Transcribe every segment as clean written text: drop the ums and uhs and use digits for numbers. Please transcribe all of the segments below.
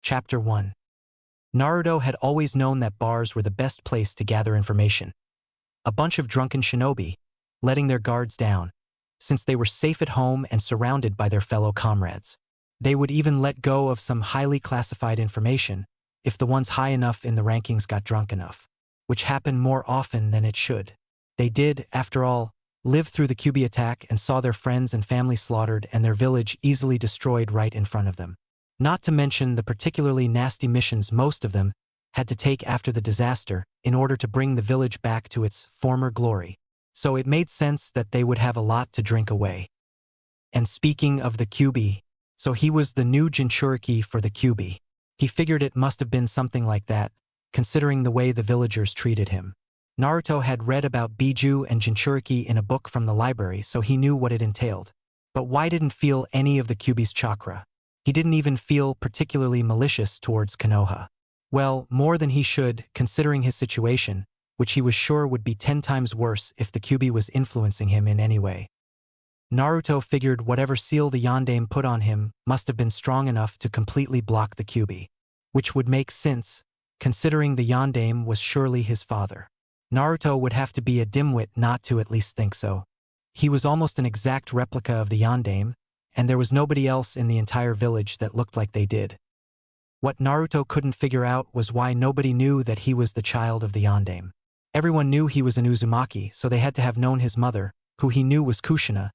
Chapter 1. Naruto had always known that bars were the best place to gather information. A bunch of drunken shinobi, letting their guards down, since they were safe at home and surrounded by their fellow comrades. They would even let go of some highly classified information if the ones high enough in the rankings got drunk enough, which happened more often than it should. They did, after all, live through the Kyuubi attack and saw their friends and family slaughtered and their village easily destroyed right in front of them. Not to mention the particularly nasty missions most of them had to take after the disaster in order to bring the village back to its former glory. So it made sense that they would have a lot to drink away. And speaking of the Kyuubi, so he was the new Jinchuriki for the Kyuubi. He figured it must have been something like that, considering the way the villagers treated him. Naruto had read about Biju and Jinchuriki in a book from the library, so he knew what it entailed. But why didn't feel any of the Kyuubi's chakra? He didn't even feel particularly malicious towards Konoha. Well, more than he should, considering his situation, which he was sure would be 10 times worse if the Kyuubi was influencing him in any way. Naruto figured whatever seal the Yondaime put on him must have been strong enough to completely block the Kyuubi, which would make sense, considering the Yondaime was surely his father. Naruto would have to be a dimwit not to at least think so. He was almost an exact replica of the Yondaime, and there was nobody else in the entire village that looked like they did. What Naruto couldn't figure out was why nobody knew that he was the child of the Yondaime. Everyone knew he was an Uzumaki, so they had to have known his mother, who he knew was Kushina,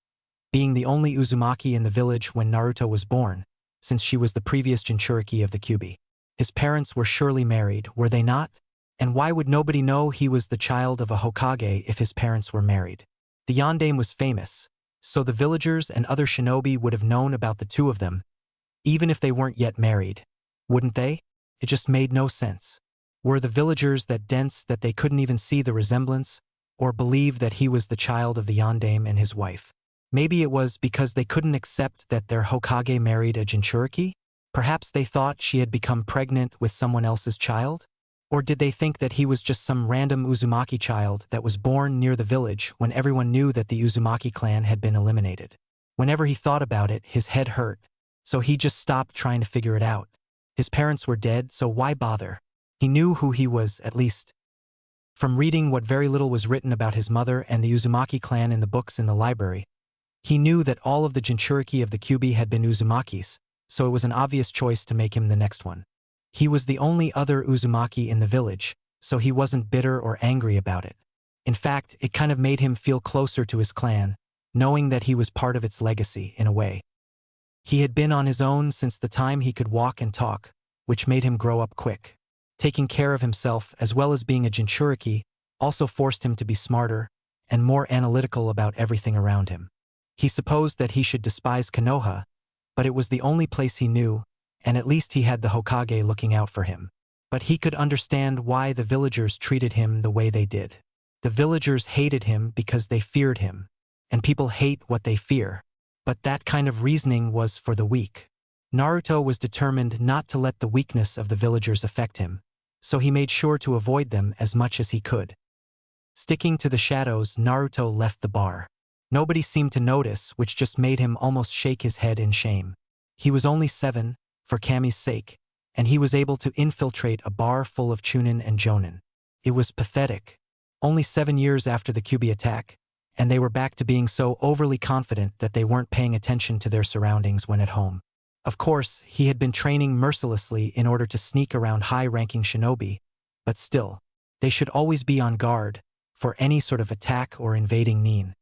being the only Uzumaki in the village when Naruto was born, since she was the previous Jinchuriki of the Kyuubi. His parents were surely married, were they not? And why would nobody know he was the child of a Hokage if his parents were married? The Yondaime was famous, so the villagers and other shinobi would have known about the two of them, even if they weren't yet married. Wouldn't they? It just made no sense. Were the villagers that dense that they couldn't even see the resemblance, or believe that he was the child of the Yondaime and his wife? Maybe it was because they couldn't accept that their Hokage married a Jinchuriki? Perhaps they thought she had become pregnant with someone else's child? Or did they think that he was just some random Uzumaki child that was born near the village when everyone knew that the Uzumaki clan had been eliminated? Whenever he thought about it, his head hurt, so he just stopped trying to figure it out. His parents were dead, so why bother? He knew who he was, at least. From reading what very little was written about his mother and the Uzumaki clan in the books in the library, he knew that all of the Jinchuriki of the Kyuubi had been Uzumakis, so it was an obvious choice to make him the next one. He was the only other Uzumaki in the village, so he wasn't bitter or angry about it. In fact, it kind of made him feel closer to his clan, knowing that he was part of its legacy, in a way. He had been on his own since the time he could walk and talk, which made him grow up quick. Taking care of himself, as well as being a Jinchuriki, also forced him to be smarter and more analytical about everything around him. He supposed that he should despise Konoha, but it was the only place he knew, and at least he had the Hokage looking out for him. But he could understand why the villagers treated him the way they did. The villagers hated him because they feared him, and people hate what they fear. But that kind of reasoning was for the weak. Naruto was determined not to let the weakness of the villagers affect him, so he made sure to avoid them as much as he could. Sticking to the shadows, Naruto left the bar. Nobody seemed to notice, which just made him almost shake his head in shame. He was only 7, for Kami's sake, and he was able to infiltrate a bar full of chunin and jonin. It was pathetic. Only 7 years after the Kyuubi attack, and they were back to being so overly confident that they weren't paying attention to their surroundings when at home. Of course, he had been training mercilessly in order to sneak around high-ranking shinobi, but still, they should always be on guard for any sort of attack or invading nin.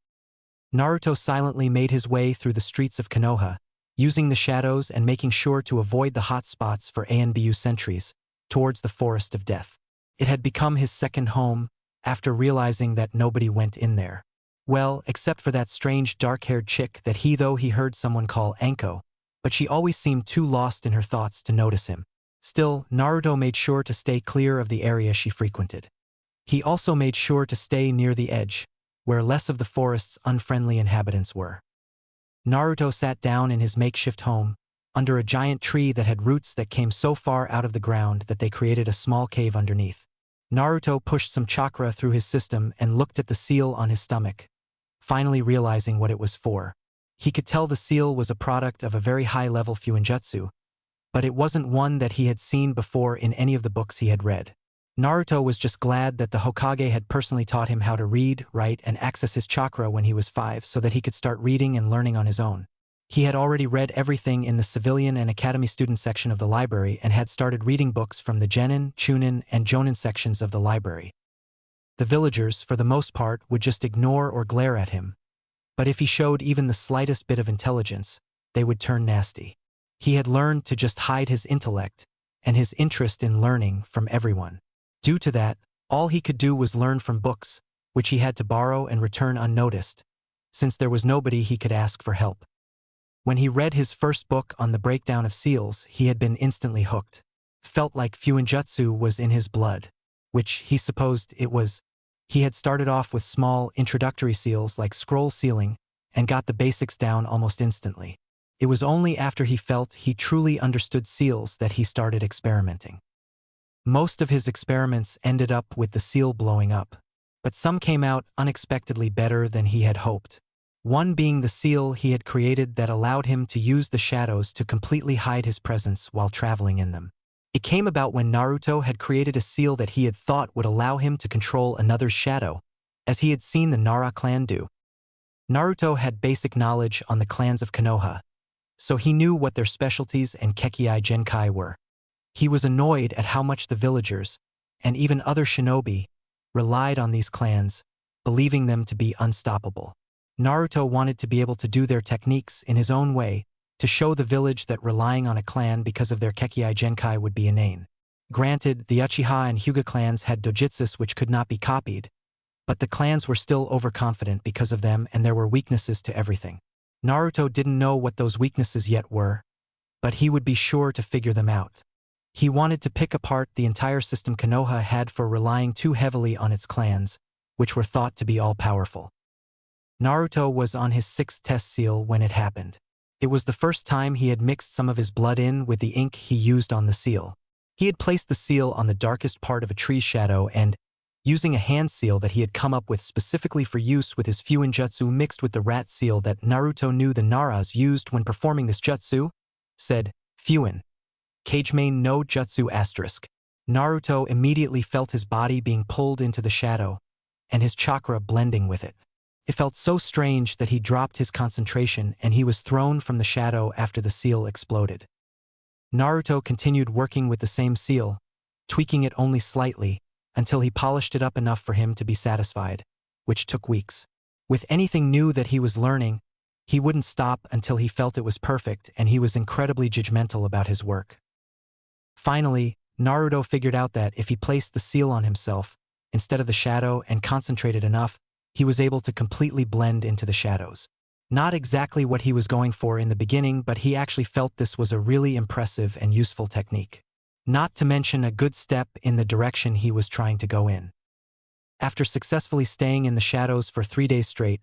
Naruto silently made his way through the streets of Konoha, using the shadows and making sure to avoid the hot spots for ANBU sentries, towards the Forest of Death. It had become his second home, after realizing that nobody went in there. Well, except for that strange dark-haired chick that he heard someone call Anko, but she always seemed too lost in her thoughts to notice him. Still, Naruto made sure to stay clear of the area she frequented. He also made sure to stay near the edge, where less of the forest's unfriendly inhabitants were. Naruto sat down in his makeshift home, under a giant tree that had roots that came so far out of the ground that they created a small cave underneath. Naruto pushed some chakra through his system and looked at the seal on his stomach, finally realizing what it was for. He could tell the seal was a product of a very high-level fuinjutsu, but it wasn't one that he had seen before in any of the books he had read. Naruto was just glad that the Hokage had personally taught him how to read, write, and access his chakra when he was 5 so that he could start reading and learning on his own. He had already read everything in the civilian and academy student section of the library and had started reading books from the Genin, Chunin, and Jonin sections of the library. The villagers, for the most part, would just ignore or glare at him, but if he showed even the slightest bit of intelligence, they would turn nasty. He had learned to just hide his intellect and his interest in learning from everyone. Due to that, all he could do was learn from books, which he had to borrow and return unnoticed, since there was nobody he could ask for help. When he read his first book on the breakdown of seals, he had been instantly hooked. Felt like Fuinjutsu was in his blood, which he supposed it was. He had started off with small, introductory seals like scroll sealing and got the basics down almost instantly. It was only after he felt he truly understood seals that he started experimenting. Most of his experiments ended up with the seal blowing up, but some came out unexpectedly better than he had hoped. One being the seal he had created that allowed him to use the shadows to completely hide his presence while traveling in them. It came about when Naruto had created a seal that he had thought would allow him to control another's shadow, as he had seen the Nara clan do. Naruto had basic knowledge on the clans of Konoha, so he knew what their specialties and Kekkai Genkai were. He was annoyed at how much the villagers, and even other shinobi, relied on these clans, believing them to be unstoppable. Naruto wanted to be able to do their techniques in his own way, to show the village that relying on a clan because of their Kekkai Genkai would be inane. Granted, the Uchiha and Hyuga clans had dojutsus which could not be copied, but the clans were still overconfident because of them and there were weaknesses to everything. Naruto didn't know what those weaknesses yet were, but he would be sure to figure them out. He wanted to pick apart the entire system Konoha had for relying too heavily on its clans, which were thought to be all-powerful. Naruto was on his 6th test seal when it happened. It was the first time he had mixed some of his blood in with the ink he used on the seal. He had placed the seal on the darkest part of a tree's shadow and, using a hand seal that he had come up with specifically for use with his Fuinjutsu mixed with the rat seal that Naruto knew the Naras used when performing this jutsu, said, Fuin. Kagemain no jutsu asterisk. Naruto immediately felt his body being pulled into the shadow, and his chakra blending with it. It felt so strange that he dropped his concentration and he was thrown from the shadow after the seal exploded. Naruto continued working with the same seal, tweaking it only slightly, until he polished it up enough for him to be satisfied, which took weeks. With anything new that he was learning, he wouldn't stop until he felt it was perfect and he was incredibly judgmental about his work. Finally, Naruto figured out that if he placed the seal on himself, instead of the shadow and concentrated enough, he was able to completely blend into the shadows. Not exactly what he was going for in the beginning, but he actually felt this was a really impressive and useful technique. Not to mention a good step in the direction he was trying to go in. After successfully staying in the shadows for 3 days straight,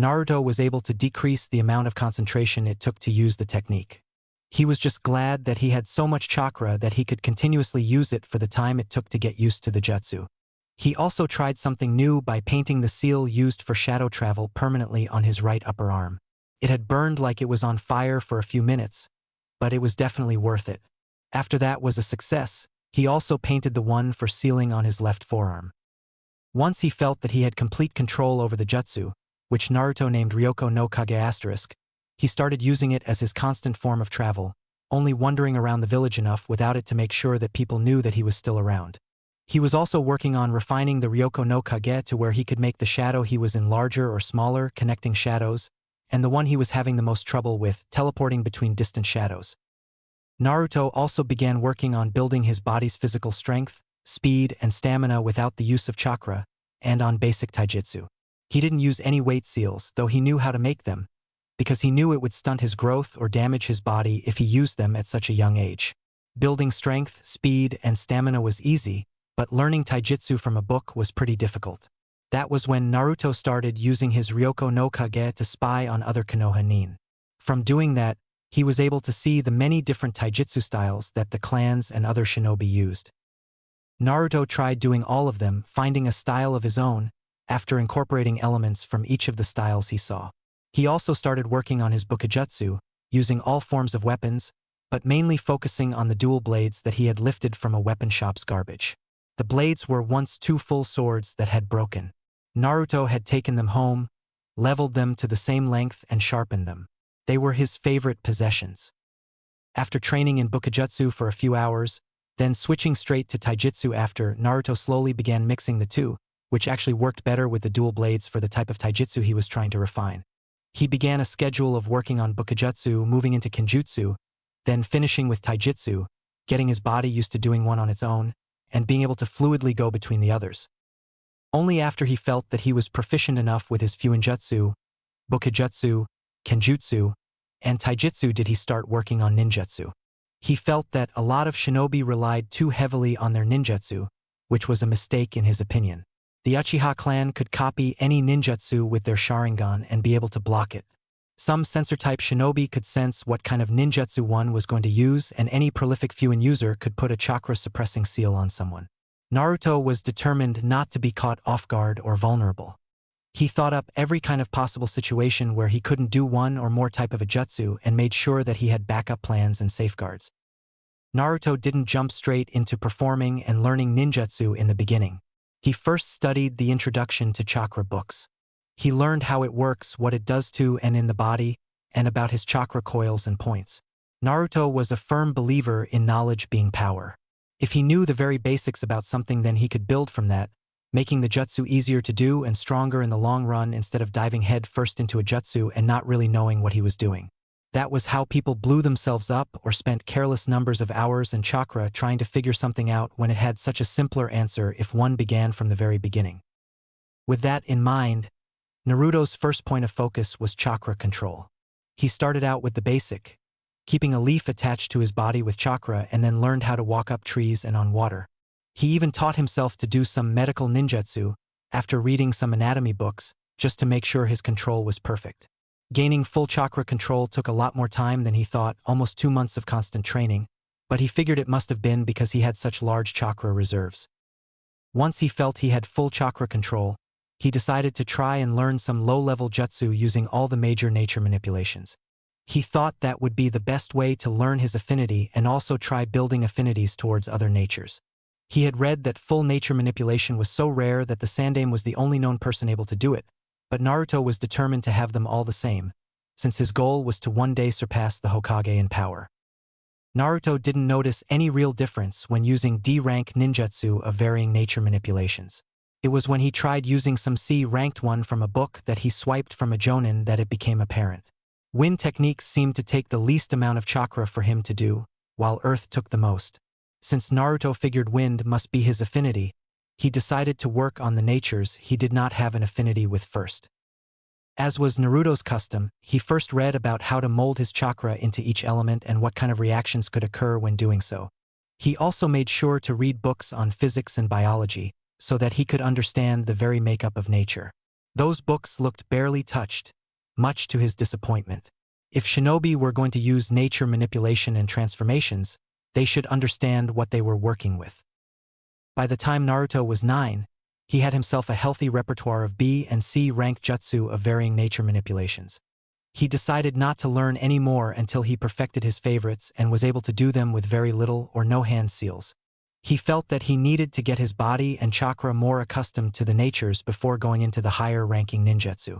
Naruto was able to decrease the amount of concentration it took to use the technique. He was just glad that he had so much chakra that he could continuously use it for the time it took to get used to the jutsu. He also tried something new by painting the seal used for shadow travel permanently on his right upper arm. It had burned like it was on fire for a few minutes, but it was definitely worth it. After that was a success, he also painted the one for sealing on his left forearm. Once he felt that he had complete control over the jutsu, which Naruto named Ryoko no Kage asterisk, he started using it as his constant form of travel, only wandering around the village enough without it to make sure that people knew that he was still around. He was also working on refining the Ryoko no Kage to where he could make the shadow he was in larger or smaller, connecting shadows, and the one he was having the most trouble with, teleporting between distant shadows. Naruto also began working on building his body's physical strength, speed, and stamina without the use of chakra, and on basic taijutsu. He didn't use any weight seals, though he knew how to make them, because he knew it would stunt his growth or damage his body if he used them at such a young age. Building strength, speed, and stamina was easy, but learning taijutsu from a book was pretty difficult. That was when Naruto started using his Ryoko no Kage to spy on other Konoha nin. From doing that, he was able to see the many different taijutsu styles that the clans and other shinobi used. Naruto tried doing all of them, finding a style of his own, after incorporating elements from each of the styles he saw. He also started working on his bukijutsu, using all forms of weapons, but mainly focusing on the dual blades that he had lifted from a weapon shop's garbage. The blades were once two full swords that had broken. Naruto had taken them home, leveled them to the same length and sharpened them. They were his favorite possessions. After training in Bukijutsu for a few hours, then switching straight to Taijutsu after, Naruto slowly began mixing the two, which actually worked better with the dual blades for the type of Taijutsu he was trying to refine. He began a schedule of working on Bukijutsu, moving into Kenjutsu, then finishing with Taijutsu, getting his body used to doing one on its own, and being able to fluidly go between the others. Only after he felt that he was proficient enough with his Fuinjutsu, Bukijutsu, Kenjutsu, and Taijutsu did he start working on ninjutsu. He felt that a lot of shinobi relied too heavily on their ninjutsu, which was a mistake in his opinion. The Uchiha clan could copy any ninjutsu with their Sharingan and be able to block it. Some sensor-type shinobi could sense what kind of ninjutsu one was going to use, and any prolific Fuin user could put a chakra-suppressing seal on someone. Naruto was determined not to be caught off guard or vulnerable. He thought up every kind of possible situation where he couldn't do one or more type of a jutsu and made sure that he had backup plans and safeguards. Naruto didn't jump straight into performing and learning ninjutsu in the beginning. He first studied the introduction to chakra books. He learned how it works, what it does to and in the body, and about his chakra coils and points. Naruto was a firm believer in knowledge being power. If he knew the very basics about something, then he could build from that, making the jutsu easier to do and stronger in the long run instead of diving head first into a jutsu and not really knowing what he was doing. That was how people blew themselves up or spent careless numbers of hours in chakra trying to figure something out when it had such a simpler answer if one began from the very beginning. With that in mind, Naruto's first point of focus was chakra control. He started out with the basic, keeping a leaf attached to his body with chakra, and then learned how to walk up trees and on water. He even taught himself to do some medical ninjutsu after reading some anatomy books, just to make sure his control was perfect. Gaining full chakra control took a lot more time than he thought, almost 2 months of constant training, but he figured it must have been because he had such large chakra reserves. Once he felt he had full chakra control, he decided to try and learn some low-level jutsu using all the major nature manipulations. He thought that would be the best way to learn his affinity and also try building affinities towards other natures. He had read that full nature manipulation was so rare that the Sandaime was the only known person able to do it, but Naruto was determined to have them all the same, since his goal was to one day surpass the Hokage in power. Naruto didn't notice any real difference when using D-rank ninjutsu of varying nature manipulations. It was when he tried using some C-ranked one from a book that he swiped from a jonin that it became apparent. Wind techniques seemed to take the least amount of chakra for him to do, while earth took the most. Since Naruto figured wind must be his affinity, he decided to work on the natures he did not have an affinity with first. As was Naruto's custom, he first read about how to mold his chakra into each element and what kind of reactions could occur when doing so. He also made sure to read books on physics and biology, so that he could understand the very makeup of nature. Those books looked barely touched, much to his disappointment. If shinobi were going to use nature manipulation and transformations, they should understand what they were working with. By the time Naruto was 9, he had himself a healthy repertoire of B and C rank jutsu of varying nature manipulations. He decided not to learn any more until he perfected his favorites and was able to do them with very little or no hand seals. He felt that he needed to get his body and chakra more accustomed to the natures before going into the higher ranking ninjutsu.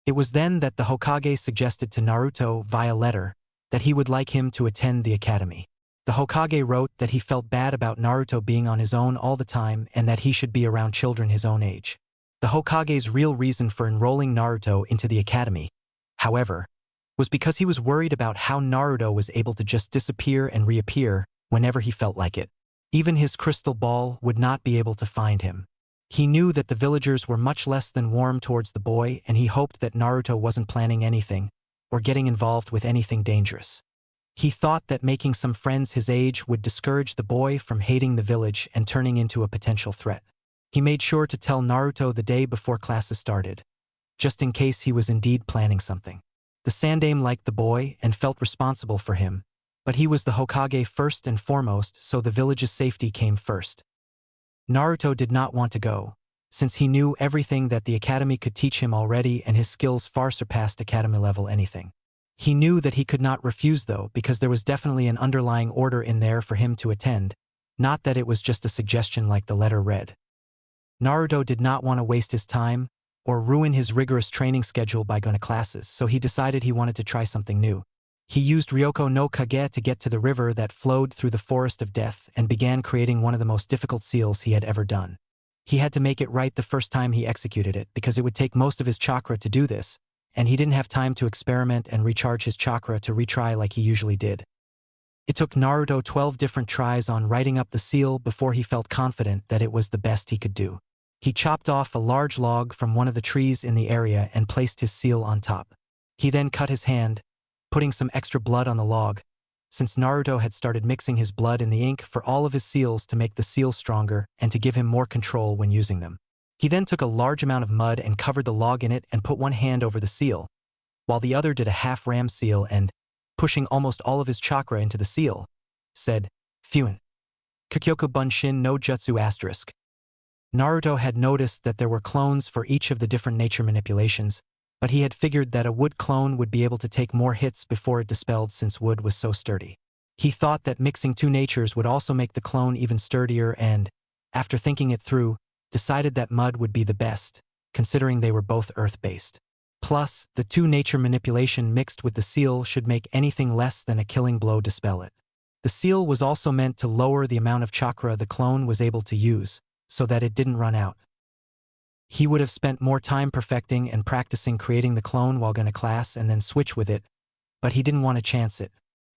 It was then that the Hokage suggested to Naruto via letter that he would like him to attend the academy. The Hokage wrote that he felt bad about Naruto being on his own all the time and that he should be around children his own age. The Hokage's real reason for enrolling Naruto into the academy, however, was because he was worried about how Naruto was able to just disappear and reappear whenever he felt like it. Even his crystal ball would not be able to find him. He knew that the villagers were much less than warm towards the boy, and he hoped that Naruto wasn't planning anything or getting involved with anything dangerous. He thought that making some friends his age would discourage the boy from hating the village and turning into a potential threat. He made sure to tell Naruto the day before classes started, just in case he was indeed planning something. The Sandaime liked the boy and felt responsible for him, but he was the Hokage first and foremost, so the village's safety came first. Naruto did not want to go, since he knew everything that the academy could teach him already and his skills far surpassed academy level anything. He knew that he could not refuse though, because there was definitely an underlying order in there for him to attend, not that it was just a suggestion like the letter read. Naruto did not want to waste his time or ruin his rigorous training schedule by going to classes, so he decided he wanted to try something new. He used Ryoko no Kage to get to the river that flowed through the forest of death and began creating one of the most difficult seals he had ever done. He had to make it right the first time he executed it because it would take most of his chakra to do this, and he didn't have time to experiment and recharge his chakra to retry like he usually did. It took Naruto 12 different tries on writing up the seal before he felt confident that it was the best he could do. He chopped off a large log from one of the trees in the area and placed his seal on top. He then cut his hand, putting some extra blood on the log, since Naruto had started mixing his blood in the ink for all of his seals to make the seal stronger and to give him more control when using them. He then took a large amount of mud and covered the log in it and put one hand over the seal, while the other did a half ram seal and, pushing almost all of his chakra into the seal, said, "Fuin. Kakyoku Bunshin no Jutsu asterisk." Naruto had noticed that there were clones for each of the different nature manipulations, but he had figured that a wood clone would be able to take more hits before it dispelled since wood was so sturdy. He thought that mixing two natures would also make the clone even sturdier and, after thinking it through, decided that mud would be the best, considering they were both earth-based. Plus, the two nature manipulation mixed with the seal should make anything less than a killing blow dispel it. The seal was also meant to lower the amount of chakra the clone was able to use, so that it didn't run out. He would have spent more time perfecting and practicing creating the clone while going to class and then switch with it, but he didn't want to chance it.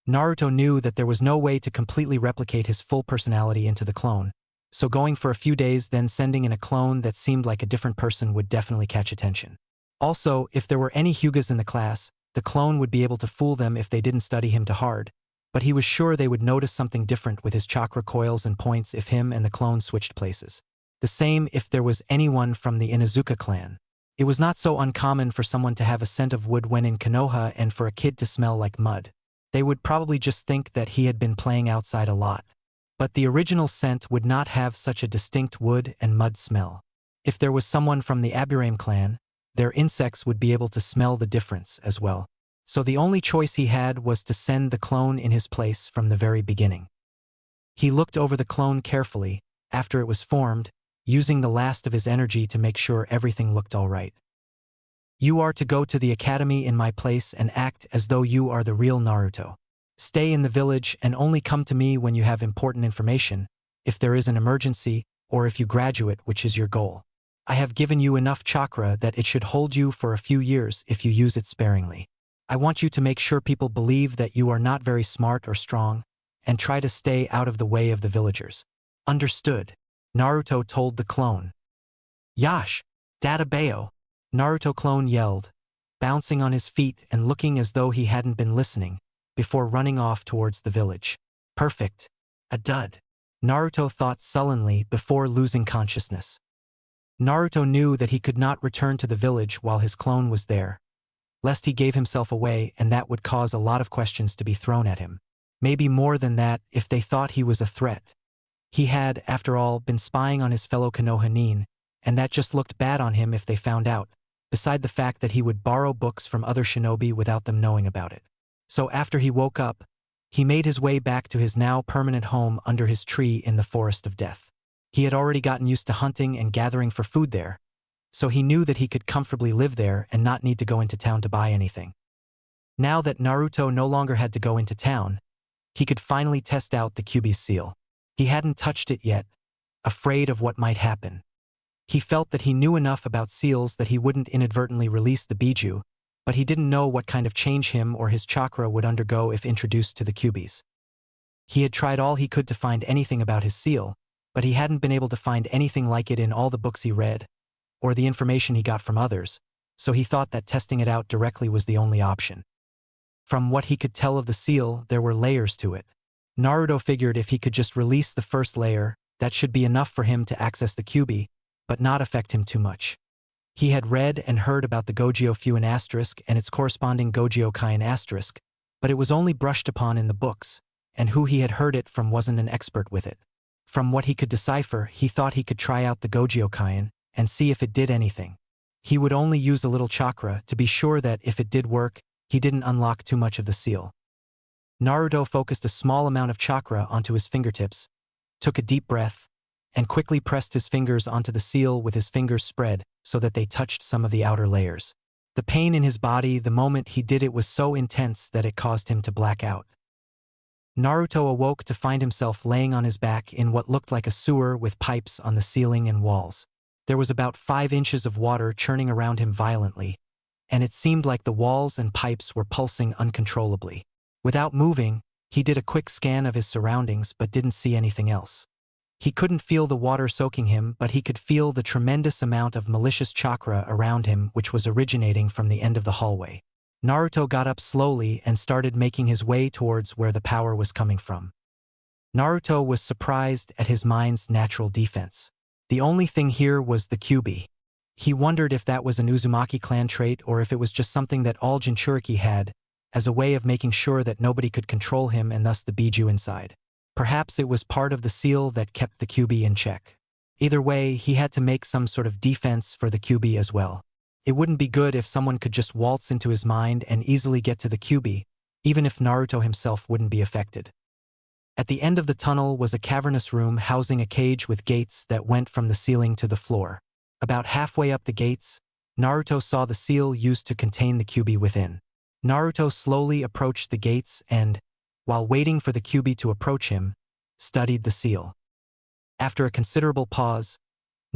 Naruto knew that there was no way to completely replicate his full personality into the clone, so going for a few days then sending in a clone that seemed like a different person would definitely catch attention. Also, if there were any Hyugas in the class, the clone would be able to fool them if they didn't study him too hard, but he was sure they would notice something different with his chakra coils and points if him and the clone switched places. The same if there was anyone from the Inuzuka clan. It was not so uncommon for someone to have a scent of wood when in Konoha and for a kid to smell like mud. They would probably just think that he had been playing outside a lot. But the original scent would not have such a distinct wood and mud smell. If there was someone from the Aburame clan, their insects would be able to smell the difference as well. So the only choice he had was to send the clone in his place from the very beginning. He looked over the clone carefully, after it was formed, using the last of his energy to make sure everything looked all right. "You are to go to the academy in my place and act as though you are the real Naruto. Stay in the village and only come to me when you have important information, if there is an emergency, or if you graduate, which is your goal. I have given you enough chakra that it should hold you for a few years if you use it sparingly. I want you to make sure people believe that you are not very smart or strong, and try to stay out of the way of the villagers." "Understood," Naruto told the clone. "Yash! Databeo!" Naruto clone yelled, bouncing on his feet and looking as though he hadn't been listening, before running off towards the village. "Perfect. A dud," Naruto thought sullenly before losing consciousness. Naruto knew that he could not return to the village while his clone was there, lest he gave himself away and that would cause a lot of questions to be thrown at him. Maybe more than that if they thought he was a threat. He had, after all, been spying on his fellow Konoha, and that just looked bad on him if they found out, beside the fact that he would borrow books from other shinobi without them knowing about it. So after he woke up, he made his way back to his now permanent home under his tree in the forest of death. He had already gotten used to hunting and gathering for food there, so he knew that he could comfortably live there and not need to go into town to buy anything. Now that Naruto no longer had to go into town, he could finally test out the Kyuubi's seal. He hadn't touched it yet, afraid of what might happen. He felt that he knew enough about seals that he wouldn't inadvertently release the Biju, but he didn't know what kind of change him or his chakra would undergo if introduced to the Kyuubis. He had tried all he could to find anything about his seal, but he hadn't been able to find anything like it in all the books he read, or the information he got from others, so he thought that testing it out directly was the only option. From what he could tell of the seal, there were layers to it. Naruto figured if he could just release the first layer, that should be enough for him to access the Kyuubi, but not affect him too much. He had read and heard about the Gojyo Fuin asterisk and its corresponding Gojyo Kain asterisk, but it was only brushed upon in the books, and who he had heard it from wasn't an expert with it. From what he could decipher, he thought he could try out the Gojyo Kain and see if it did anything. He would only use a little chakra to be sure that if it did work, he didn't unlock too much of the seal. Naruto focused a small amount of chakra onto his fingertips, took a deep breath, and quickly pressed his fingers onto the seal with his fingers spread so that they touched some of the outer layers. The pain in his body the moment he did it was so intense that it caused him to black out. Naruto awoke to find himself laying on his back in what looked like a sewer with pipes on the ceiling and walls. There was about 5 inches of water churning around him violently, and it seemed like the walls and pipes were pulsing uncontrollably. Without moving, he did a quick scan of his surroundings but didn't see anything else. He couldn't feel the water soaking him, but he could feel the tremendous amount of malicious chakra around him which was originating from the end of the hallway. Naruto got up slowly and started making his way towards where the power was coming from. Naruto was surprised at his mind's natural defense. The only thing here was the Kyuubi. He wondered if that was an Uzumaki clan trait or if it was just something that all Jinchuriki had, as a way of making sure that nobody could control him and thus the Biju inside. Perhaps it was part of the seal that kept the Kyuubi in check. Either way, he had to make some sort of defense for the Kyuubi as well. It wouldn't be good if someone could just waltz into his mind and easily get to the Kyuubi, even if Naruto himself wouldn't be affected. At the end of the tunnel was a cavernous room housing a cage with gates that went from the ceiling to the floor. About halfway up the gates, Naruto saw the seal used to contain the Kyuubi within. Naruto slowly approached the gates and, while waiting for the Kyuubi to approach him, studied the seal. After a considerable pause,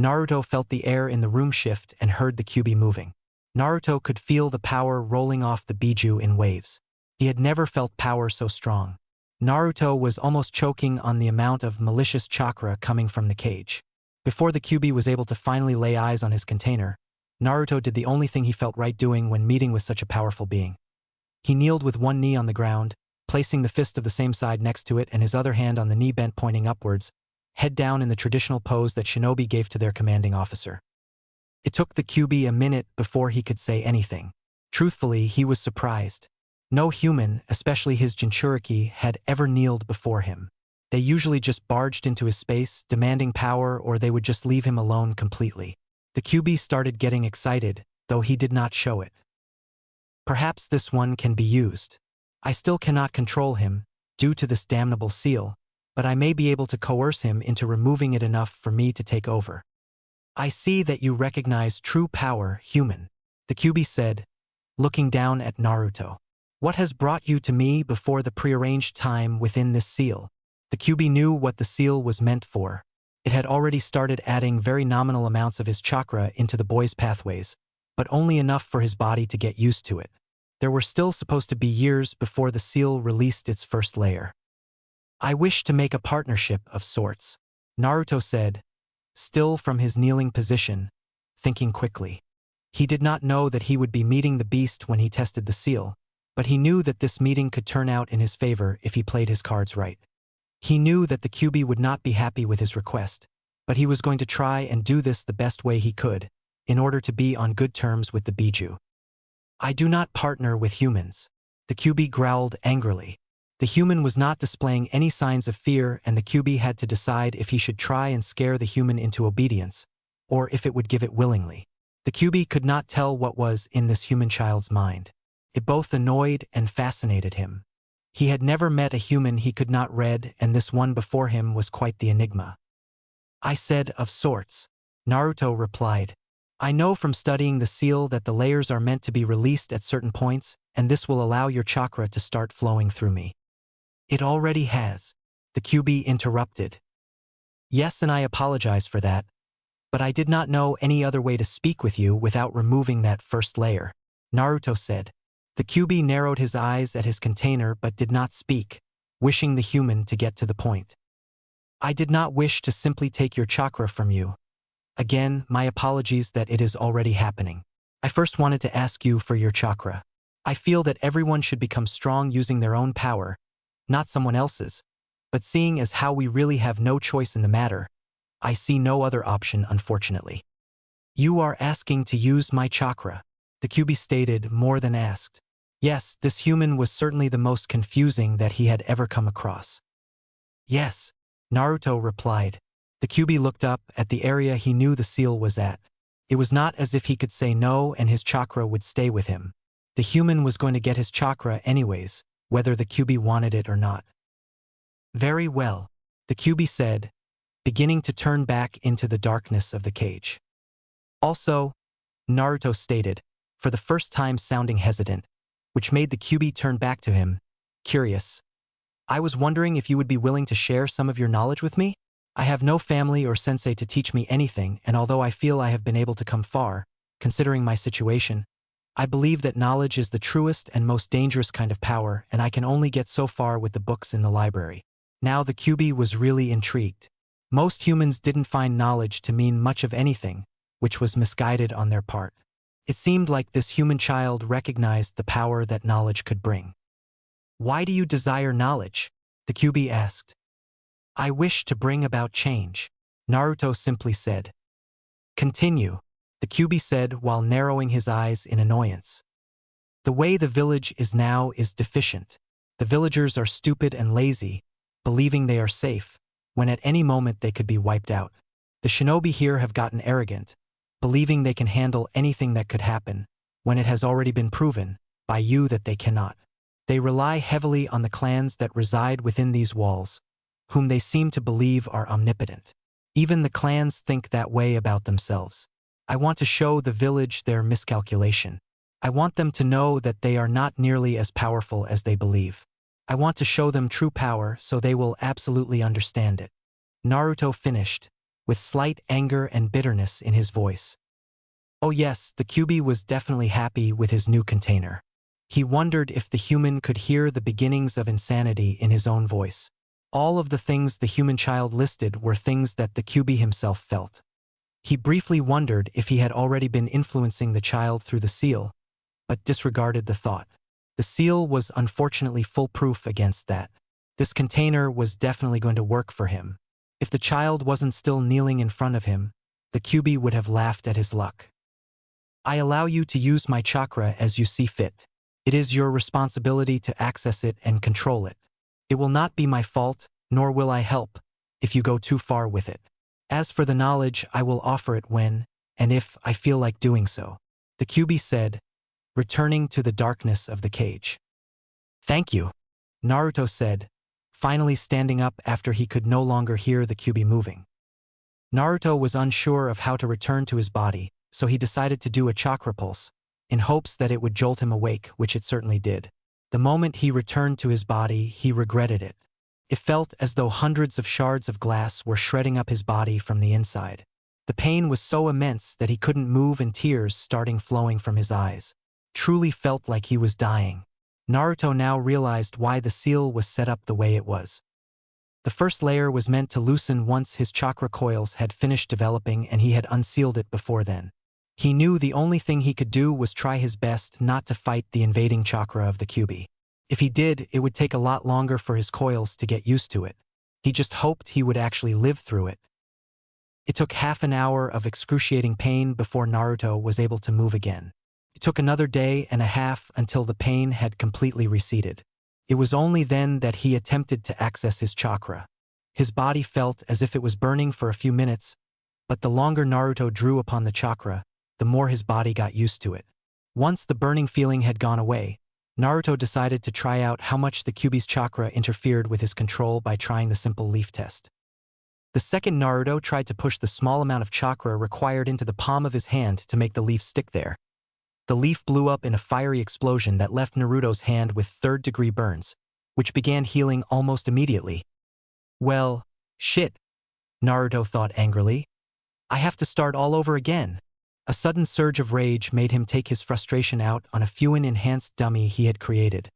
Naruto felt the air in the room shift and heard the Kyuubi moving. Naruto could feel the power rolling off the Biju in waves. He had never felt power so strong. Naruto was almost choking on the amount of malicious chakra coming from the cage. Before the Kyuubi was able to finally lay eyes on his container, Naruto did the only thing he felt right doing when meeting with such a powerful being. He kneeled with one knee on the ground, placing the fist of the same side next to it and his other hand on the knee bent pointing upwards, head down in the traditional pose that shinobi gave to their commanding officer. It took the Kyuubi a minute before he could say anything. Truthfully, he was surprised. No human, especially his Jinchuriki, had ever kneeled before him. They usually just barged into his space, demanding power, or they would just leave him alone completely. The Kyuubi started getting excited, though he did not show it. Perhaps this one can be used. I still cannot control him, due to this damnable seal, but I may be able to coerce him into removing it enough for me to take over. I see that you recognize true power, human, the Kyuubi said, looking down at Naruto. What has brought you to me before the prearranged time within this seal? The Kyuubi knew what the seal was meant for. It had already started adding very nominal amounts of his chakra into the boy's pathways, but only enough for his body to get used to it. There were still supposed to be years before the seal released its first layer. I wish to make a partnership of sorts, Naruto said, still from his kneeling position, thinking quickly. He did not know that he would be meeting the beast when he tested the seal, but he knew that this meeting could turn out in his favor if he played his cards right. He knew that the Kyuubi would not be happy with his request, but he was going to try and do this the best way he could, in order to be on good terms with the Biju. I do not partner with humans, the Kyuubi growled angrily. The human was not displaying any signs of fear, and the Kyuubi had to decide if he should try and scare the human into obedience, or if it would give it willingly. The Kyuubi could not tell what was in this human child's mind. It both annoyed and fascinated him. He had never met a human he could not read, and this one before him was quite the enigma. I said of sorts, Naruto replied. I know from studying the seal that the layers are meant to be released at certain points, and this will allow your chakra to start flowing through me. It already has, the Kyuubi interrupted. Yes, and I apologize for that, but I did not know any other way to speak with you without removing that first layer, Naruto said. The Kyuubi narrowed his eyes at his container but did not speak, wishing the human to get to the point. I did not wish to simply take your chakra from you. Again, my apologies that it is already happening. I first wanted to ask you for your chakra. I feel that everyone should become strong using their own power, not someone else's, but seeing as how we really have no choice in the matter, I see no other option, unfortunately. You are asking to use my chakra, the Kyuubi stated, more than asked. Yes, this human was certainly the most confusing that he had ever come across. Yes, Naruto replied. The Kyuubi looked up at the area he knew the seal was at. It was not as if he could say no and his chakra would stay with him. The human was going to get his chakra anyways, whether the Kyuubi wanted it or not. Very well, the Kyuubi said, beginning to turn back into the darkness of the cage. Also, Naruto stated, for the first time sounding hesitant, which made the Kyuubi turn back to him, curious. I was wondering if you would be willing to share some of your knowledge with me? I have no family or sensei to teach me anything, and although I feel I have been able to come far, considering my situation, I believe that knowledge is the truest and most dangerous kind of power, and I can only get so far with the books in the library. Now the Kyuubi was really intrigued. Most humans didn't find knowledge to mean much of anything, which was misguided on their part. It seemed like this human child recognized the power that knowledge could bring. Why do you desire knowledge? The Kyuubi asked. I wish to bring about change, Naruto simply said. Continue, the Kyuubi said while narrowing his eyes in annoyance. The way the village is now is deficient. The villagers are stupid and lazy, believing they are safe, when at any moment they could be wiped out. The shinobi here have gotten arrogant, believing they can handle anything that could happen, when it has already been proven, by you that they cannot. They rely heavily on the clans that reside within these walls, whom they seem to believe are omnipotent. Even the clans think that way about themselves. I want to show the village their miscalculation. I want them to know that they are not nearly as powerful as they believe. I want to show them true power so they will absolutely understand it. Naruto finished, with slight anger and bitterness in his voice. Oh yes, the Kyuubi was definitely happy with his new container. He wondered if the human could hear the beginnings of insanity in his own voice. All of the things the human child listed were things that the Kyuubi himself felt. He briefly wondered if he had already been influencing the child through the seal, but disregarded the thought. The seal was unfortunately foolproof against that. This container was definitely going to work for him. If the child wasn't still kneeling in front of him, the Kyuubi would have laughed at his luck. I allow you to use my chakra as you see fit. It is your responsibility to access it and control it. It will not be my fault, nor will I help, if you go too far with it. As for the knowledge, I will offer it when, and if, I feel like doing so, the Kyuubi said, returning to the darkness of the cage. Thank you, Naruto said, finally standing up after he could no longer hear the Kyuubi moving. Naruto was unsure of how to return to his body, so he decided to do a chakra pulse, in hopes that it would jolt him awake, which it certainly did. The moment he returned to his body, he regretted it. It felt as though hundreds of shards of glass were shredding up his body from the inside. The pain was so immense that he couldn't move and tears starting flowing from his eyes. Truly felt like he was dying. Naruto now realized why the seal was set up the way it was. The first layer was meant to loosen once his chakra coils had finished developing and he had unsealed it before then. He knew the only thing he could do was try his best not to fight the invading chakra of the Kyuubi. If he did, it would take a lot longer for his coils to get used to it. He just hoped he would actually live through it. It took half an hour of excruciating pain before Naruto was able to move again. It took another day and a half until the pain had completely receded. It was only then that he attempted to access his chakra. His body felt as if it was burning for a few minutes, but the longer Naruto drew upon the chakra, the more his body got used to it. Once the burning feeling had gone away, Naruto decided to try out how much the Kyuubi's chakra interfered with his control by trying the simple leaf test. The second Naruto tried to push the small amount of chakra required into the palm of his hand to make the leaf stick there. The leaf blew up in a fiery explosion that left Naruto's hand with third-degree burns, which began healing almost immediately. Well, shit, Naruto thought angrily. I have to start all over again. A sudden surge of rage made him take his frustration out on a Fuin-enhanced dummy he had created,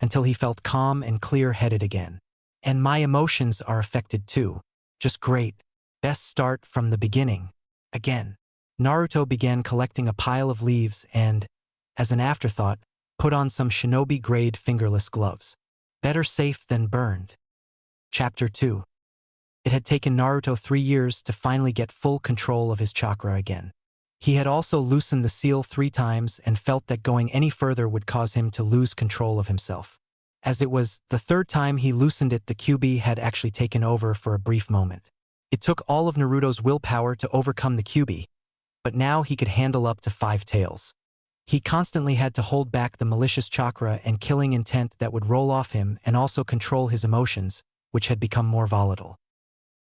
until he felt calm and clear-headed again. And my emotions are affected too. Just great. Best start from the beginning. Again. Naruto began collecting a pile of leaves and, as an afterthought, put on some shinobi-grade fingerless gloves. Better safe than burned. Chapter 2. It had taken Naruto 3 years to finally get full control of his chakra again. He had also loosened the seal 3 times and felt that going any further would cause him to lose control of himself. As it was, the 3rd time he loosened it, the Kyuubi had actually taken over for a brief moment. It took all of Naruto's willpower to overcome the Kyuubi, but now he could handle up to 5 tails. He constantly had to hold back the malicious chakra and killing intent that would roll off him and also control his emotions, which had become more volatile.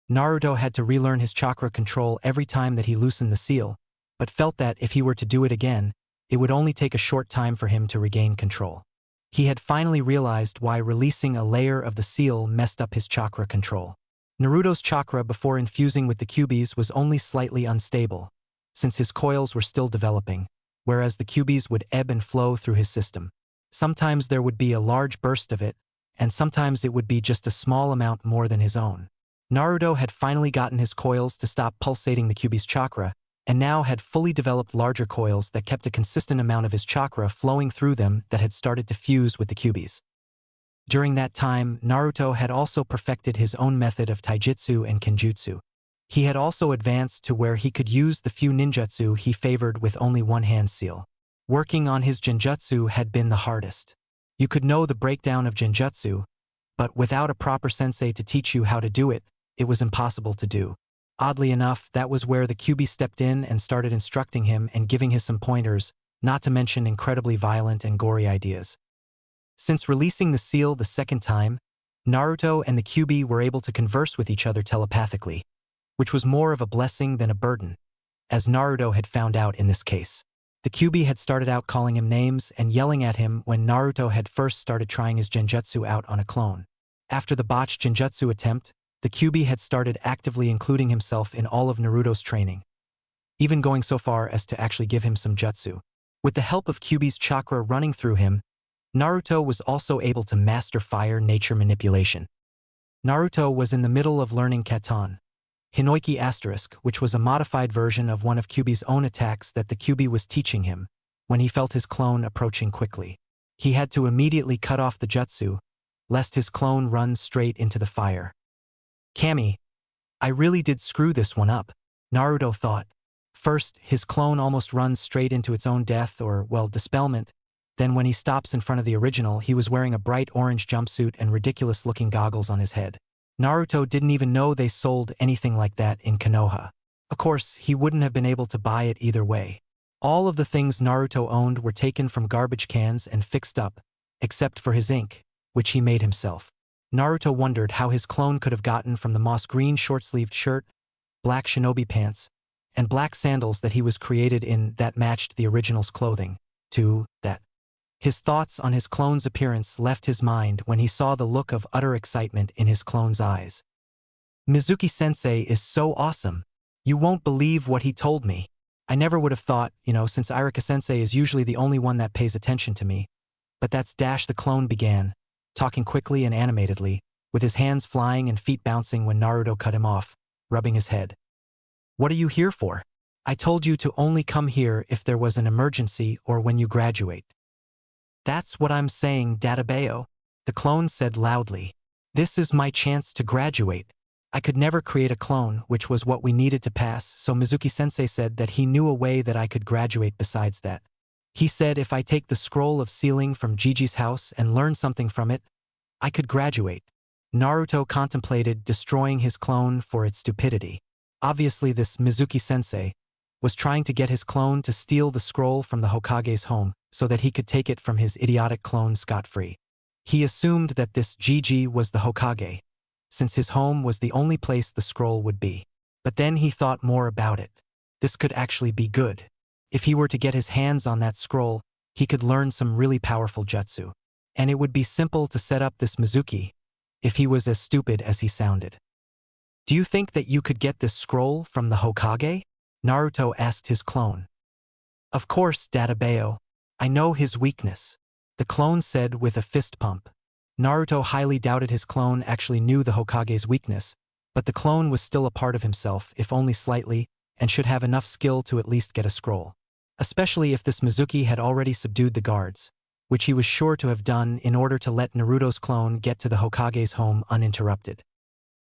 Naruto had to relearn his chakra control every time that he loosened the seal, but felt that if he were to do it again, it would only take a short time for him to regain control. He had finally realized why releasing a layer of the seal messed up his chakra control. Naruto's chakra before infusing with the Kyuubi's was only slightly unstable, since his coils were still developing, whereas the Kyuubi's would ebb and flow through his system. Sometimes there would be a large burst of it, and sometimes it would be just a small amount more than his own. Naruto had finally gotten his coils to stop pulsating the Kyuubi's chakra, and now had fully developed larger coils that kept a consistent amount of his chakra flowing through them that had started to fuse with the Kyuubi's. During that time, Naruto had also perfected his own method of taijutsu and kenjutsu. He had also advanced to where he could use the few ninjutsu he favored with only one hand seal. Working on his genjutsu had been the hardest. You could know the breakdown of genjutsu, but without a proper sensei to teach you how to do it, it was impossible to do. Oddly enough, that was where the Kyuubi stepped in and started instructing him and giving him some pointers, not to mention incredibly violent and gory ideas. Since releasing the seal the second time, Naruto and the Kyuubi were able to converse with each other telepathically, which was more of a blessing than a burden, as Naruto had found out in this case. The Kyuubi had started out calling him names and yelling at him when Naruto had first started trying his genjutsu out on a clone. After the botched genjutsu attempt, the Kyuubi had started actively including himself in all of Naruto's training, even going so far as to actually give him some jutsu. With the help of Kyuubi's chakra running through him, Naruto was also able to master fire nature manipulation. Naruto was in the middle of learning Katon, Hinoiki **, which was a modified version of one of Kyuubi's own attacks that the Kyuubi was teaching him, when he felt his clone approaching quickly. He had to immediately cut off the jutsu, lest his clone run straight into the fire. Kami, I really did screw this one up, Naruto thought. First, his clone almost runs straight into its own death or, well, dispelment. Then when he stops in front of the original, he was wearing a bright orange jumpsuit and ridiculous-looking goggles on his head. Naruto didn't even know they sold anything like that in Konoha. Of course, he wouldn't have been able to buy it either way. All of the things Naruto owned were taken from garbage cans and fixed up, except for his ink, which he made himself. Naruto wondered how his clone could have gotten from the moss green short-sleeved shirt, black shinobi pants, and black sandals that he was created in that matched the original's clothing, to that. His thoughts on his clone's appearance left his mind when he saw the look of utter excitement in his clone's eyes. Mizuki-sensei is so awesome. You won't believe what he told me. I never would have thought, since Irika-sensei is usually the only one that pays attention to me. But that's the clone began, talking quickly and animatedly, with his hands flying and feet bouncing when Naruto cut him off, rubbing his head. What are you here for? I told you to only come here if there was an emergency or when you graduate. That's what I'm saying, Databeo, the clone said loudly. This is my chance to graduate. I could never create a clone, which was what we needed to pass, so Mizuki-sensei said that he knew a way that I could graduate besides that. He said if I take the scroll of sealing from Gigi's house and learn something from it, I could graduate. Naruto contemplated destroying his clone for its stupidity. Obviously this Mizuki-sensei was trying to get his clone to steal the scroll from the Hokage's home so that he could take it from his idiotic clone scot-free. He assumed that this Gigi was the Hokage, since his home was the only place the scroll would be. But then he thought more about it. This could actually be good. If he were to get his hands on that scroll, he could learn some really powerful jutsu. And it would be simple to set up this Mizuki, if he was as stupid as he sounded. Do you think that you could get this scroll from the Hokage? Naruto asked his clone. Of course, Databeo. I know his weakness, the clone said with a fist pump. Naruto highly doubted his clone actually knew the Hokage's weakness, but the clone was still a part of himself, if only slightly, and should have enough skill to at least get a scroll. Especially if this Mizuki had already subdued the guards, which he was sure to have done in order to let Naruto's clone get to the Hokage's home uninterrupted.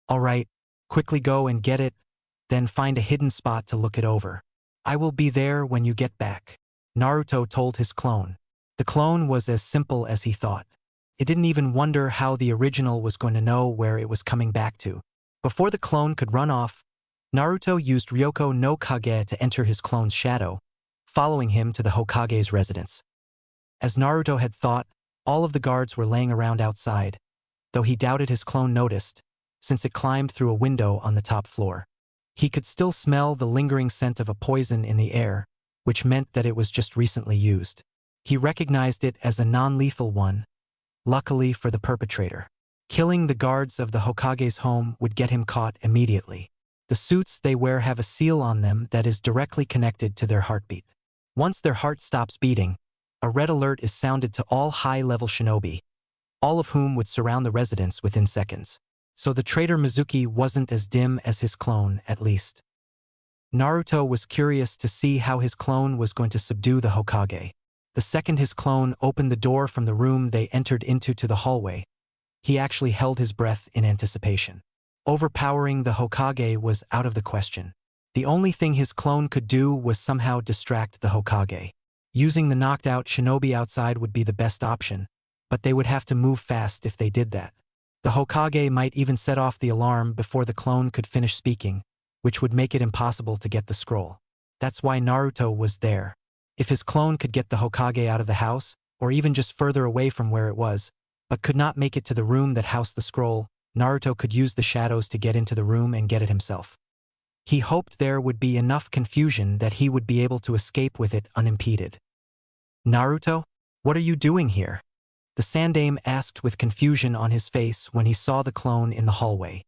All right, quickly go and get it, then find a hidden spot to look it over. I will be there when you get back, Naruto told his clone. The clone was as simple as he thought. It didn't even wonder how the original was going to know where it was coming back to. Before the clone could run off, Naruto used Ryoko no Kage to enter his clone's shadow, following him to the Hokage's residence. As Naruto had thought, all of the guards were laying around outside, though he doubted his clone noticed, since it climbed through a window on the top floor. He could still smell the lingering scent of a poison in the air, which meant that it was just recently used. He recognized it as a non-lethal one, luckily for the perpetrator. Killing the guards of the Hokage's home would get him caught immediately. The suits they wear have a seal on them that is directly connected to their heartbeat. Once their heart stops beating, a red alert is sounded to all high-level shinobi, all of whom would surround the residence within seconds. So the traitor Mizuki wasn't as dim as his clone, at least. Naruto was curious to see how his clone was going to subdue the Hokage. The second his clone opened the door from the room they entered into to the hallway, he actually held his breath in anticipation. Overpowering the Hokage was out of the question. The only thing his clone could do was somehow distract the Hokage. Using the knocked-out shinobi outside would be the best option, but they would have to move fast if they did that. The Hokage might even set off the alarm before the clone could finish speaking, which would make it impossible to get the scroll. That's why Naruto was there. If his clone could get the Hokage out of the house, or even just further away from where it was, but could not make it to the room that housed the scroll, Naruto could use the shadows to get into the room and get it himself. He hoped there would be enough confusion that he would be able to escape with it unimpeded. "Naruto, what are you doing here?" the Sandaime asked with confusion on his face when he saw the clone in the hallway.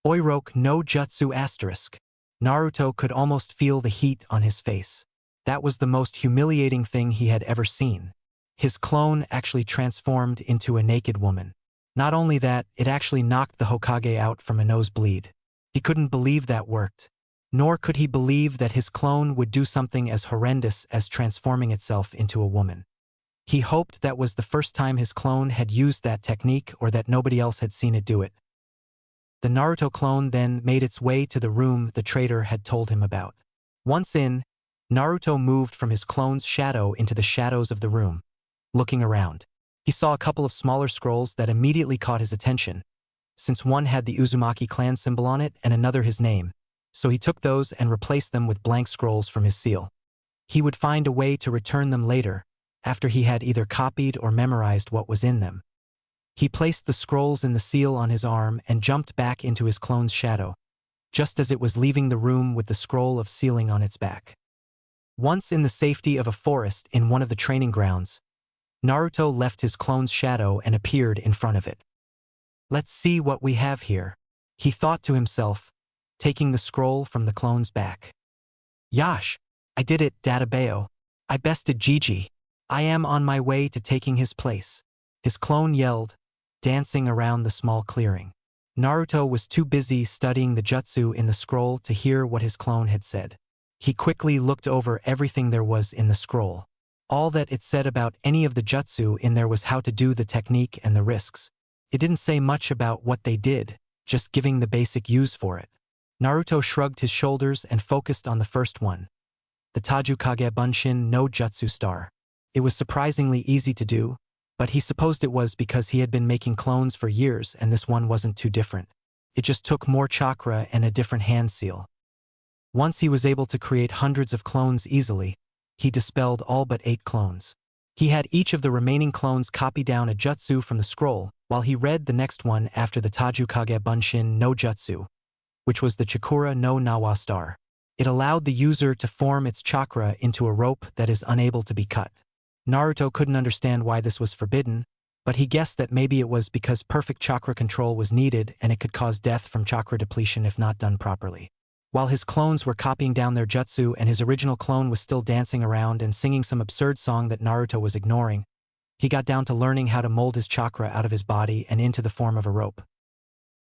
Oiroke no jutsu asterisk. Naruto could almost feel the heat on his face. That was the most humiliating thing he had ever seen. His clone actually transformed into a naked woman. Not only that, it actually knocked the Hokage out from a nosebleed. He couldn't believe that worked. Nor could he believe that his clone would do something as horrendous as transforming itself into a woman. He hoped that was the first time his clone had used that technique or that nobody else had seen it do it. The Naruto clone then made its way to the room the traitor had told him about. Once in, Naruto moved from his clone's shadow into the shadows of the room. Looking around, he saw a couple of smaller scrolls that immediately caught his attention, since one had the Uzumaki clan symbol on it and another his name, so he took those and replaced them with blank scrolls from his seal. He would find a way to return them later, after he had either copied or memorized what was in them. He placed the scrolls in the seal on his arm and jumped back into his clone's shadow, just as it was leaving the room with the scroll of sealing on its back. Once in the safety of a forest in one of the training grounds, Naruto left his clone's shadow and appeared in front of it. "Let's see what we have here," he thought to himself, taking the scroll from the clone's back. "Yash, I did it, Databeo. I bested Gigi. I am on my way to taking his place," his clone yelled, dancing around the small clearing. Naruto was too busy studying the jutsu in the scroll to hear what his clone had said. He quickly looked over everything there was in the scroll. All that it said about any of the jutsu in there was how to do the technique and the risks. It didn't say much about what they did, just giving the basic use for it. Naruto shrugged his shoulders and focused on the first one, the Tajukage Bunshin no Jutsu Star. It was surprisingly easy to do, but he supposed it was because he had been making clones for years and this one wasn't too different. It just took more chakra and a different hand seal. Once he was able to create hundreds of clones easily, he dispelled all but 8 clones. He had each of the remaining clones copy down a jutsu from the scroll, while he read the next one after the Tajukage Bunshin no Jutsu, which was the Chakra no Nawa star. It allowed the user to form its chakra into a rope that is unable to be cut. Naruto couldn't understand why this was forbidden, but he guessed that maybe it was because perfect chakra control was needed and it could cause death from chakra depletion if not done properly. While his clones were copying down their jutsu and his original clone was still dancing around and singing some absurd song that Naruto was ignoring, he got down to learning how to mold his chakra out of his body and into the form of a rope.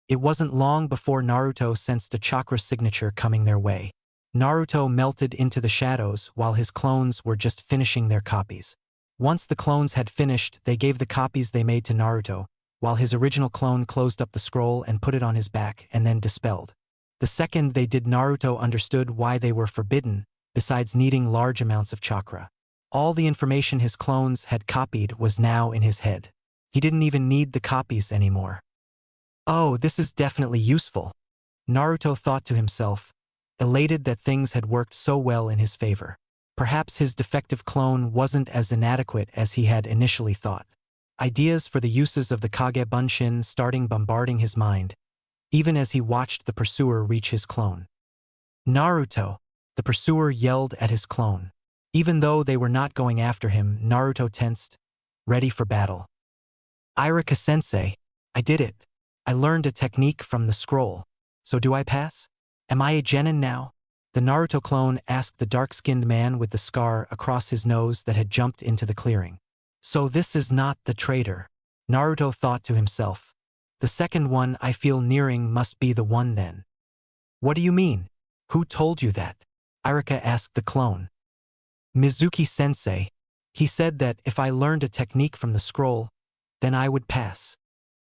It wasn't long before Naruto sensed a chakra signature coming their way. Naruto melted into the shadows while his clones were just finishing their copies. Once the clones had finished, they gave the copies they made to Naruto, while his original clone closed up the scroll and put it on his back and then dispelled. The second they did, Naruto understood why they were forbidden, besides needing large amounts of chakra. All the information his clones had copied was now in his head. He didn't even need the copies anymore. "Oh, this is definitely useful," Naruto thought to himself, elated that things had worked so well in his favor. Perhaps his defective clone wasn't as inadequate as he had initially thought. Ideas for the uses of the Kage Bunshin starting bombarding his mind, even as he watched the pursuer reach his clone. Naruto! The pursuer yelled at his clone. Even though they were not going after him, Naruto tensed, ready for battle. Irika-sensei, I did it. I learned a technique from the scroll. So do I pass? Am I a genin now? The Naruto clone asked the dark-skinned man with the scar across his nose that had jumped into the clearing. So this is not the traitor, Naruto thought to himself. The second one I feel nearing must be the one then. What do you mean? Who told you that? Irika asked the clone. Mizuki-sensei. He said that if I learned a technique from the scroll, then I would pass.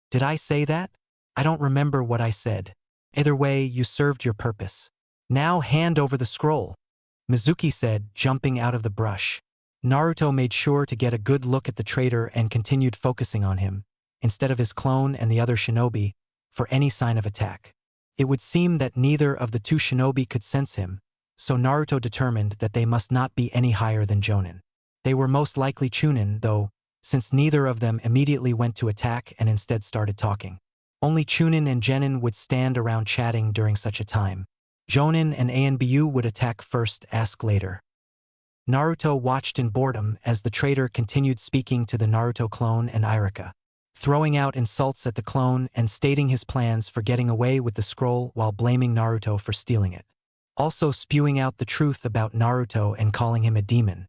Did I say that? I don't remember what I said. Either way, you served your purpose. Now hand over the scroll, Mizuki said, jumping out of the brush. Naruto made sure to get a good look at the traitor and continued focusing on him, instead of his clone and the other shinobi, for any sign of attack. It would seem that neither of the two shinobi could sense him, so Naruto determined that they must not be any higher than Jonin. They were most likely Chunin, though, since neither of them immediately went to attack and instead started talking. Only Chunin and Genin would stand around chatting during such a time. Jonin and Anbu would attack first, ask later. Naruto watched in boredom as the traitor continued speaking to the Naruto clone and Irika, throwing out insults at the clone and stating his plans for getting away with the scroll while blaming Naruto for stealing it. Also spewing out the truth about Naruto and calling him a demon.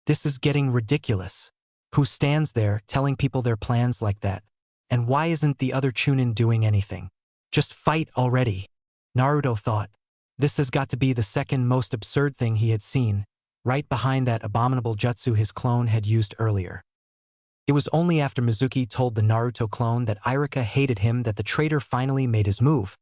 This is getting ridiculous. Who stands there telling people their plans like that? And why isn't the other Chunin doing anything? Just fight already, Naruto thought. This has got to be the second most absurd thing he had seen, right behind that abominable jutsu his clone had used earlier. It was only after Mizuki told the Naruto clone that Irika hated him that the traitor finally made his move.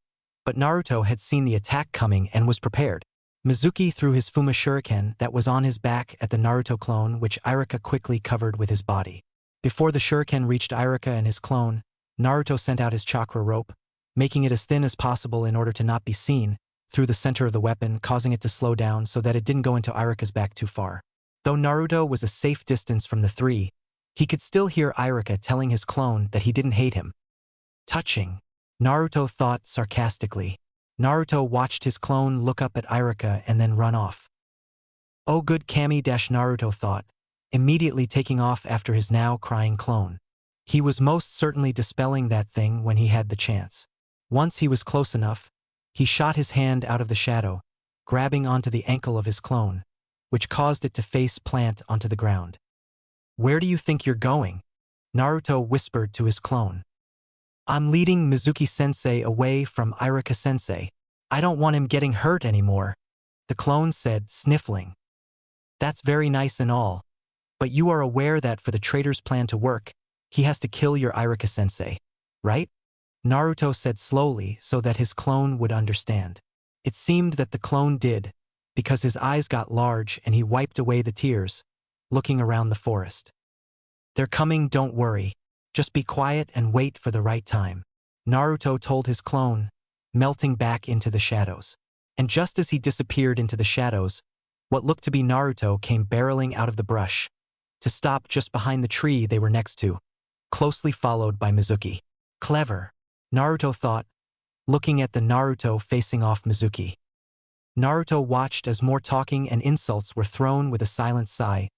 But Naruto had seen the attack coming and was prepared. Mizuki threw his Fuma Shuriken that was on his back at the Naruto clone, which Irika quickly covered with his body. Before the shuriken reached Irika and his clone, Naruto sent out his chakra rope, making it as thin as possible in order to not be seen, through the center of the weapon, causing it to slow down so that it didn't go into Irika's back too far. Though Naruto was a safe distance from the three, he could still hear Irika telling his clone that he didn't hate him. Touching, Naruto thought sarcastically. Naruto watched his clone look up at Irika and then run off. Oh good Kami, Naruto thought, immediately taking off after his now crying clone. He was most certainly dispelling that thing when he had the chance. Once he was close enough, he shot his hand out of the shadow, grabbing onto the ankle of his clone, which caused it to face plant onto the ground. Where do you think you're going? Naruto whispered to his clone. I'm leading Mizuki-sensei away from Irika-sensei. I don't want him getting hurt anymore, the clone said, sniffling. That's very nice and all, but you are aware that for the traitor's plan to work, he has to kill your Irika-sensei, right? Naruto said slowly so that his clone would understand. It seemed that the clone did, because his eyes got large and he wiped away the tears, looking around the forest. They're coming, don't worry. Just be quiet and wait for the right time, Naruto told his clone, melting back into the shadows. And just as he disappeared into the shadows, what looked to be Naruto came barreling out of the brush, to stop just behind the tree they were next to, closely followed by Mizuki. Clever, Naruto thought, looking at the Naruto facing off Mizuki. Naruto watched as more talking and insults were thrown with a silent sigh,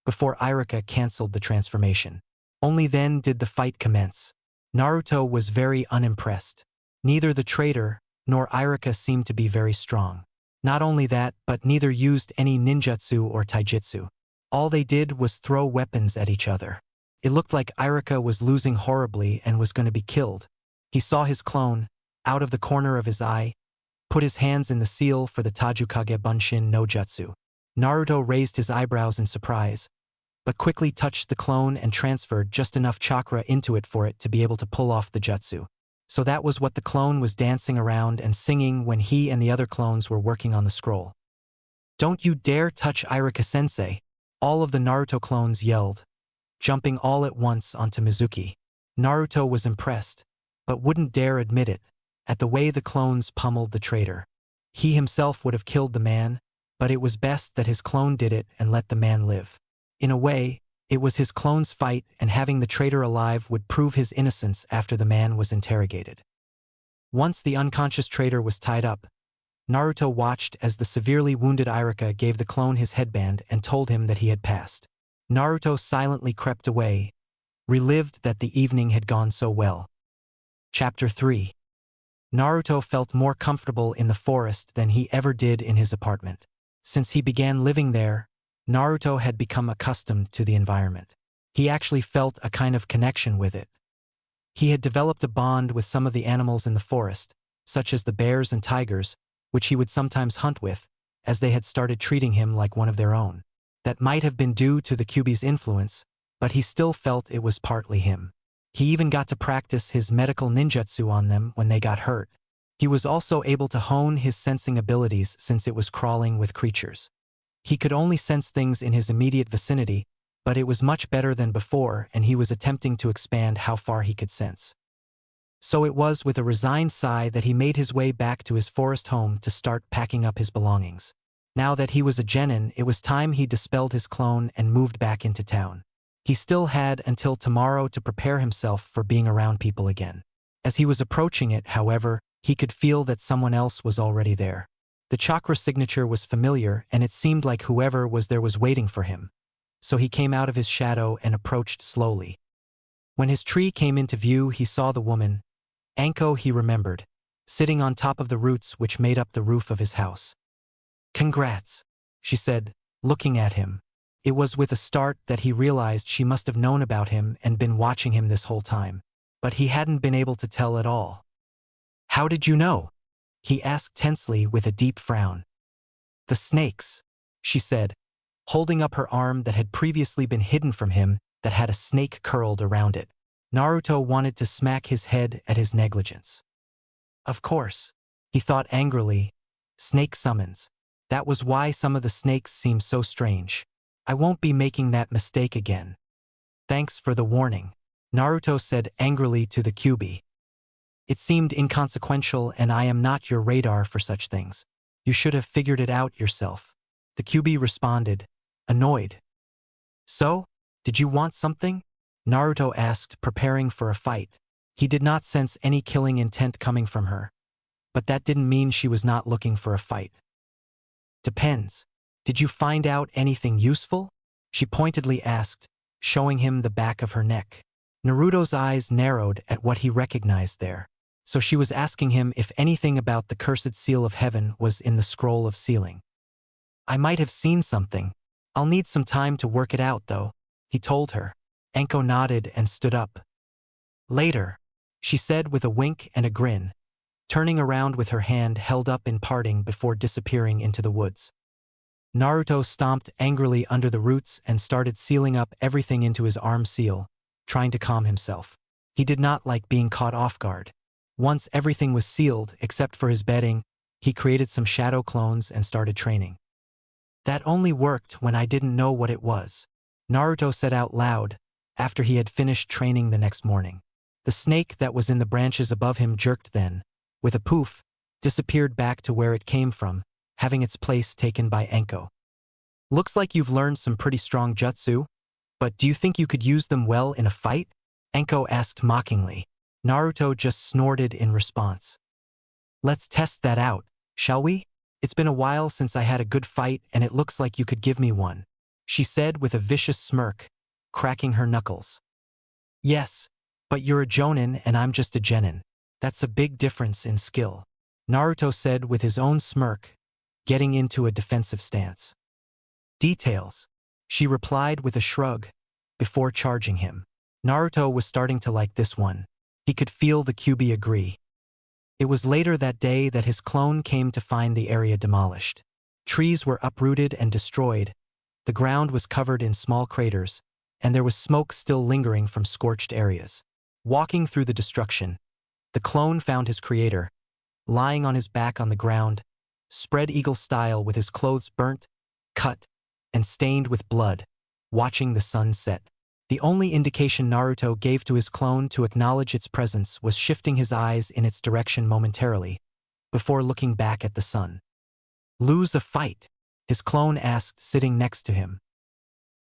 before Irika canceled the transformation. Only then did the fight commence. Naruto was very unimpressed. Neither the traitor nor Irika seemed to be very strong. Not only that, but neither used any ninjutsu or taijutsu. All they did was throw weapons at each other. It looked like Irika was losing horribly and was going to be killed. He saw his clone, out of the corner of his eye, put his hands in the seal for the Tajukage Bunshin no Jutsu. Naruto raised his eyebrows in surprise, but quickly touched the clone and transferred just enough chakra into it for it to be able to pull off the jutsu. So that was what the clone was dancing around and singing when he and the other clones were working on the scroll. Don't you dare touch Irika-sensei, all of the Naruto clones yelled, jumping all at once onto Mizuki. Naruto was impressed, but wouldn't dare admit it, at the way the clones pummeled the traitor. He himself would have killed the man, but it was best that his clone did it and let the man live. In a way, it was his clone's fight, and having the traitor alive would prove his innocence after the man was interrogated. Once the unconscious traitor was tied up, Naruto watched as the severely wounded Irika gave the clone his headband and told him that he had passed. Naruto silently crept away, relieved that the evening had gone so well. Chapter 3. Naruto felt more comfortable in the forest than he ever did in his apartment. Since he began living there, Naruto had become accustomed to the environment. He actually felt a kind of connection with it. He had developed a bond with some of the animals in the forest, such as the bears and tigers, which he would sometimes hunt with, as they had started treating him like one of their own. That might have been due to the Kyuubi's influence, but he still felt it was partly him. He even got to practice his medical ninjutsu on them when they got hurt. He was also able to hone his sensing abilities since it was crawling with creatures. He could only sense things in his immediate vicinity, but it was much better than before, and he was attempting to expand how far he could sense. So it was with a resigned sigh that he made his way back to his forest home to start packing up his belongings. Now that he was a genin, it was time he dispelled his clone and moved back into town. He still had until tomorrow to prepare himself for being around people again. As he was approaching it, however, he could feel that someone else was already there. The chakra signature was familiar, and it seemed like whoever was there was waiting for him. So he came out of his shadow and approached slowly. When his tree came into view, he saw the woman, Anko he remembered, sitting on top of the roots which made up the roof of his house. "Congrats," she said, looking at him. It was with a start that he realized she must have known about him and been watching him this whole time, but he hadn't been able to tell at all. "How did you know?" he asked tensely with a deep frown. "The snakes," she said, holding up her arm that had previously been hidden from him that had a snake curled around it. Naruto wanted to smack his head at his negligence. Of course, he thought angrily, snake summons. That was why some of the snakes seemed so strange. I won't be making that mistake again. Thanks for the warning, Naruto said angrily to the Kyuubi. It seemed inconsequential, and I am not your radar for such things. You should have figured it out yourself. The Kyuubi responded, annoyed. So, did you want something? Naruto asked, preparing for a fight. He did not sense any killing intent coming from her. But that didn't mean she was not looking for a fight. Depends. Did you find out anything useful? She pointedly asked, showing him the back of her neck. Naruto's eyes narrowed at what he recognized there. So she was asking him if anything about the cursed seal of heaven was in the scroll of sealing. I might have seen something. I'll need some time to work it out, though, he told her. Anko nodded and stood up. Later, she said with a wink and a grin, turning around with her hand held up in parting before disappearing into the woods. Naruto stomped angrily under the roots and started sealing up everything into his arm seal, trying to calm himself. He did not like being caught off guard. Once everything was sealed except for his bedding, he created some shadow clones and started training. That only worked when I didn't know what it was, Naruto said out loud after he had finished training the next morning. The snake that was in the branches above him jerked then, with a poof, disappeared back to where it came from, having its place taken by Anko. Looks like you've learned some pretty strong jutsu, but do you think you could use them well in a fight? Anko asked mockingly. Naruto just snorted in response. Let's test that out, shall we? It's been a while since I had a good fight, and it looks like you could give me one, she said with a vicious smirk, cracking her knuckles. Yes, but you're a jonin and I'm just a genin. That's a big difference in skill, Naruto said with his own smirk, getting into a defensive stance. Details, she replied with a shrug, before charging him. Naruto was starting to like this one. He could feel the Kyuubi agree. It was later that day that his clone came to find the area demolished. Trees were uprooted and destroyed, the ground was covered in small craters, and there was smoke still lingering from scorched areas. Walking through the destruction, the clone found his creator, lying on his back on the ground, spread eagle style with his clothes burnt, cut, and stained with blood, watching the sun set. The only indication Naruto gave to his clone to acknowledge its presence was shifting his eyes in its direction momentarily, before looking back at the sun. Lose a fight? His clone asked, sitting next to him.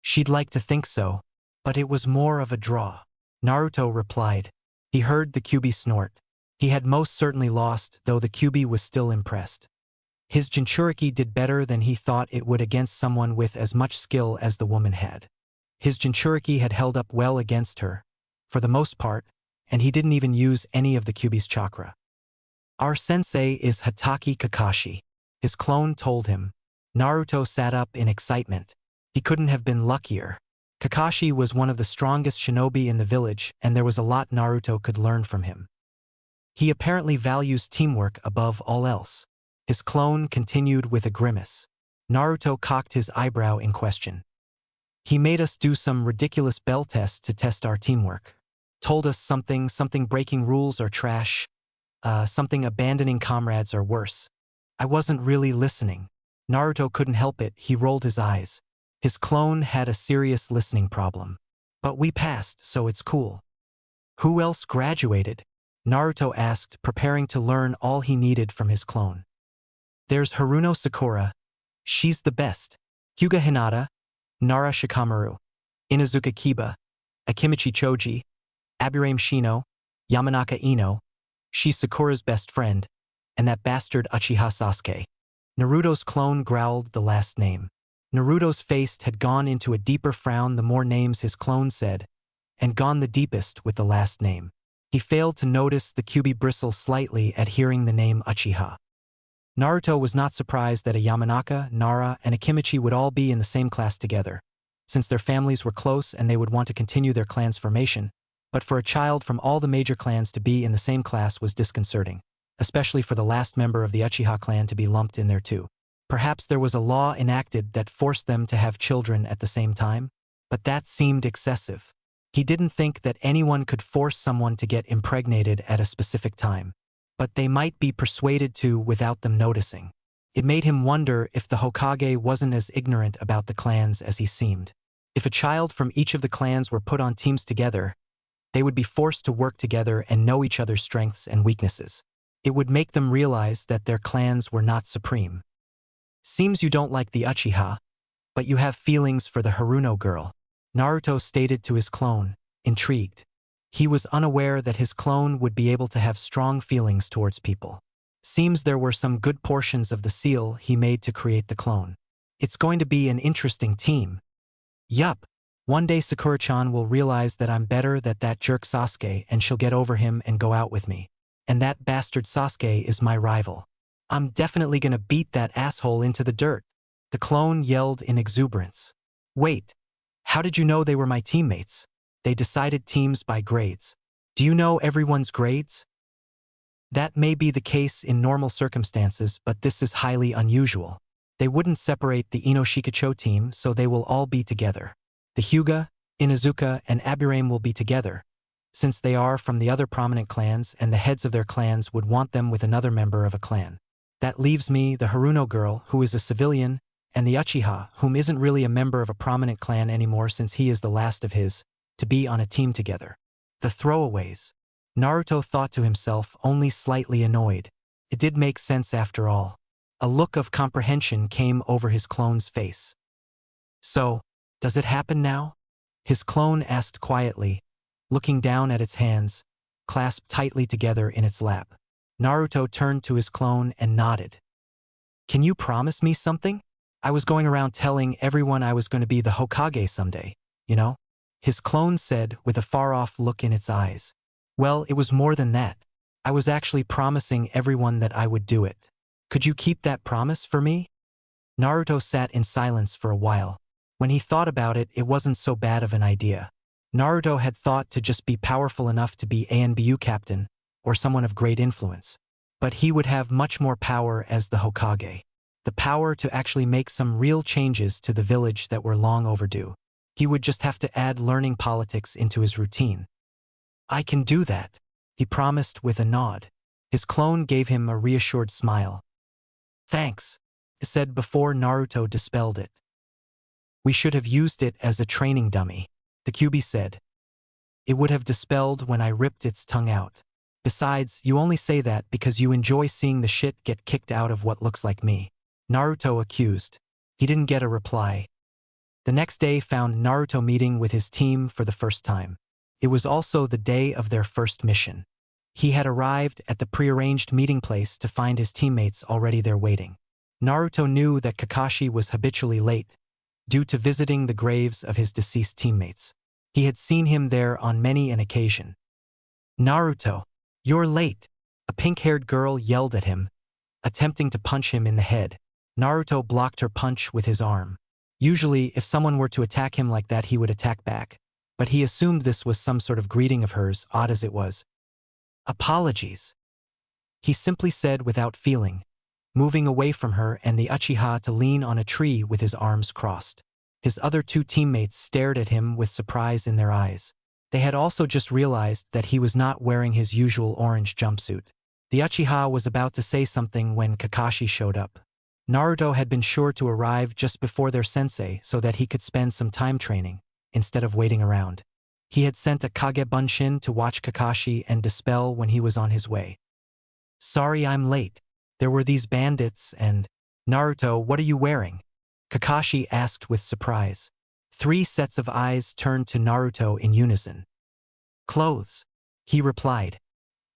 She'd like to think so, but it was more of a draw. Naruto replied. He heard the Kyuubi snort. He had most certainly lost, though the Kyuubi was still impressed. His Jinchuriki did better than he thought it would against someone with as much skill as the woman had. His Jinchuriki had held up well against her, for the most part, and he didn't even use any of the Kyuubi's chakra. Our sensei is Hatake Kakashi, his clone told him. Naruto sat up in excitement. He couldn't have been luckier. Kakashi was one of the strongest shinobi in the village, and there was a lot Naruto could learn from him. He apparently values teamwork above all else. His clone continued with a grimace. Naruto cocked his eyebrow in question. He made us do some ridiculous bell test to test our teamwork. Told us something breaking rules are trash, something abandoning comrades are worse. I wasn't really listening. Naruto couldn't help it, he rolled his eyes. His clone had a serious listening problem. But we passed, so it's cool. Who else graduated? Naruto asked, preparing to learn all he needed from his clone. There's Haruno Sakura. She's the best. Hyuga Hinata, Nara Shikamaru, Inuzuka Kiba, Akimichi Choji, Aburame Shino, Yamanaka Ino. She's Sakura's best friend, and that bastard Uchiha Sasuke. Naruto's clone growled the last name. Naruto's face had gone into a deeper frown the more names his clone said, and gone the deepest with the last name. He failed to notice the Kyuubi bristle slightly at hearing the name Uchiha. Naruto was not surprised that a Yamanaka, Nara, and Akimichi would all be in the same class together, since their families were close and they would want to continue their clan's formation, but for a child from all the major clans to be in the same class was disconcerting, especially for the last member of the Uchiha clan to be lumped in there too. Perhaps there was a law enacted that forced them to have children at the same time, but that seemed excessive. He didn't think that anyone could force someone to get impregnated at a specific time, but they might be persuaded to without them noticing. It made him wonder if the Hokage wasn't as ignorant about the clans as he seemed. If a child from each of the clans were put on teams together, they would be forced to work together and know each other's strengths and weaknesses. It would make them realize that their clans were not supreme. Seems you don't like the Uchiha, but you have feelings for the Haruno girl, Naruto stated to his clone, intrigued. He was unaware that his clone would be able to have strong feelings towards people. Seems there were some good portions of the seal he made to create the clone. It's going to be an interesting team. Yup. One day Sakura-chan will realize that I'm better than that jerk Sasuke and she'll get over him and go out with me. And that bastard Sasuke is my rival. I'm definitely gonna beat that asshole into the dirt. The clone yelled in exuberance. Wait, how did you know they were my teammates? They decided teams by grades. Do you know everyone's grades? That may be the case in normal circumstances, but this is highly unusual. They wouldn't separate the Inoshikacho team, so they will all be together. The Hyuga, Inuzuka, and Aburame will be together, since they are from the other prominent clans and the heads of their clans would want them with another member of a clan. That leaves me, the Haruno girl, who is a civilian, and the Uchiha, whom isn't really a member of a prominent clan anymore since he is the last of his, to be on a team together. The throwaways. Naruto thought to himself, only slightly annoyed. It did make sense after all. A look of comprehension came over his clone's face. So, does it happen now? His clone asked quietly, looking down at its hands, clasped tightly together in its lap. Naruto turned to his clone and nodded. Can you promise me something? I was going around telling everyone I was going to be the Hokage someday, you know? His clone said with a far-off look in its eyes. Well, it was more than that. I was actually promising everyone that I would do it. Could you keep that promise for me? Naruto sat in silence for a while. When he thought about it, it wasn't so bad of an idea. Naruto had thought to just be powerful enough to be ANBU captain, or someone of great influence. But he would have much more power as the Hokage. The power to actually make some real changes to the village that were long overdue. He would just have to add learning politics into his routine. I can do that, he promised with a nod. His clone gave him a reassured smile. Thanks, he said before Naruto dispelled it. We should have used it as a training dummy, the Kyuubi said. It would have dispelled when I ripped its tongue out. Besides, you only say that because you enjoy seeing the shit get kicked out of what looks like me. Naruto accused. He didn't get a reply. The next day found Naruto meeting with his team for the first time. It was also the day of their first mission. He had arrived at the prearranged meeting place to find his teammates already there waiting. Naruto knew that Kakashi was habitually late, due to visiting the graves of his deceased teammates. He had seen him there on many an occasion. "Naruto, you're late," a pink-haired girl yelled at him, attempting to punch him in the head. Naruto blocked her punch with his arm. Usually, if someone were to attack him like that, he would attack back, but he assumed this was some sort of greeting of hers, odd as it was. "Apologies," he simply said without feeling, moving away from her and the Uchiha to lean on a tree with his arms crossed. His other two teammates stared at him with surprise in their eyes. They had also just realized that he was not wearing his usual orange jumpsuit. The Uchiha was about to say something when Kakashi showed up. Naruto had been sure to arrive just before their sensei so that he could spend some time training, instead of waiting around. He had sent a Kage Bunshin to watch Kakashi and dispel when he was on his way. "Sorry I'm late. There were these bandits and—" "Naruto, what are you wearing?" Kakashi asked with surprise. 3 sets of eyes turned to Naruto in unison. "Clothes," he replied.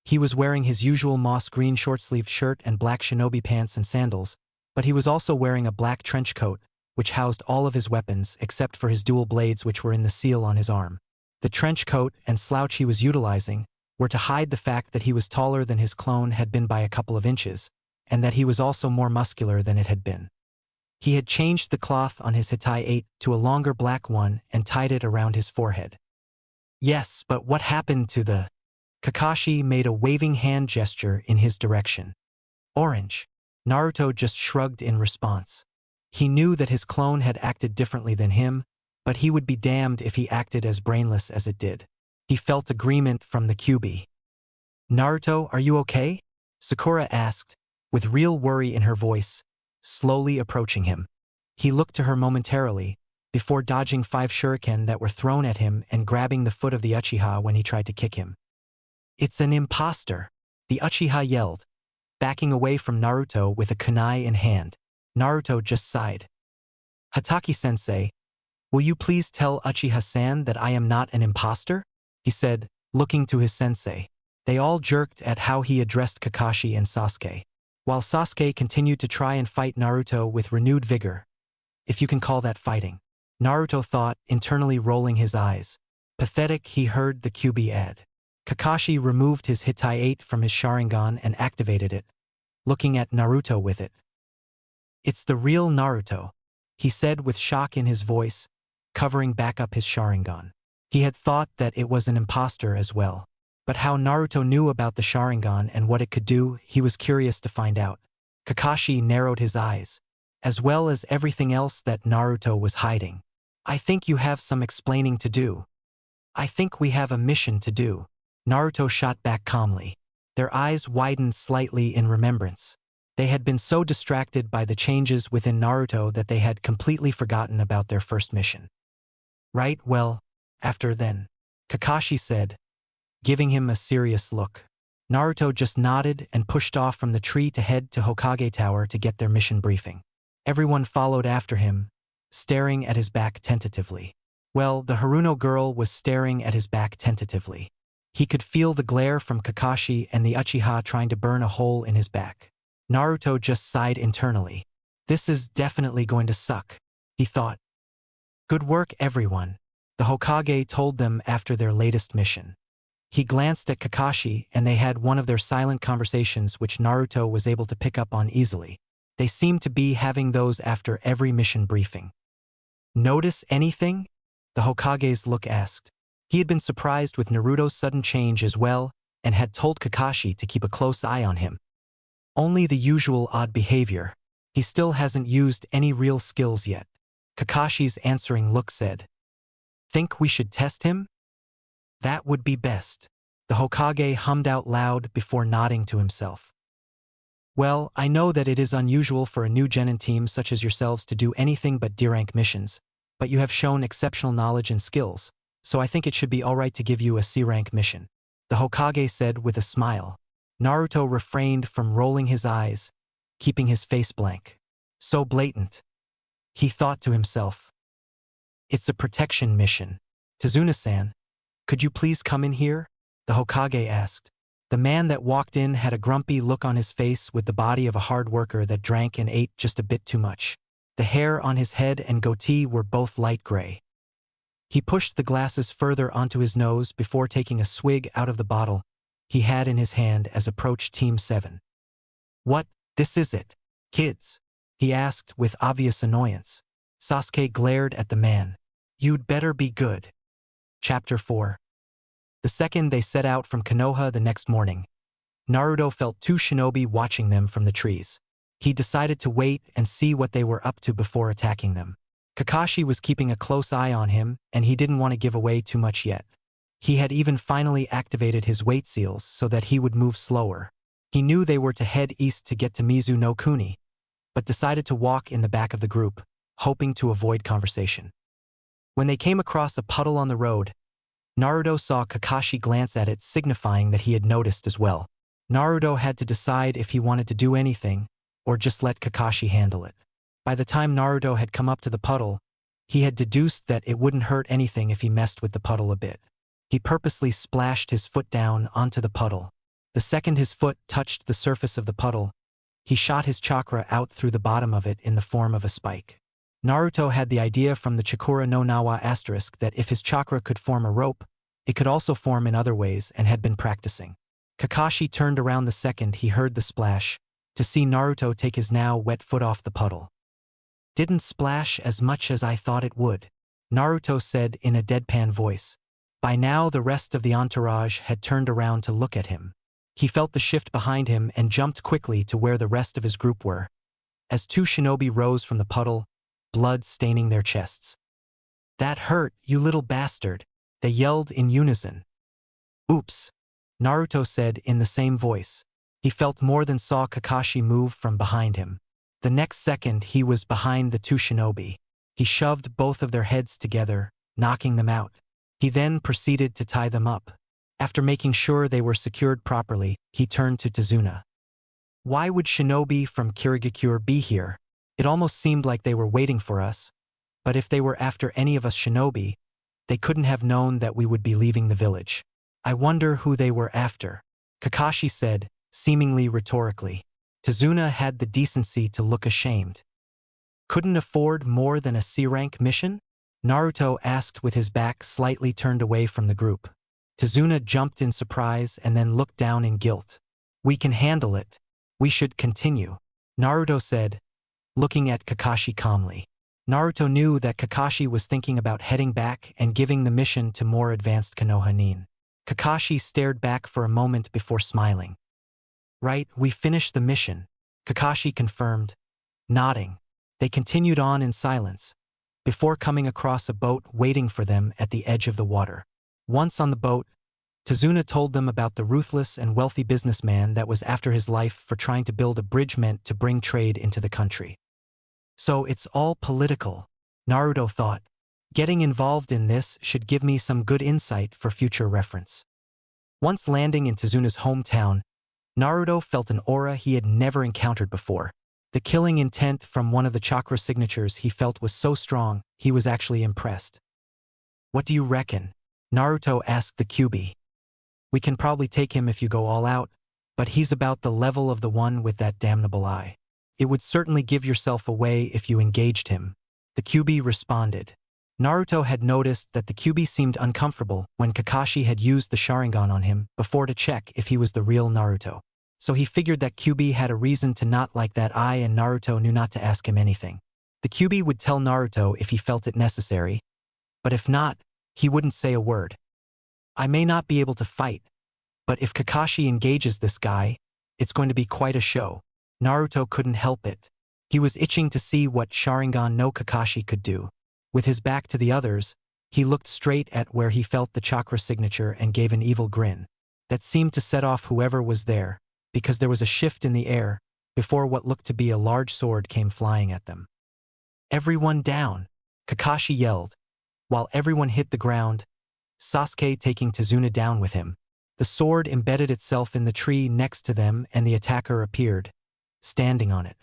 He was wearing his usual moss green short-sleeved shirt and black shinobi pants and sandals, but he was also wearing a black trench coat, which housed all of his weapons except for his dual blades which were in the seal on his arm. The trench coat and slouch he was utilizing were to hide the fact that he was taller than his clone had been by a couple of inches, and that he was also more muscular than it had been. He had changed the cloth on his Hitai 8 to a longer black one and tied it around his forehead. "Yes, but what happened to the—" Kakashi made a waving hand gesture in his direction. "Orange." Naruto just shrugged in response. He knew that his clone had acted differently than him, but he would be damned if he acted as brainless as it did. He felt agreement from the QB. "Naruto, are you okay?" Sakura asked, with real worry in her voice, slowly approaching him. He looked to her momentarily, before dodging 5 shuriken that were thrown at him and grabbing the foot of the Uchiha when he tried to kick him. "It's an imposter," the Uchiha yelled, backing away from Naruto with a kunai in hand. Naruto just sighed. "Hataki-sensei, will you please tell Uchiha-san that I am not an imposter?" he said, looking to his sensei. They all jerked at how he addressed Kakashi and Sasuke, while Sasuke continued to try and fight Naruto with renewed vigor. If you can call that fighting. Naruto thought, internally rolling his eyes. Pathetic, he heard the QB add. Kakashi removed his Hitai 8 from his Sharingan and activated it, looking at Naruto with it. "It's the real Naruto," he said with shock in his voice, covering back up his Sharingan. He had thought that it was an imposter as well. But how Naruto knew about the Sharingan and what it could do, he was curious to find out. Kakashi narrowed his eyes, as well as everything else that Naruto was hiding. "I think you have some explaining to do. I think we have a mission to do." Naruto shot back calmly. Their eyes widened slightly in remembrance. They had been so distracted by the changes within Naruto that they had completely forgotten about their first mission. "Right, well, after then," Kakashi said, giving him a serious look. Naruto just nodded and pushed off from the tree to head to Hokage Tower to get their mission briefing. Everyone followed after him, staring at his back tentatively. Well, the Haruno girl was staring at his back tentatively. He could feel the glare from Kakashi and the Uchiha trying to burn a hole in his back. Naruto just sighed internally. "This is definitely going to suck," he thought. "Good work, everyone," the Hokage told them after their latest mission. He glanced at Kakashi and they had one of their silent conversations which Naruto was able to pick up on easily. They seemed to be having those after every mission briefing. "Notice anything?" the Hokage's look asked. He had been surprised with Naruto's sudden change as well and had told Kakashi to keep a close eye on him. "Only the usual odd behavior. He still hasn't used any real skills yet," Kakashi's answering look said. "Think we should test him?" "That would be best," the Hokage hummed out loud before nodding to himself. "Well, I know that it is unusual for a new genin team such as yourselves to do anything but D-rank missions, but you have shown exceptional knowledge and skills, so I think it should be alright to give you a C-rank mission," the Hokage said with a smile. Naruto refrained from rolling his eyes, keeping his face blank. So blatant. He thought to himself. It's a protection mission. Tazuna-san, could you please come in here? The Hokage asked. The man that walked in had a grumpy look on his face with the body of a hard worker that drank and ate just a bit too much. The hair on his head and goatee were both light gray. He pushed the glasses further onto his nose before taking a swig out of the bottle he had in his hand as approached Team 7. What, this is it, kids? He asked with obvious annoyance. Sasuke glared at the man. You'd better be good. Chapter 4. The second they set out from Konoha the next morning, Naruto felt two shinobi watching them from the trees. He decided to wait and see what they were up to before attacking them. Kakashi was keeping a close eye on him, and he didn't want to give away too much yet. He had even finally activated his weight seals so that he would move slower. He knew they were to head east to get to Mizu no Kuni, but decided to walk in the back of the group, hoping to avoid conversation. When they came across a puddle on the road, Naruto saw Kakashi glance at it, signifying that he had noticed as well. Naruto had to decide if he wanted to do anything, or just let Kakashi handle it. By the time Naruto had come up to the puddle, he had deduced that it wouldn't hurt anything if he messed with the puddle a bit. He purposely splashed his foot down onto the puddle. The second his foot touched the surface of the puddle, he shot his chakra out through the bottom of it in the form of a spike. Naruto had the idea from the Chakra no Nawa asterisk that if his chakra could form a rope, it could also form in other ways and had been practicing. Kakashi turned around the second he heard the splash, to see Naruto take his now wet foot off the puddle. Didn't splash as much as I thought it would, Naruto said in a deadpan voice. By now the rest of the entourage had turned around to look at him. He felt the shift behind him and jumped quickly to where the rest of his group were. As two shinobi rose from the puddle, blood staining their chests. That hurt, you little bastard, they yelled in unison. Oops, Naruto said in the same voice. He felt more than saw Kakashi move from behind him. The next second he was behind the two shinobi. He shoved both of their heads together, knocking them out. He then proceeded to tie them up. After making sure they were secured properly, he turned to Tazuna. Why would shinobi from Kirigakure be here? It almost seemed like they were waiting for us, but if they were after any of us shinobi, they couldn't have known that we would be leaving the village. I wonder who they were after, Kakashi said, seemingly rhetorically. Tazuna had the decency to look ashamed. Couldn't afford more than a C-rank mission? Naruto asked with his back slightly turned away from the group. Tazuna jumped in surprise and then looked down in guilt. We can handle it. We should continue, Naruto said, looking at Kakashi calmly. Naruto knew that Kakashi was thinking about heading back and giving the mission to more advanced Konoha nin. Kakashi stared back for a moment before smiling. Right, we finished the mission, Kakashi confirmed, nodding. They continued on in silence, before coming across a boat waiting for them at the edge of the water. Once on the boat, Tazuna told them about the ruthless and wealthy businessman that was after his life for trying to build a bridge meant to bring trade into the country. So it's all political, Naruto thought. Getting involved in this should give me some good insight for future reference. Once landing in Tazuna's hometown, Naruto felt an aura he had never encountered before. The killing intent from one of the chakra signatures he felt was so strong, he was actually impressed. What do you reckon? Naruto asked the Kyuubi. We can probably take him if you go all out, but he's about the level of the one with that damnable eye. It would certainly give yourself away if you engaged him, the Kyuubi responded. Naruto had noticed that the Kyuubi seemed uncomfortable when Kakashi had used the Sharingan on him before to check if he was the real Naruto. So he figured that Kyuubi had a reason to not like that eye, and Naruto knew not to ask him anything. The Kyuubi would tell Naruto if he felt it necessary, but if not, he wouldn't say a word. I may not be able to fight, but if Kakashi engages this guy, it's going to be quite a show. Naruto couldn't help it. He was itching to see what Sharingan no Kakashi could do. With his back to the others, he looked straight at where he felt the chakra signature and gave an evil grin that seemed to set off whoever was there, because there was a shift in the air before what looked to be a large sword came flying at them. Everyone down, Kakashi yelled. While everyone hit the ground, Sasuke taking Tazuna down with him. The sword embedded itself in the tree next to them and the attacker appeared, standing on it.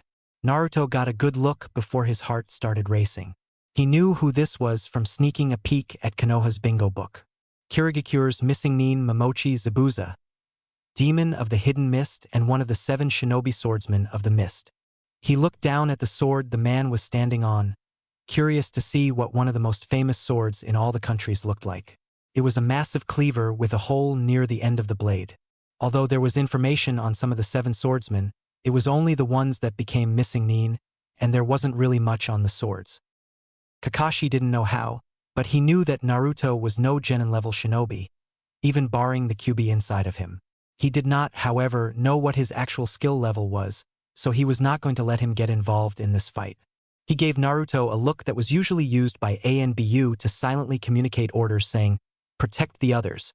Naruto got a good look before his heart started racing. He knew who this was from sneaking a peek at Konoha's bingo book. Kirigakure's missing nin Momochi Zabuza, demon of the hidden mist and one of the 7 shinobi swordsmen of the mist. He looked down at the sword the man was standing on, curious to see what one of the most famous swords in all the countries looked like. It was a massive cleaver with a hole near the end of the blade. Although there was information on some of the 7 swordsmen, it was only the ones that became missing nin, and there wasn't really much on the swords. Kakashi didn't know how, but he knew that Naruto was no genin-level shinobi, even barring the QB inside of him. He did not, however, know what his actual skill level was, so he was not going to let him get involved in this fight. He gave Naruto a look that was usually used by ANBU to silently communicate orders saying, "Protect the others,"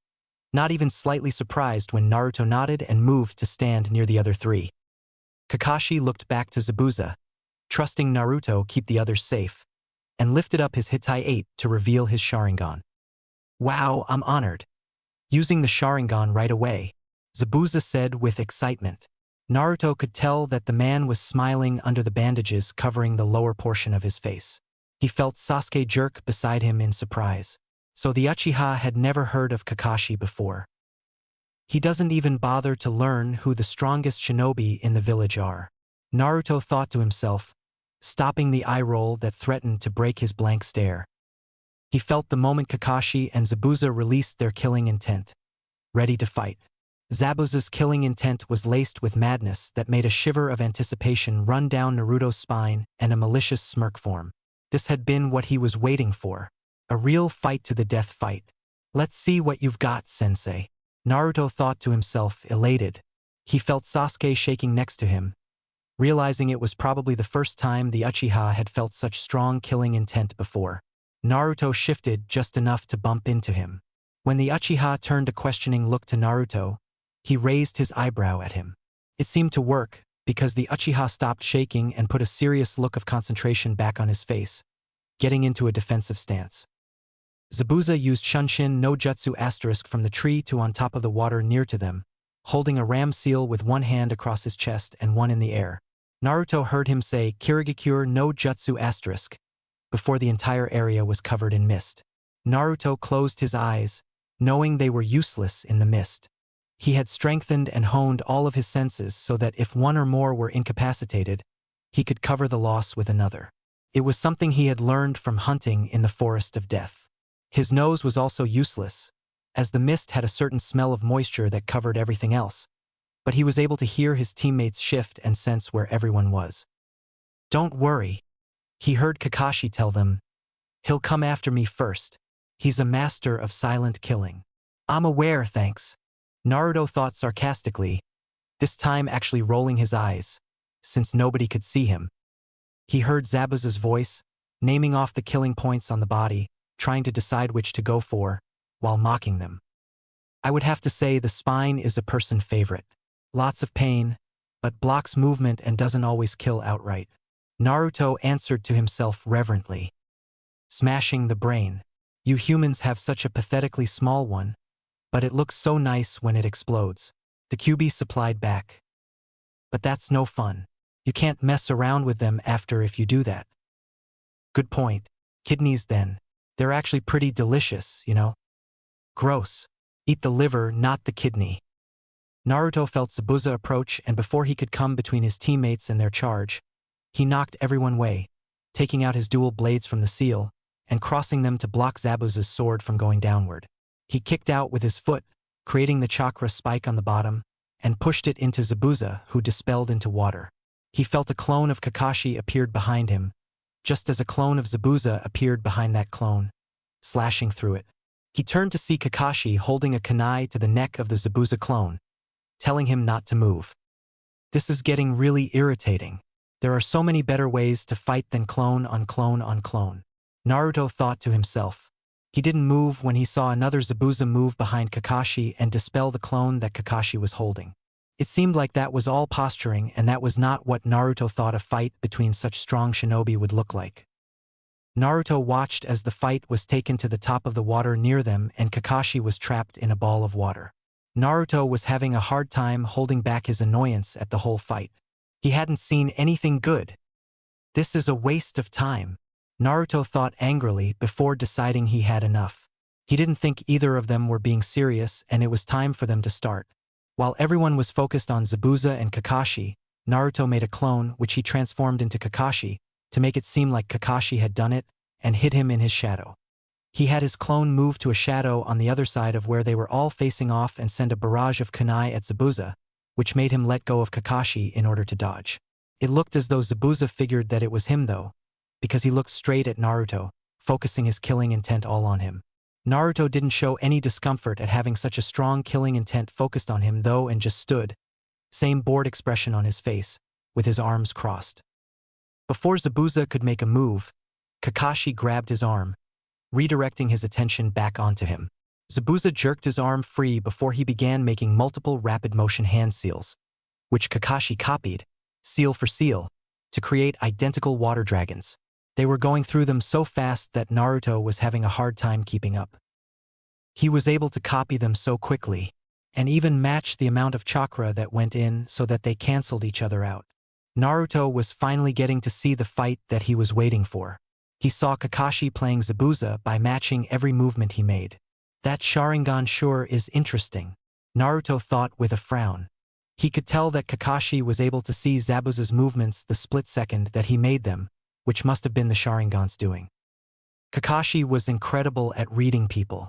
not even slightly surprised when Naruto nodded and moved to stand near the other 3. Kakashi looked back to Zabuza, trusting Naruto keep the others safe, and lifted up his Hitai 8 to reveal his Sharingan. "Wow, I'm honored." Using the Sharingan right away, Zabuza said with excitement. Naruto could tell that the man was smiling under the bandages covering the lower portion of his face. He felt Sasuke jerk beside him in surprise. So the Uchiha had never heard of Kakashi before. He doesn't even bother to learn who the strongest shinobi in the village are. Naruto thought to himself, stopping the eye roll that threatened to break his blank stare. He felt the moment Kakashi and Zabuza released their killing intent, ready to fight. Zabuza's killing intent was laced with madness that made a shiver of anticipation run down Naruto's spine and a malicious smirk form. This had been what he was waiting for. A real fight to the death fight. "Let's see what you've got, sensei," Naruto thought to himself, elated. He felt Sasuke shaking next to him, realizing it was probably the first time the Uchiha had felt such strong killing intent before. Naruto shifted just enough to bump into him. When the Uchiha turned a questioning look to Naruto, he raised his eyebrow at him. It seemed to work, because the Uchiha stopped shaking and put a serious look of concentration back on his face, getting into a defensive stance. Zabuza used Shunshin no Jutsu asterisk from the tree to on top of the water near to them, holding a ram seal with one hand across his chest and one in the air. Naruto heard him say Kirigakure no Jutsu asterisk before the entire area was covered in mist. Naruto closed his eyes, knowing they were useless in the mist. He had strengthened and honed all of his senses so that if one or more were incapacitated, he could cover the loss with another. It was something he had learned from hunting in the forest of death. His nose was also useless, as the mist had a certain smell of moisture that covered everything else, but he was able to hear his teammates shift and sense where everyone was. "Don't worry," he heard Kakashi tell them. "He'll come after me first. He's a master of silent killing." "I'm aware, thanks," Naruto thought sarcastically, this time actually rolling his eyes, since nobody could see him. He heard Zabuza's voice, naming off the killing points on the body, trying to decide which to go for, while mocking them. "I would have to say the spine is a person favorite. Lots of pain, but blocks movement and doesn't always kill outright." Naruto answered to himself reverently. "Smashing the brain. You humans have such a pathetically small one, but it looks so nice when it explodes," the QB supplied back. "But that's no fun. You can't mess around with them after if you do that." "Good point. Kidneys then. They're actually pretty delicious, you know." "Gross. Eat the liver, not the kidney." Naruto felt Zabuza approach, and before he could come between his teammates and their charge, he knocked everyone away, taking out his dual blades from the seal and crossing them to block Zabuza's sword from going downward. He kicked out with his foot, creating the chakra spike on the bottom, and pushed it into Zabuza, who dispelled into water. He felt a clone of Kakashi appeared behind him, just as a clone of Zabuza appeared behind that clone, slashing through it. He turned to see Kakashi holding a kunai to the neck of the Zabuza clone, telling him not to move. "This is getting really irritating. There are so many better ways to fight than clone on clone on clone," Naruto thought to himself. He didn't move when he saw another Zabuza move behind Kakashi and dispel the clone that Kakashi was holding. It seemed like that was all posturing, and that was not what Naruto thought a fight between such strong shinobi would look like. Naruto watched as the fight was taken to the top of the water near them and Kakashi was trapped in a ball of water. Naruto was having a hard time holding back his annoyance at the whole fight. He hadn't seen anything good This is a waste of time. Naruto thought angrily before deciding he had enough. He didn't think either of them were being serious and it was time for them to start. While everyone was focused on Zabuza and Kakashi, Naruto made a clone which he transformed into Kakashi to make it seem like Kakashi had done it and hid him in his shadow. He had his clone move to a shadow on the other side of where they were all facing off and send a barrage of kunai at Zabuza, which made him let go of Kakashi in order to dodge. It looked as though Zabuza figured that it was him though, because he looked straight at Naruto, focusing his killing intent all on him. Naruto didn't show any discomfort at having such a strong killing intent focused on him though and just stood, same bored expression on his face, with his arms crossed. Before Zabuza could make a move, Kakashi grabbed his arm, redirecting his attention back onto him. Zabuza jerked his arm free before he began making multiple rapid motion hand seals, which Kakashi copied, seal for seal, to create identical water dragons. They were going through them so fast that Naruto was having a hard time keeping up. He was able to copy them so quickly, and even match the amount of chakra that went in so that they canceled each other out. Naruto was finally getting to see the fight that he was waiting for. He saw Kakashi playing Zabuza by matching every movement he made. That Sharingan sure is interesting, Naruto thought with a frown. He could tell that Kakashi was able to see Zabuza's movements the split second that he made them, which must have been the Sharingan's doing. Kakashi was incredible at reading people.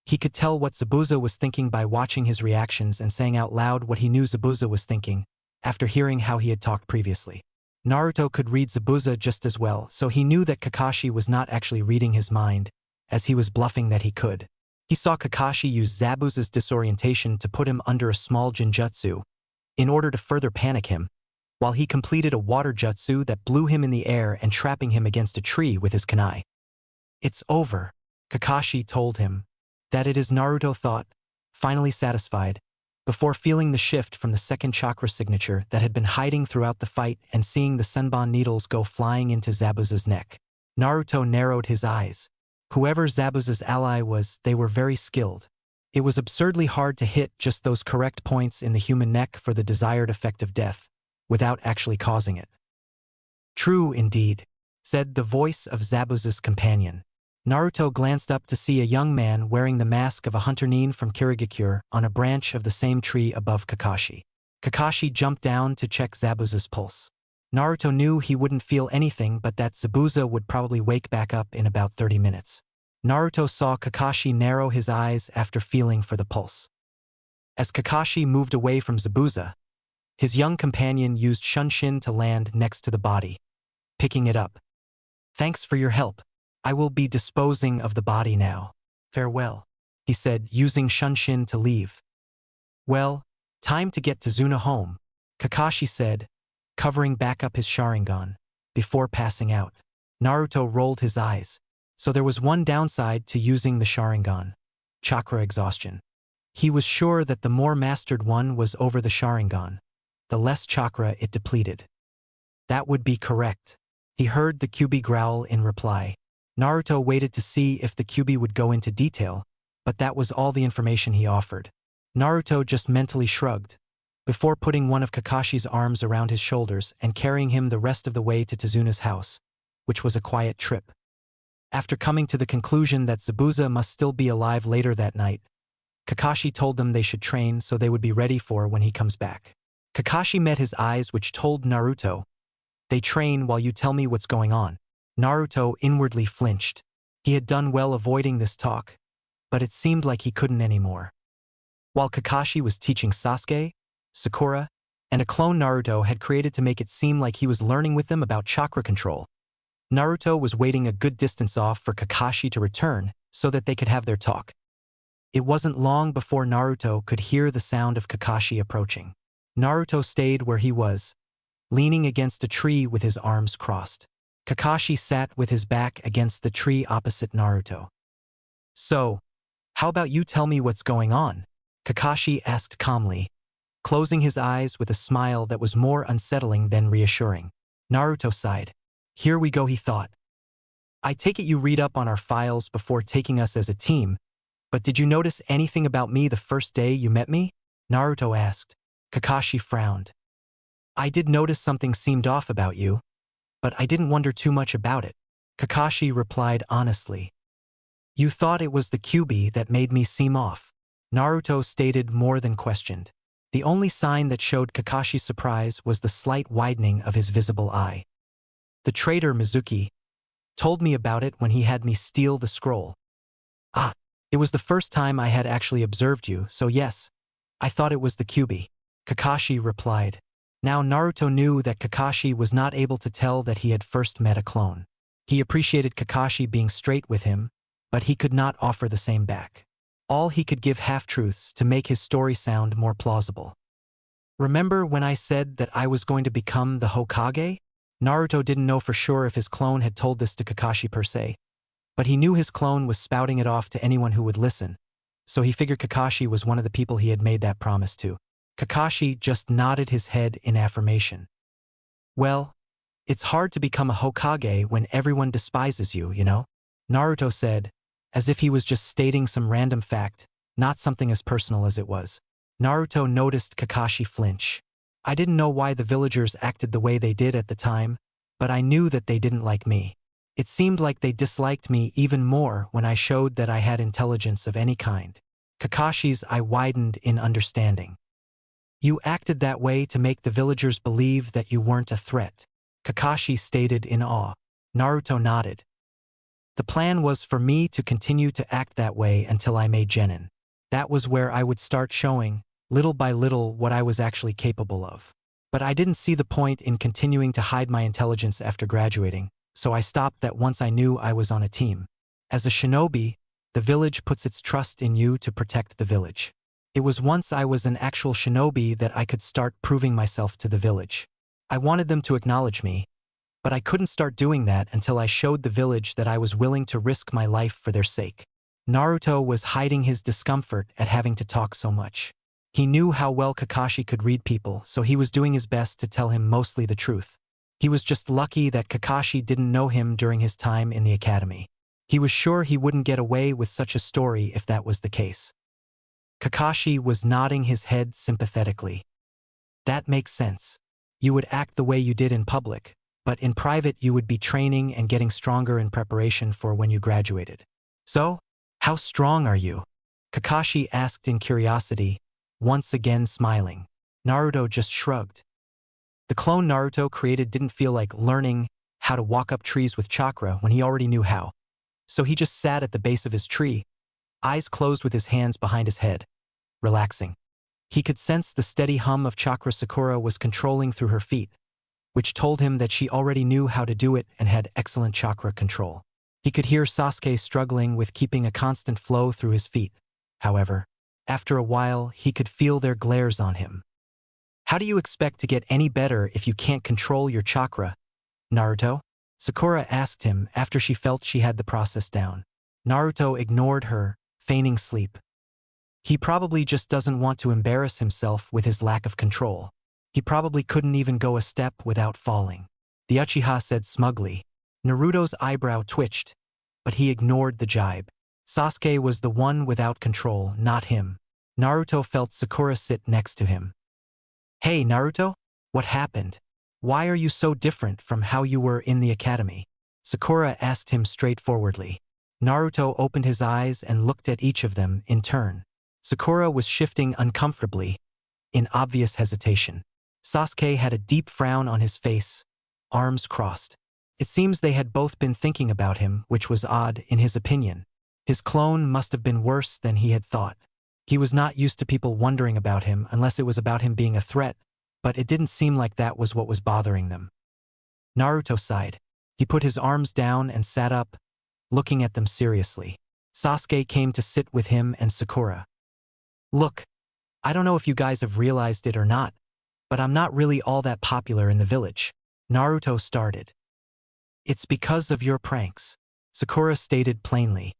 He could tell what Zabuza was thinking by watching his reactions and saying out loud what he knew Zabuza was thinking, after hearing how he had talked previously. Naruto could read Zabuza just as well, so he knew that Kakashi was not actually reading his mind, as he was bluffing that he could. He saw Kakashi use Zabuza's disorientation to put him under a small genjutsu, in order to further panic him, while he completed a water jutsu that blew him in the air and trapping him against a tree with his kunai. It's over, Kakashi told him. That it is, Naruto thought, finally satisfied, before feeling the shift from the second chakra signature that had been hiding throughout the fight and seeing the Senbon needles go flying into Zabuza's neck. Naruto narrowed his eyes. Whoever Zabuza's ally was, they were very skilled. It was absurdly hard to hit just those correct points in the human neck for the desired effect of death, without actually causing it. True indeed, said the voice of Zabuza's companion. Naruto glanced up to see a young man wearing the mask of a hunter nin from Kirigakure on a branch of the same tree above Kakashi. Kakashi jumped down to check Zabuza's pulse. Naruto knew he wouldn't feel anything but that Zabuza would probably wake back up in about 30 minutes. Naruto saw Kakashi narrow his eyes after feeling for the pulse. As Kakashi moved away from Zabuza, his young companion used Shunshin to land next to the body, picking it up. Thanks for your help. I will be disposing of the body now. Farewell, he said, using Shunshin to leave. Well, time to get Tazuna home, Kakashi said, covering back up his Sharingan, before passing out. Naruto rolled his eyes. So there was one downside to using the Sharingan: chakra exhaustion. He was sure that the more mastered one was over the Sharingan, the less chakra it depleted. That would be correct. He heard the Kyuubi growl in reply. Naruto waited to see if the Kyuubi would go into detail, but that was all the information he offered. Naruto just mentally shrugged, before putting one of Kakashi's arms around his shoulders and carrying him the rest of the way to Tazuna's house, which was a quiet trip. After coming to the conclusion that Zabuza must still be alive later that night, Kakashi told them they should train so they would be ready for when he comes back. Kakashi met his eyes, which told Naruto, "They train while you tell me what's going on." Naruto inwardly flinched. He had done well avoiding this talk, but it seemed like he couldn't anymore. While Kakashi was teaching Sasuke, Sakura, and a clone Naruto had created to make it seem like he was learning with them about chakra control, Naruto was waiting a good distance off for Kakashi to return so that they could have their talk. It wasn't long before Naruto could hear the sound of Kakashi approaching. Naruto stayed where he was, leaning against a tree with his arms crossed. Kakashi sat with his back against the tree opposite Naruto. "So, how about you tell me what's going on?" Kakashi asked calmly, closing his eyes with a smile that was more unsettling than reassuring. Naruto sighed. "Here we go," he thought. "I take it you read up on our files before taking us as a team, but did you notice anything about me the first day you met me?" Naruto asked. Kakashi frowned. "I did notice something seemed off about you." but I didn't wonder too much about it. Kakashi replied honestly. You thought it was the QB that made me seem off. Naruto stated more than questioned. The only sign that showed Kakashi's surprise was the slight widening of his visible eye. The traitor Mizuki told me about it when he had me steal the scroll. Ah, it was the first time I had actually observed you, so yes, I thought it was the QB. Kakashi replied. Now Naruto knew that Kakashi was not able to tell that he had first met a clone. He appreciated Kakashi being straight with him, but he could not offer the same back. All he could give half-truths to make his story sound more plausible. Remember when I said that I was going to become the Hokage? Naruto didn't know for sure if his clone had told this to Kakashi per se, but he knew his clone was spouting it off to anyone who would listen, so he figured Kakashi was one of the people he had made that promise to. Kakashi just nodded his head in affirmation. Well, it's hard to become a Hokage when everyone despises you, you know? Naruto said, as if he was just stating some random fact, not something as personal as it was. Naruto noticed Kakashi flinch. I didn't know why the villagers acted the way they did at the time, but I knew that they didn't like me. It seemed like they disliked me even more when I showed that I had intelligence of any kind. Kakashi's eye widened in understanding. You acted that way to make the villagers believe that you weren't a threat, Kakashi stated in awe. Naruto nodded. The plan was for me to continue to act that way until I made Genin. That was where I would start showing, little by little, what I was actually capable of. But I didn't see the point in continuing to hide my intelligence after graduating, so I stopped that once I knew I was on a team. As a shinobi, the village puts its trust in you to protect the village. It was once I was an actual shinobi that I could start proving myself to the village. I wanted them to acknowledge me, but I couldn't start doing that until I showed the village that I was willing to risk my life for their sake. Naruto was hiding his discomfort at having to talk so much. He knew how well Kakashi could read people, so he was doing his best to tell him mostly the truth. He was just lucky that Kakashi didn't know him during his time in the academy. He was sure he wouldn't get away with such a story if that was the case. Kakashi was nodding his head sympathetically. That makes sense. You would act the way you did in public, but in private you would be training and getting stronger in preparation for when you graduated. So, how strong are you? Kakashi asked in curiosity, once again smiling. Naruto just shrugged. The clone Naruto created didn't feel like learning how to walk up trees with chakra when he already knew how. So he just sat at the base of his tree, eyes closed with his hands behind his head, relaxing. He could sense the steady hum of chakra Sakura was controlling through her feet, which told him that she already knew how to do it and had excellent chakra control. He could hear Sasuke struggling with keeping a constant flow through his feet. However, after a while, he could feel their glares on him. How do you expect to get any better if you can't control your chakra, Naruto? Sakura asked him after she felt she had the process down. Naruto ignored her, feigning sleep. He probably just doesn't want to embarrass himself with his lack of control. He probably couldn't even go a step without falling. The Uchiha said smugly. Naruto's eyebrow twitched, but he ignored the jibe. Sasuke was the one without control, not him. Naruto felt Sakura sit next to him. Hey Naruto, what happened? Why are you so different from how you were in the academy? Sakura asked him straightforwardly. Naruto opened his eyes and looked at each of them in turn. Sakura was shifting uncomfortably, in obvious hesitation. Sasuke had a deep frown on his face, arms crossed. It seems they had both been thinking about him, which was odd in his opinion. His clone must have been worse than he had thought. He was not used to people wondering about him unless it was about him being a threat, but it didn't seem like that was what was bothering them. Naruto sighed. He put his arms down and sat up, looking at them seriously. Sasuke came to sit with him and Sakura. Look, I don't know if you guys have realized it or not, but I'm not really all that popular in the village. Naruto started. It's because of your pranks, Sakura stated plainly.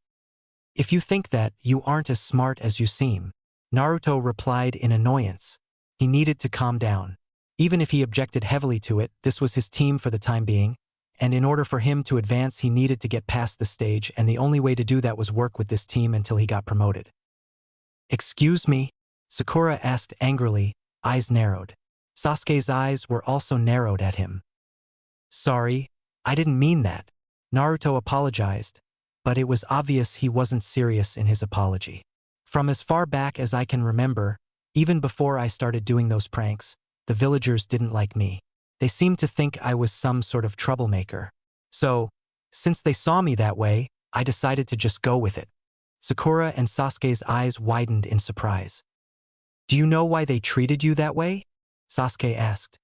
If you think that, you aren't as smart as you seem. Naruto replied in annoyance. He needed to calm down. Even if he objected heavily to it, this was his team for the time being, and in order for him to advance he needed to get past the stage, and the only way to do that was work with this team until he got promoted. Excuse me? Sakura asked angrily, eyes narrowed. Sasuke's eyes were also narrowed at him. Sorry, I didn't mean that. Naruto apologized, but it was obvious he wasn't serious in his apology. From as far back as I can remember, even before I started doing those pranks, the villagers didn't like me. They seemed to think I was some sort of troublemaker. So, since they saw me that way, I decided to just go with it. Sakura and Sasuke's eyes widened in surprise. Do you know why they treated you that way? Sasuke asked.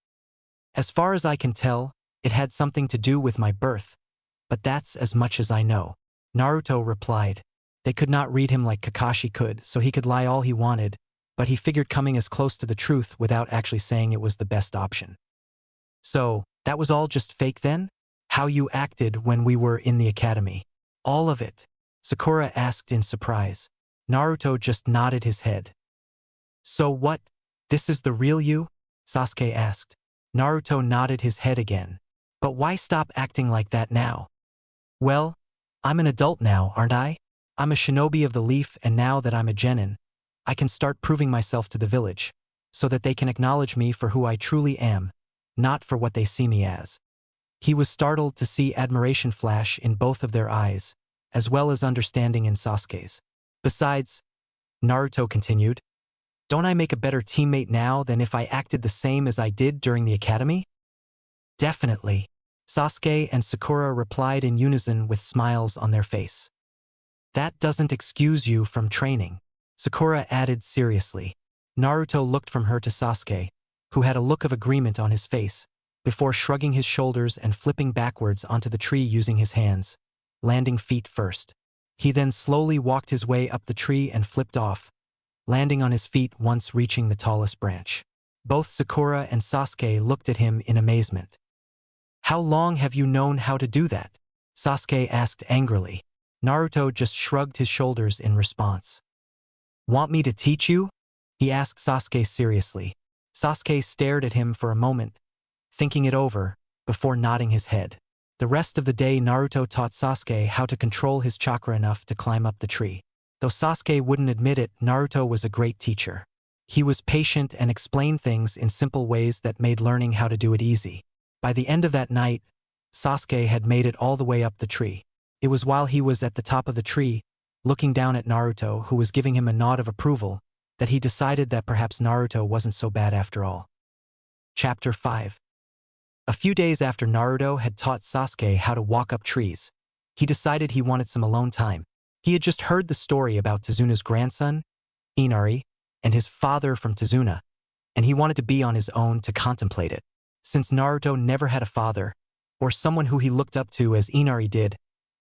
As far as I can tell, it had something to do with my birth, but that's as much as I know. Naruto replied. They could not read him like Kakashi could, so he could lie all he wanted, but he figured coming as close to the truth without actually saying it was the best option. So, that was all just fake then? How you acted when we were in the academy? All of it? Sakura asked in surprise. Naruto just nodded his head. So what? This is the real you? Sasuke asked. Naruto nodded his head again. But why stop acting like that now? Well, I'm an adult now, aren't I? I'm a shinobi of the leaf, and now that I'm a genin, I can start proving myself to the village, so that they can acknowledge me for who I truly am, not for what they see me as. He was startled to see admiration flash in both of their eyes, as well as understanding in Sasuke's. Besides, Naruto continued, don't I make a better teammate now than if I acted the same as I did during the academy? Definitely. Sasuke and Sakura replied in unison with smiles on their face. That doesn't excuse you from training, Sakura added seriously. Naruto looked from her to Sasuke, who had a look of agreement on his face, before shrugging his shoulders and flipping backwards onto the tree using his hands, landing feet first. He then slowly walked his way up the tree and flipped off, landing on his feet once reaching the tallest branch. Both Sakura and Sasuke looked at him in amazement. How long have you known how to do that? Sasuke asked angrily. Naruto just shrugged his shoulders in response. Want me to teach you? He asked Sasuke seriously. Sasuke stared at him for a moment, thinking it over, before nodding his head. The rest of the day Naruto taught Sasuke how to control his chakra enough to climb up the tree. Though Sasuke wouldn't admit it, Naruto was a great teacher. He was patient and explained things in simple ways that made learning how to do it easy. By the end of that night, Sasuke had made it all the way up the tree. It was while he was at the top of the tree, looking down at Naruto, who was giving him a nod of approval, that he decided that perhaps Naruto wasn't so bad after all. Chapter 5. A few days after Naruto had taught Sasuke how to walk up trees, he decided he wanted some alone time. He had just heard the story about Tezuna's grandson, Inari, and his father from Tezuna, and he wanted to be on his own to contemplate it. Since Naruto never had a father, or someone who he looked up to as Inari did,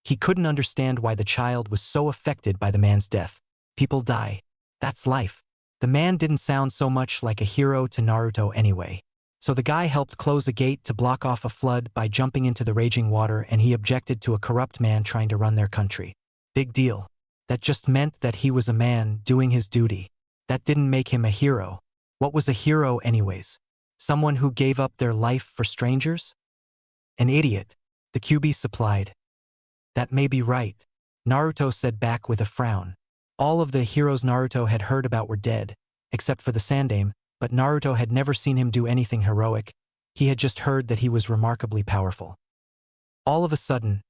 he couldn't understand why the child was so affected by the man's death. People die. That's life. The man didn't sound so much like a hero to Naruto anyway. So the guy helped close a gate to block off a flood by jumping into the raging water, and he objected to a corrupt man trying to run their country. Big deal. That just meant that he was a man doing his duty. That didn't make him a hero. What was a hero anyways? Someone who gave up their life for strangers? An idiot, the QB supplied. That may be right, Naruto said back with a frown. All of the heroes Naruto had heard about were dead, except for the Sandaime, but Naruto had never seen him do anything heroic. He had just heard that he was remarkably powerful. All of a sudden,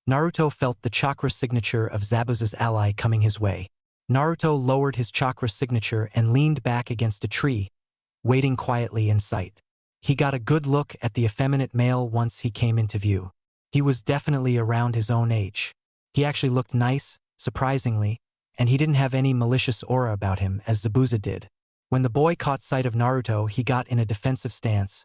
Naruto felt the chakra signature of Zabuza's ally coming his way. Naruto lowered his chakra signature and leaned back against a tree, waiting quietly in sight. He got a good look at the effeminate male once he came into view. He was definitely around his own age. He actually looked nice, surprisingly, and he didn't have any malicious aura about him as Zabuza did. When the boy caught sight of Naruto, he got in a defensive stance,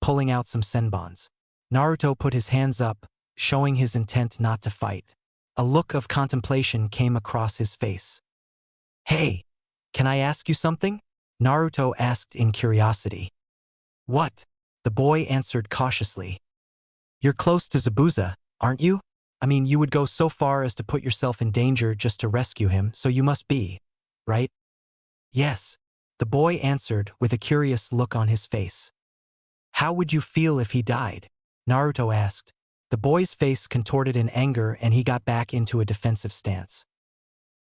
pulling out some senbons. Naruto put his hands up, showing his intent not to fight. A look of contemplation came across his face. Hey, can I ask you something? Naruto asked in curiosity. What? The boy answered cautiously. You're close to Zabuza, aren't you? I mean, you would go so far as to put yourself in danger just to rescue him, so you must be, right? Yes, the boy answered with a curious look on his face. How would you feel if he died? Naruto asked. The boy's face contorted in anger and he got back into a defensive stance.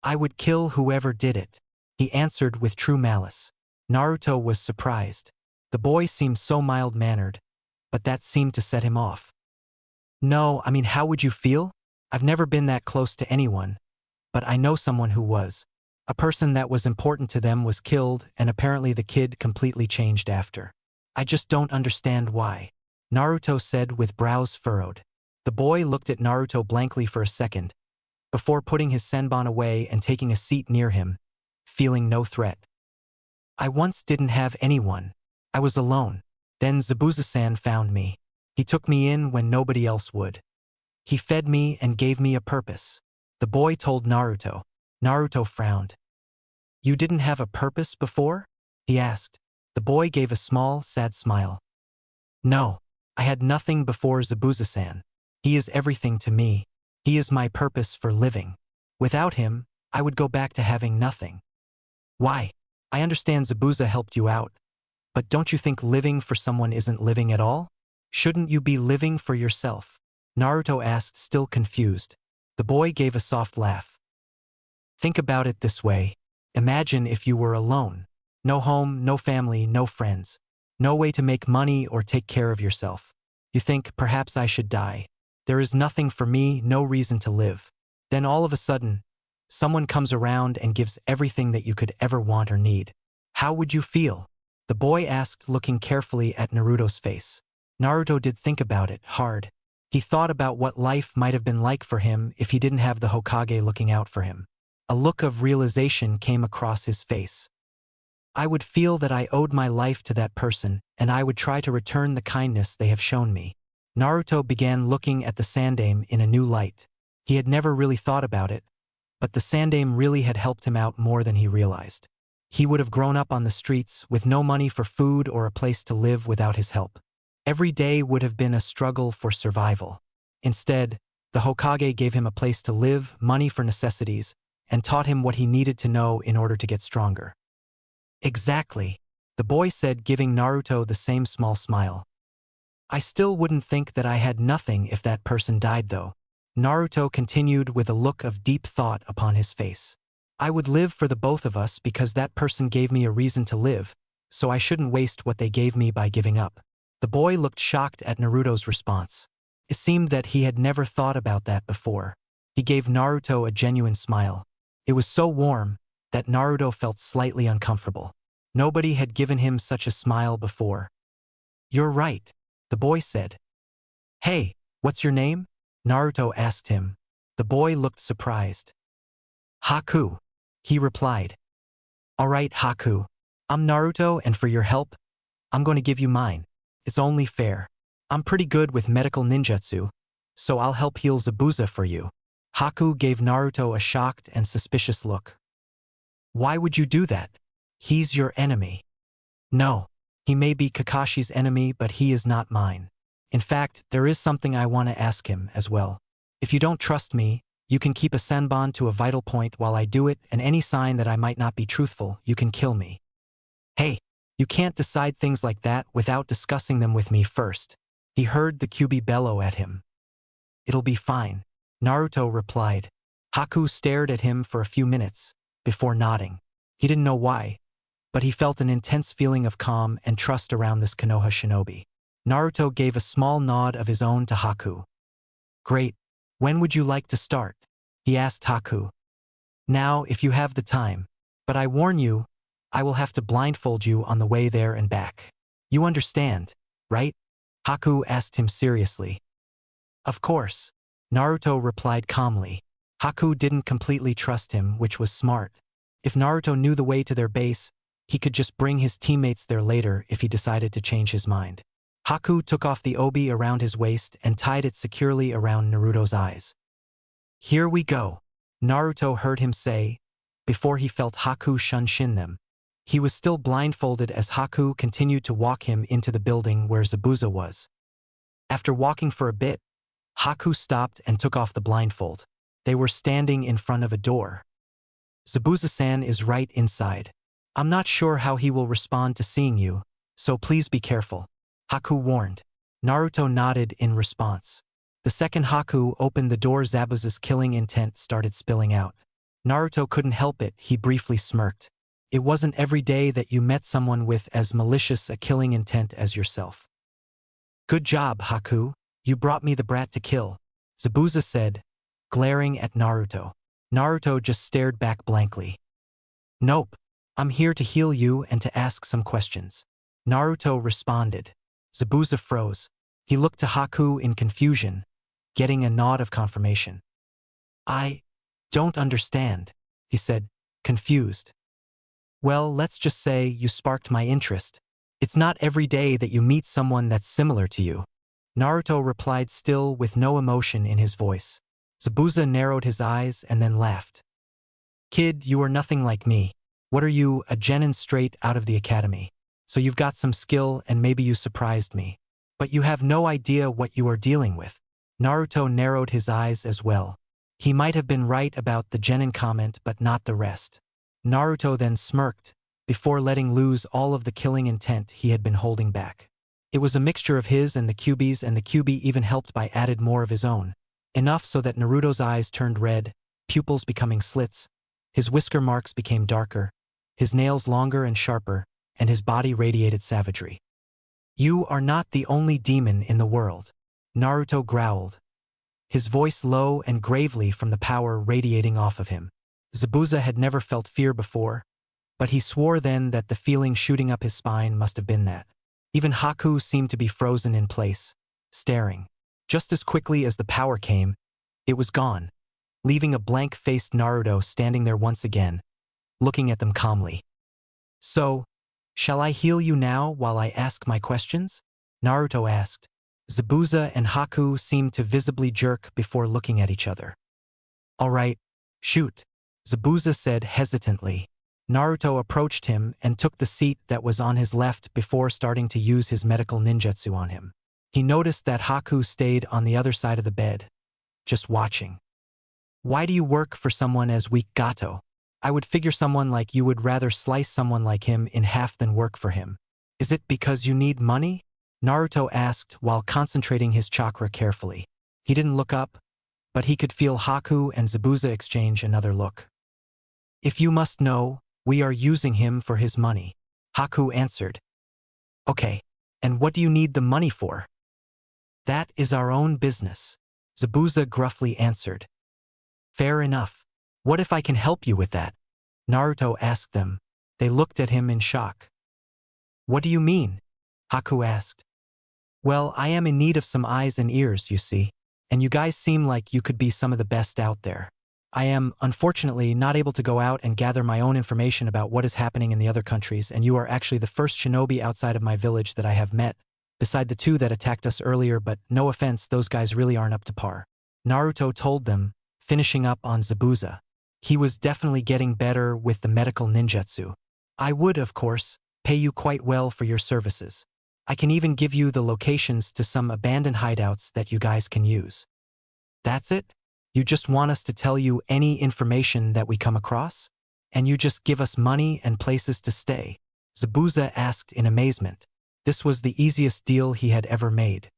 I would kill whoever did it, he answered with true malice. Naruto was surprised. The boy seemed so mild-mannered, but that seemed to set him off. No, I mean, how would you feel? I've never been that close to anyone, but I know someone who was. A person that was important to them was killed, and apparently the kid completely changed after. I just don't understand why. Naruto said with brows furrowed. The boy looked at Naruto blankly for a second, before putting his senbon away and taking a seat near him, feeling no threat. I once didn't have anyone. I was alone. Then Zabuza-san found me. He took me in when nobody else would. He fed me and gave me a purpose. The boy told Naruto. Naruto frowned. You didn't have a purpose before? He asked. The boy gave a small, sad smile. No, I had nothing before Zabuza-san. He is everything to me. He is my purpose for living. Without him, I would go back to having nothing. Why? I understand Zabuza helped you out, but don't you think living for someone isn't living at all? Shouldn't you be living for yourself? Naruto asked, still confused. The boy gave a soft laugh. Think about it this way. Imagine if you were alone. No home, no family, no friends. No way to make money or take care of yourself. You think, perhaps I should die. There is nothing for me, no reason to live. Then all of a sudden, someone comes around and gives everything that you could ever want or need. How would you feel? The boy asked, looking carefully at Naruto's face. Naruto did think about it, hard. He thought about what life might have been like for him if he didn't have the Hokage looking out for him. A look of realization came across his face. I would feel that I owed my life to that person, and I would try to return the kindness they have shown me. Naruto began looking at the sandaime in a new light. He had never really thought about it, but the sandaime really had helped him out more than he realized. He would have grown up on the streets with no money for food or a place to live without his help. Every day would have been a struggle for survival. Instead, the Hokage gave him a place to live, money for necessities, and taught him what he needed to know in order to get stronger. Exactly, the boy said, giving Naruto the same small smile. I still wouldn't think that I had nothing if that person died though. Naruto continued with a look of deep thought upon his face. I would live for the both of us because that person gave me a reason to live, so I shouldn't waste what they gave me by giving up. The boy looked shocked at Naruto's response. It seemed that he had never thought about that before. He gave Naruto a genuine smile. It was so warm that Naruto felt slightly uncomfortable. Nobody had given him such a smile before. You're right, the boy said. Hey, what's your name? Naruto asked him. The boy looked surprised. Haku, he replied. All right, Haku. I'm Naruto, and for your help, I'm going to give you mine. It's only fair. I'm pretty good with medical ninjutsu, so I'll help heal Zabuza for you. Haku gave Naruto a shocked and suspicious look. Why would you do that? He's your enemy. No, he may be Kakashi's enemy, but he is not mine. In fact, there is something I want to ask him as well. If you don't trust me, you can keep a senbon to a vital point while I do it, and any sign that I might not be truthful, you can kill me. Hey, you can't decide things like that without discussing them with me first. He heard the Kyuubi bellow at him. It'll be fine, Naruto replied. Haku stared at him for a few minutes, before nodding. He didn't know why, but he felt an intense feeling of calm and trust around this Konoha shinobi. Naruto gave a small nod of his own to Haku. Great. When would you like to start? He asked Haku. Now, if you have the time. But I warn you, I will have to blindfold you on the way there and back. You understand, right? Haku asked him seriously. Of course, Naruto replied calmly. Haku didn't completely trust him, which was smart. If Naruto knew the way to their base, he could just bring his teammates there later if he decided to change his mind. Haku took off the obi around his waist and tied it securely around Naruto's eyes. Here we go, Naruto heard him say, before he felt Haku shunshin them. He was still blindfolded as Haku continued to walk him into the building where Zabuza was. After walking for a bit, Haku stopped and took off the blindfold. They were standing in front of a door. Zabuza-san is right inside. I'm not sure how he will respond to seeing you, so please be careful, Haku warned. Naruto nodded in response. The second Haku opened the door, Zabuza's killing intent started spilling out. Naruto couldn't help it, he briefly smirked. It wasn't every day that you met someone with as malicious a killing intent as yourself. Good job, Haku. You brought me the brat to kill, Zabuza said, glaring at Naruto. Naruto just stared back blankly. Nope, I'm here to heal you and to ask some questions. Naruto responded. Zabuza froze. He looked to Haku in confusion, getting a nod of confirmation. I don't understand, he said, confused. Well, let's just say you sparked my interest. It's not every day that you meet someone that's similar to you. Naruto replied, still with no emotion in his voice. Zabuza narrowed his eyes and then laughed. Kid, you are nothing like me. What are you, a genin straight out of the academy? So you've got some skill and maybe you surprised me. But you have no idea what you are dealing with. Naruto narrowed his eyes as well. He might have been right about the genin comment but not the rest. Naruto then smirked, before letting loose all of the killing intent he had been holding back. It was a mixture of his and the QB even helped by added more of his own. Enough so that Naruto's eyes turned red, pupils becoming slits, his whisker marks became darker, his nails longer and sharper, and his body radiated savagery. You are not the only demon in the world, Naruto growled, his voice low and gravely from the power radiating off of him. Zabuza had never felt fear before, but he swore then that the feeling shooting up his spine must have been that. Even Haku seemed to be frozen in place, staring. Just as quickly as the power came, it was gone, leaving a blank-faced Naruto standing there once again, looking at them calmly. So, shall I heal you now while I ask my questions? Naruto asked. Zabuza and Haku seemed to visibly jerk before looking at each other. All right, shoot, Zabuza said hesitantly. Naruto approached him and took the seat that was on his left before starting to use his medical ninjutsu on him. He noticed that Haku stayed on the other side of the bed, just watching. Why do you work for someone as weak Gato? I would figure someone like you would rather slice someone like him in half than work for him. Is it because you need money? Naruto asked while concentrating his chakra carefully. He didn't look up, but he could feel Haku and Zabuza exchange another look. If you must know, we are using him for his money, Haku answered. Okay, and what do you need the money for? That is our own business, Zabuza gruffly answered. Fair enough. What if I can help you with that? Naruto asked them. They looked at him in shock. What do you mean? Haku asked. Well, I am in need of some eyes and ears, you see, and you guys seem like you could be some of the best out there. I am, unfortunately, not able to go out and gather my own information about what is happening in the other countries, and you are actually the first shinobi outside of my village that I have met, beside the two that attacked us earlier, but no offense, those guys really aren't up to par. Naruto told them, finishing up on Zabuza. He was definitely getting better with the medical ninjutsu. I would, of course, pay you quite well for your services. I can even give you the locations to some abandoned hideouts that you guys can use. That's it? You just want us to tell you any information that we come across? And you just give us money and places to stay? Zabuza asked in amazement. This was the easiest deal he had ever made.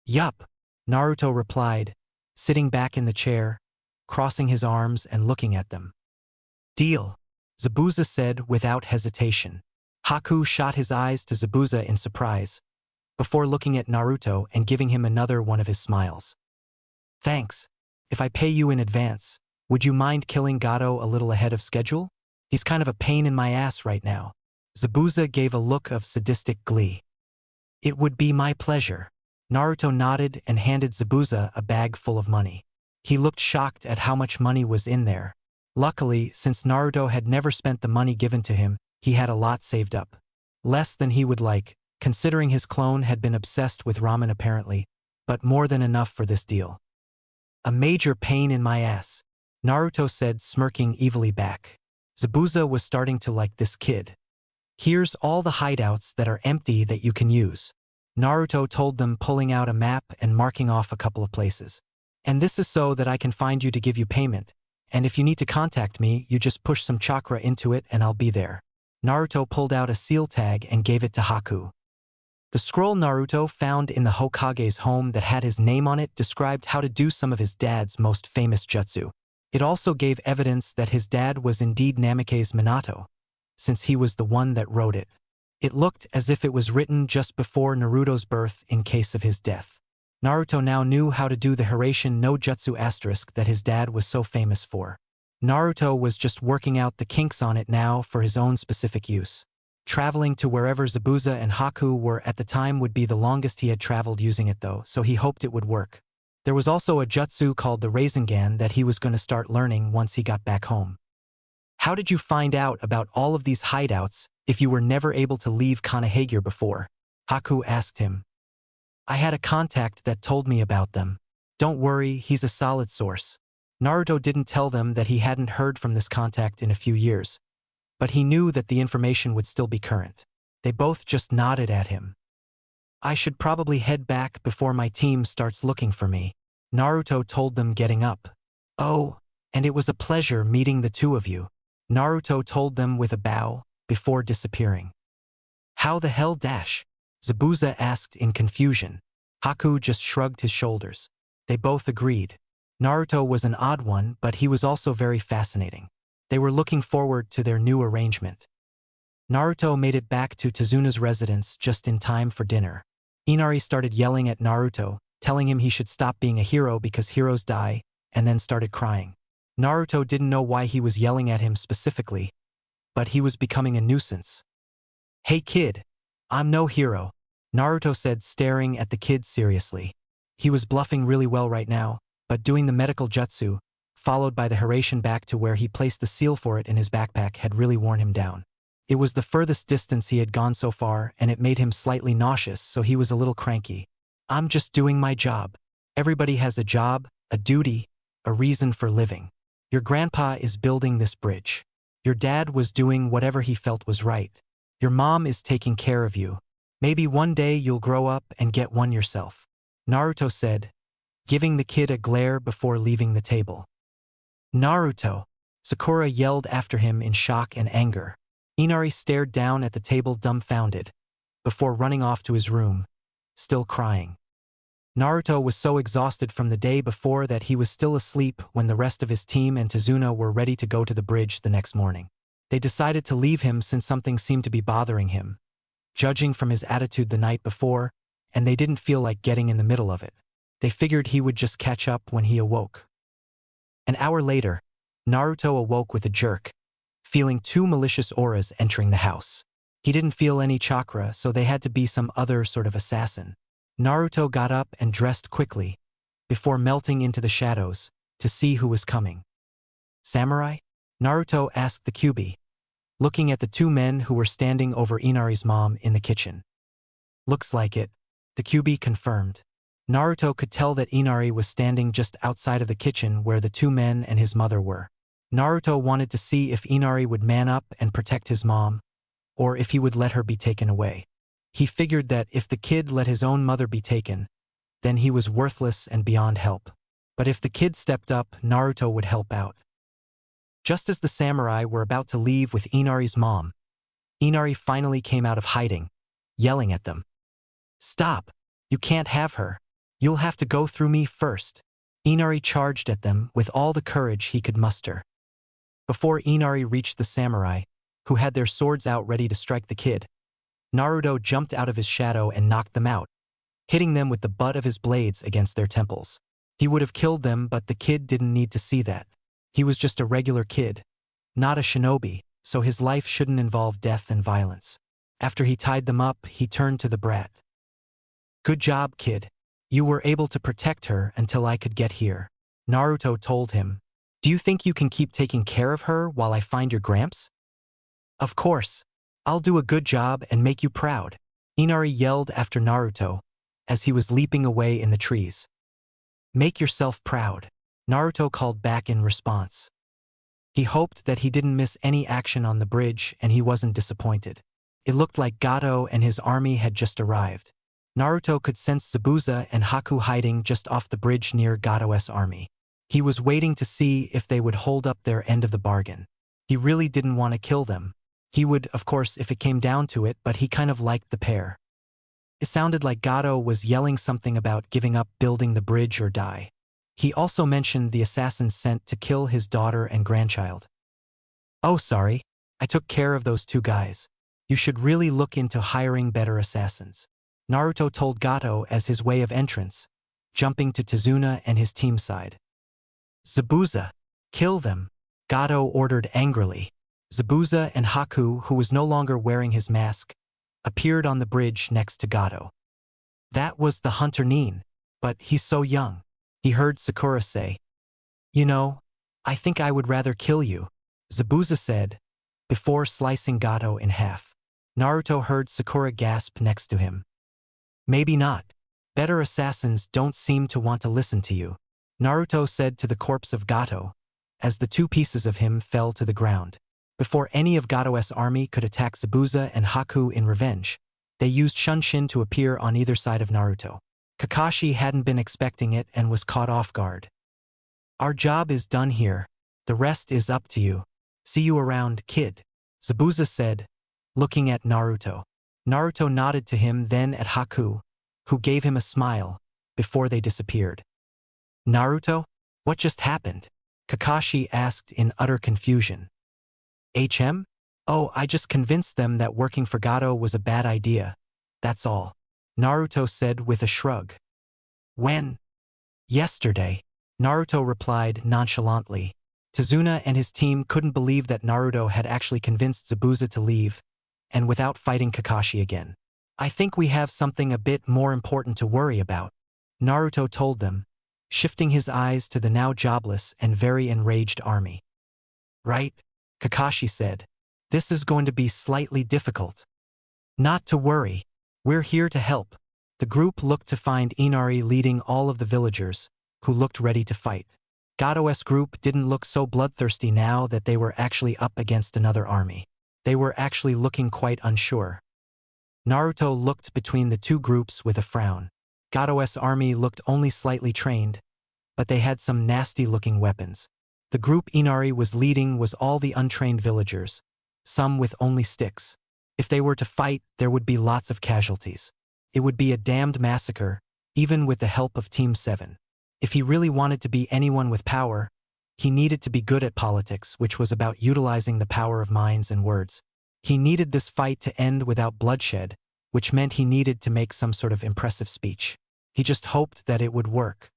Yup, Naruto replied, sitting back in the chair, crossing his arms and looking at them. Deal, Zabuza said without hesitation. Haku shot his eyes to Zabuza in surprise, before looking at Naruto and giving him another one of his smiles. Thanks. If I pay you in advance, would you mind killing Gato a little ahead of schedule? He's kind of a pain in my ass right now. Zabuza gave a look of sadistic glee. It would be my pleasure. Naruto nodded and handed Zabuza a bag full of money. He looked shocked at how much money was in there. Luckily, since Naruto had never spent the money given to him, he had a lot saved up. Less than he would like, considering his clone had been obsessed with ramen apparently, but more than enough for this deal. A major pain in my ass, Naruto said, smirking evilly back. Zabuza was starting to like this kid. Here's all the hideouts that are empty that you can use, Naruto told them, pulling out a map and marking off a couple of places. And this is so that I can find you to give you payment, and if you need to contact me, you just push some chakra into it and I'll be there. Naruto pulled out a seal tag and gave it to Haku. The scroll Naruto found in the Hokage's home that had his name on it described how to do some of his dad's most famous jutsu. It also gave evidence that his dad was indeed Namikaze Minato, since he was the one that wrote it. It looked as if it was written just before Naruto's birth in case of his death. Naruto now knew how to do the Hiraishin no Jutsu asterisk that his dad was so famous for. Naruto was just working out the kinks on it now for his own specific use. Traveling to wherever Zabuza and Haku were at the time would be the longest he had traveled using it though, so he hoped it would work. There was also a jutsu called the Rasengan that he was going to start learning once he got back home. How did you find out about all of these hideouts if you were never able to leave Konohagure before? Haku asked him. I had a contact that told me about them. Don't worry, he's a solid source. Naruto didn't tell them that he hadn't heard from this contact in a few years, but he knew that the information would still be current. They both just nodded at him. I should probably head back before my team starts looking for me, Naruto told them, getting up. Oh, and it was a pleasure meeting the two of you, Naruto told them with a bow, before disappearing. How the hell dash? Zabuza asked in confusion. Haku just shrugged his shoulders. They both agreed. Naruto was an odd one, but he was also very fascinating. They were looking forward to their new arrangement. Naruto made it back to Tezuna's residence just in time for dinner. Inari started yelling at Naruto, telling him he should stop being a hero because heroes die, and then started crying. Naruto didn't know why he was yelling at him specifically, but he was becoming a nuisance. Hey kid, I'm no hero, Naruto said, staring at the kid seriously. He was bluffing really well right now, but doing the medical jutsu, followed by the Hiraishin back to where he placed the seal for it in his backpack, had really worn him down. It was the furthest distance he had gone so far, and it made him slightly nauseous, so he was a little cranky. I'm just doing my job. Everybody has a job, a duty, a reason for living. Your grandpa is building this bridge. Your dad was doing whatever he felt was right. Your mom is taking care of you. Maybe one day you'll grow up and get one yourself, Naruto said, giving the kid a glare before leaving the table. Naruto, Sakura yelled after him in shock and anger. Inari stared down at the table dumbfounded, before running off to his room, still crying. Naruto was so exhausted from the day before that he was still asleep when the rest of his team and Tezuna were ready to go to the bridge the next morning. They decided to leave him since something seemed to be bothering him, judging from his attitude the night before, and they didn't feel like getting in the middle of it. They figured he would just catch up when he awoke. An hour later, Naruto awoke with a jerk, feeling two malicious auras entering the house. He didn't feel any chakra, so they had to be some other sort of assassin. Naruto got up and dressed quickly, before melting into the shadows, to see who was coming. Samurai? Naruto asked the Kyuubi, looking at the two men who were standing over Inari's mom in the kitchen. Looks like it, the Kyuubi confirmed. Naruto could tell that Inari was standing just outside of the kitchen where the two men and his mother were. Naruto wanted to see if Inari would man up and protect his mom, or if he would let her be taken away. He figured that if the kid let his own mother be taken, then he was worthless and beyond help. But if the kid stepped up, Naruto would help out. Just as the samurai were about to leave with Inari's mom, Inari finally came out of hiding, yelling at them. Stop! You can't have her. You'll have to go through me first. Inari charged at them with all the courage he could muster. Before Inari reached the samurai, who had their swords out ready to strike the kid, Naruto jumped out of his shadow and knocked them out, hitting them with the butt of his blades against their temples. He would have killed them, but the kid didn't need to see that. He was just a regular kid, not a shinobi, so his life shouldn't involve death and violence. After he tied them up, he turned to the brat. Good job, kid. You were able to protect her until I could get here, Naruto told him. Do you think you can keep taking care of her while I find your gramps? Of course. I'll do a good job and make you proud, Inari yelled after Naruto, as he was leaping away in the trees. Make yourself proud, Naruto called back in response. He hoped that he didn't miss any action on the bridge, and he wasn't disappointed. It looked like Gato and his army had just arrived. Naruto could sense Zabuza and Haku hiding just off the bridge near Gato's army. He was waiting to see if they would hold up their end of the bargain. He really didn't want to kill them. He would, of course, if it came down to it, but he kind of liked the pair. It sounded like Gato was yelling something about giving up building the bridge or die. He also mentioned the assassins sent to kill his daughter and grandchild. Oh, sorry. I took care of those two guys. You should really look into hiring better assassins, Naruto told Gato as his way of entrance, jumping to Tazuna and his team side. Zabuza, kill them, Gato ordered angrily. Zabuza and Haku, who was no longer wearing his mask, appeared on the bridge next to Gato. That was the hunter Nin, but he's so young. He heard Sakura say. You know, I think I would rather kill you, Zabuza said, before slicing Gato in half. Naruto heard Sakura gasp next to him. Maybe not. Better assassins don't seem to want to listen to you, Naruto said to the corpse of Gato, as the two pieces of him fell to the ground. Before any of Gato's army could attack Zabuza and Haku in revenge, they used Shunshin to appear on either side of Naruto. Kakashi hadn't been expecting it and was caught off guard. Our job is done here. The rest is up to you. See you around, kid, Zabuza said, looking at Naruto. Naruto nodded to him, then at Haku, who gave him a smile, before they disappeared. Naruto? What just happened? Kakashi asked in utter confusion. Oh, I just convinced them that working for Gato was a bad idea. That's all, Naruto said with a shrug. When? Yesterday, Naruto replied nonchalantly. Tazuna and his team couldn't believe that Naruto had actually convinced Zabuza to leave, and without fighting Kakashi again. I think we have something a bit more important to worry about, Naruto told them, shifting his eyes to the now jobless and very enraged army. Right? Kakashi said. This is going to be slightly difficult. Not to worry. We're here to help. The group looked to find Inari leading all of the villagers, who looked ready to fight. Gato's group didn't look so bloodthirsty now that they were actually up against another army. They were actually looking quite unsure. Naruto looked between the two groups with a frown. Gato's army looked only slightly trained, but they had some nasty-looking weapons. The group Inari was leading was all the untrained villagers, some with only sticks. If they were to fight, there would be lots of casualties. It would be a damned massacre, even with the help of Team 7. If he really wanted to be anyone with power, he needed to be good at politics, which was about utilizing the power of minds and words. He needed this fight to end without bloodshed, which meant he needed to make some sort of impressive speech. He just hoped that it would work.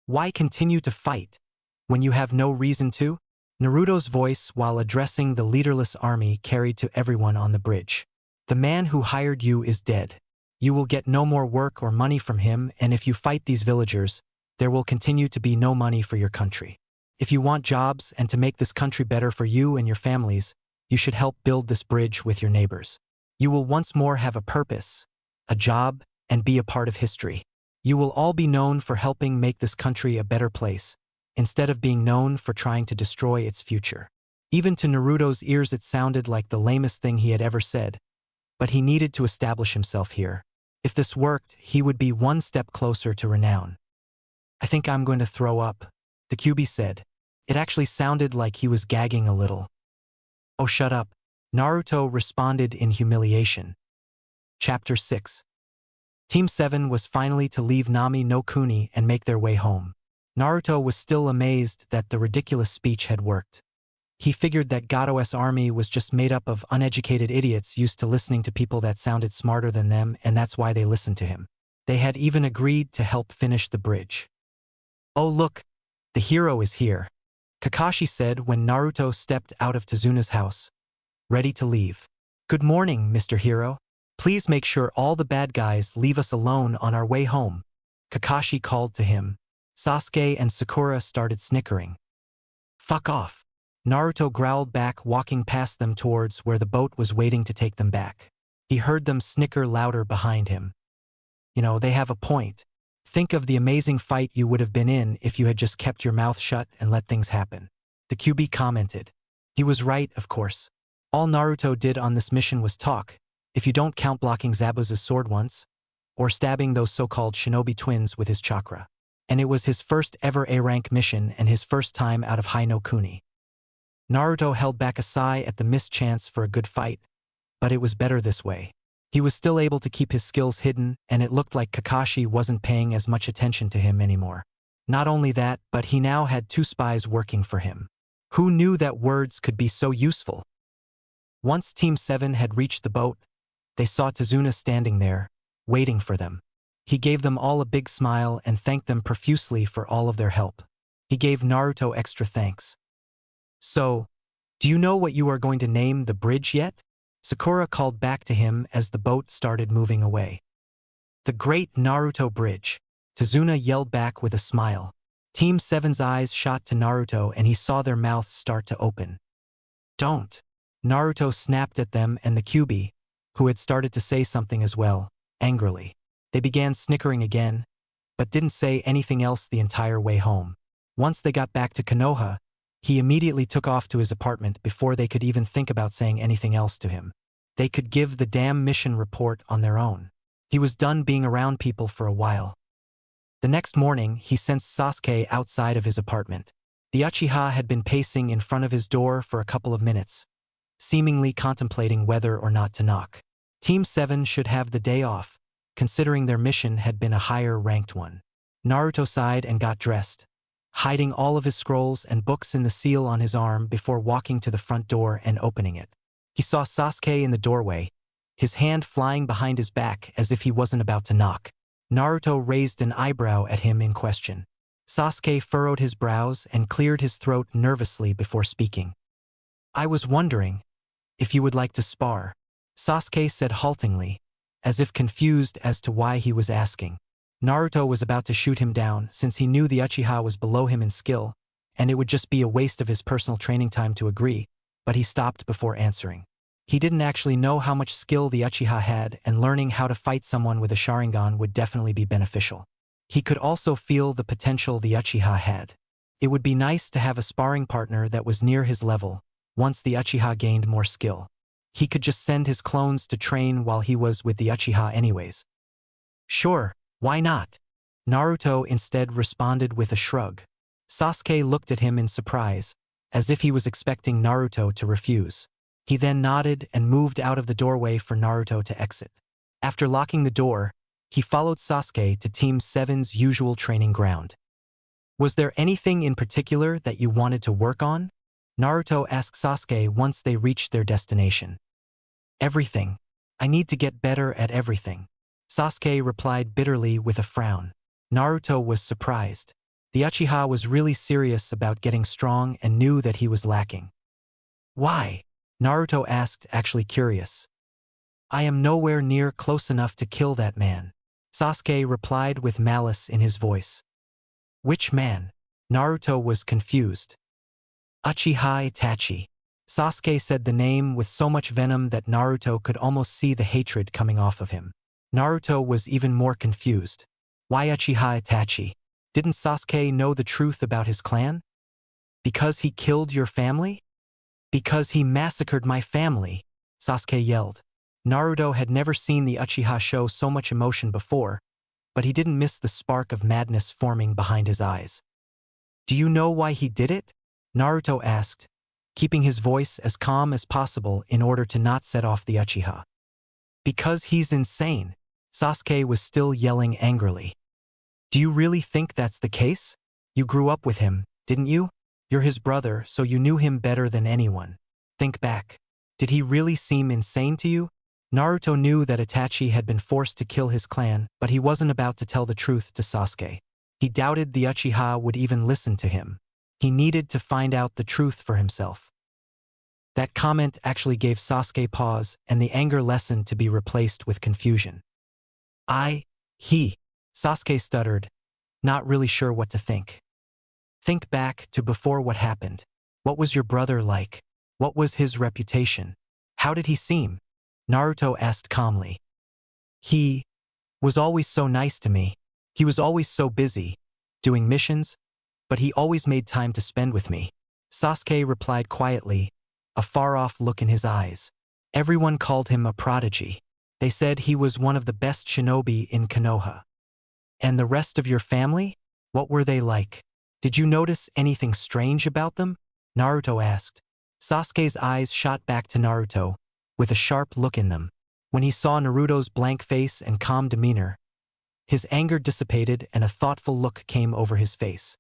Why continue to fight when you have no reason to? Naruto's voice while addressing the leaderless army carried to everyone on the bridge. The man who hired you is dead. You will get no more work or money from him, and if you fight these villagers, there will continue to be no money for your country. If you want jobs and to make this country better for you and your families, you should help build this bridge with your neighbors. You will once more have a purpose, a job, and be a part of history. You will all be known for helping make this country a better place, instead of being known for trying to destroy its future. Even to Naruto's ears it sounded like the lamest thing he had ever said, but he needed to establish himself here. If this worked, he would be one step closer to renown. I think I'm going to throw up, the QB said. It actually sounded like he was gagging a little. Oh, shut up, Naruto responded in humiliation. Chapter 6. Team 7 was finally to leave Nami no Kuni and make their way home. Naruto was still amazed that the ridiculous speech had worked. He figured that Gato's army was just made up of uneducated idiots used to listening to people that sounded smarter than them, and that's why they listened to him. They had even agreed to help finish the bridge. Oh look, the hero is here, Kakashi said when Naruto stepped out of Tazuna's house, ready to leave. Good morning, Mr. Hero. Please make sure all the bad guys leave us alone on our way home, Kakashi called to him. Sasuke and Sakura started snickering. Fuck off, Naruto growled back, walking past them towards where the boat was waiting to take them back. He heard them snicker louder behind him. You know, they have a point. Think of the amazing fight you would have been in if you had just kept your mouth shut and let things happen, the QB commented. He was right, of course. All Naruto did on this mission was talk, if you don't count blocking Zabuza's sword once, or stabbing those so-called shinobi twins with his chakra. And it was his first ever A-rank mission and his first time out of High no Kuni. Naruto held back a sigh at the missed chance for a good fight, but it was better this way. He was still able to keep his skills hidden, and it looked like Kakashi wasn't paying as much attention to him anymore. Not only that, but he now had 2 spies working for him. Who knew that words could be so useful? Once Team 7 had reached the boat, they saw Tazuna standing there, waiting for them. He gave them all a big smile and thanked them profusely for all of their help. He gave Naruto extra thanks. So, do you know what you are going to name the bridge yet? Sakura called back to him as the boat started moving away. The Great Naruto Bridge. Tazuna yelled back with a smile. Team 7's eyes shot to Naruto and he saw their mouths start to open. Don't. Naruto snapped at them and the Kyuubi, who had started to say something as well, angrily. They began snickering again, but didn't say anything else the entire way home. Once they got back to Konoha, he immediately took off to his apartment before they could even think about saying anything else to him. They could give the damn mission report on their own. He was done being around people for a while. The next morning, he sensed Sasuke outside of his apartment. The Uchiha had been pacing in front of his door for a couple of minutes, seemingly contemplating whether or not to knock. Team 7 should have the day off, considering their mission had been a higher-ranked one. Naruto sighed and got dressed, hiding all of his scrolls and books in the seal on his arm before walking to the front door and opening it. He saw Sasuke in the doorway, his hand flying behind his back as if he wasn't about to knock. Naruto raised an eyebrow at him in question. Sasuke furrowed his brows and cleared his throat nervously before speaking. I was wondering if you would like to spar, Sasuke said haltingly, as if confused as to why he was asking. Naruto was about to shoot him down since he knew the Uchiha was below him in skill, and it would just be a waste of his personal training time to agree, but he stopped before answering. He didn't actually know how much skill the Uchiha had, and learning how to fight someone with a Sharingan would definitely be beneficial. He could also feel the potential the Uchiha had. It would be nice to have a sparring partner that was near his level, once the Uchiha gained more skill. He could just send his clones to train while he was with the Uchiha anyways. Sure, why not? Naruto instead responded with a shrug. Sasuke looked at him in surprise, as if he was expecting Naruto to refuse. He then nodded and moved out of the doorway for Naruto to exit. After locking the door, he followed Sasuke to Team 7's usual training ground. Was there anything in particular that you wanted to work on? Naruto asked Sasuke once they reached their destination. Everything. I need to get better at everything. Sasuke replied bitterly with a frown. Naruto was surprised. The Uchiha was really serious about getting strong and knew that he was lacking. Why? Naruto asked, actually curious. I am nowhere near close enough to kill that man, Sasuke replied with malice in his voice. Which man? Naruto was confused. Uchiha Itachi. Sasuke said the name with so much venom that Naruto could almost see the hatred coming off of him. Naruto was even more confused. Why Uchiha Itachi? Didn't Sasuke know the truth about his clan? Because he killed your family? Because he massacred my family, Sasuke yelled. Naruto had never seen the Uchiha show so much emotion before, but he didn't miss the spark of madness forming behind his eyes. Do you know why he did it? Naruto asked, keeping his voice as calm as possible in order to not set off the Uchiha. Because he's insane, Sasuke was still yelling angrily. Do you really think that's the case? You grew up with him, didn't you? You're his brother, so you knew him better than anyone. Think back. Did he really seem insane to you? Naruto knew that Itachi had been forced to kill his clan, but he wasn't about to tell the truth to Sasuke. He doubted the Uchiha would even listen to him. He needed to find out the truth for himself. That comment actually gave Sasuke pause and the anger lessened to be replaced with confusion. Sasuke stuttered, not really sure what to think. Think back to before what happened. What was your brother like? What was his reputation? How did he seem? Naruto asked calmly. He was always so nice to me. He was always so busy, doing missions, but he always made time to spend with me. Sasuke replied quietly, a far-off look in his eyes. Everyone called him a prodigy. They said he was one of the best shinobi in Konoha. And the rest of your family? What were they like? Did you notice anything strange about them? Naruto asked. Sasuke's eyes shot back to Naruto, with a sharp look in them. When he saw Naruto's blank face and calm demeanor, his anger dissipated and a thoughtful look came over his face.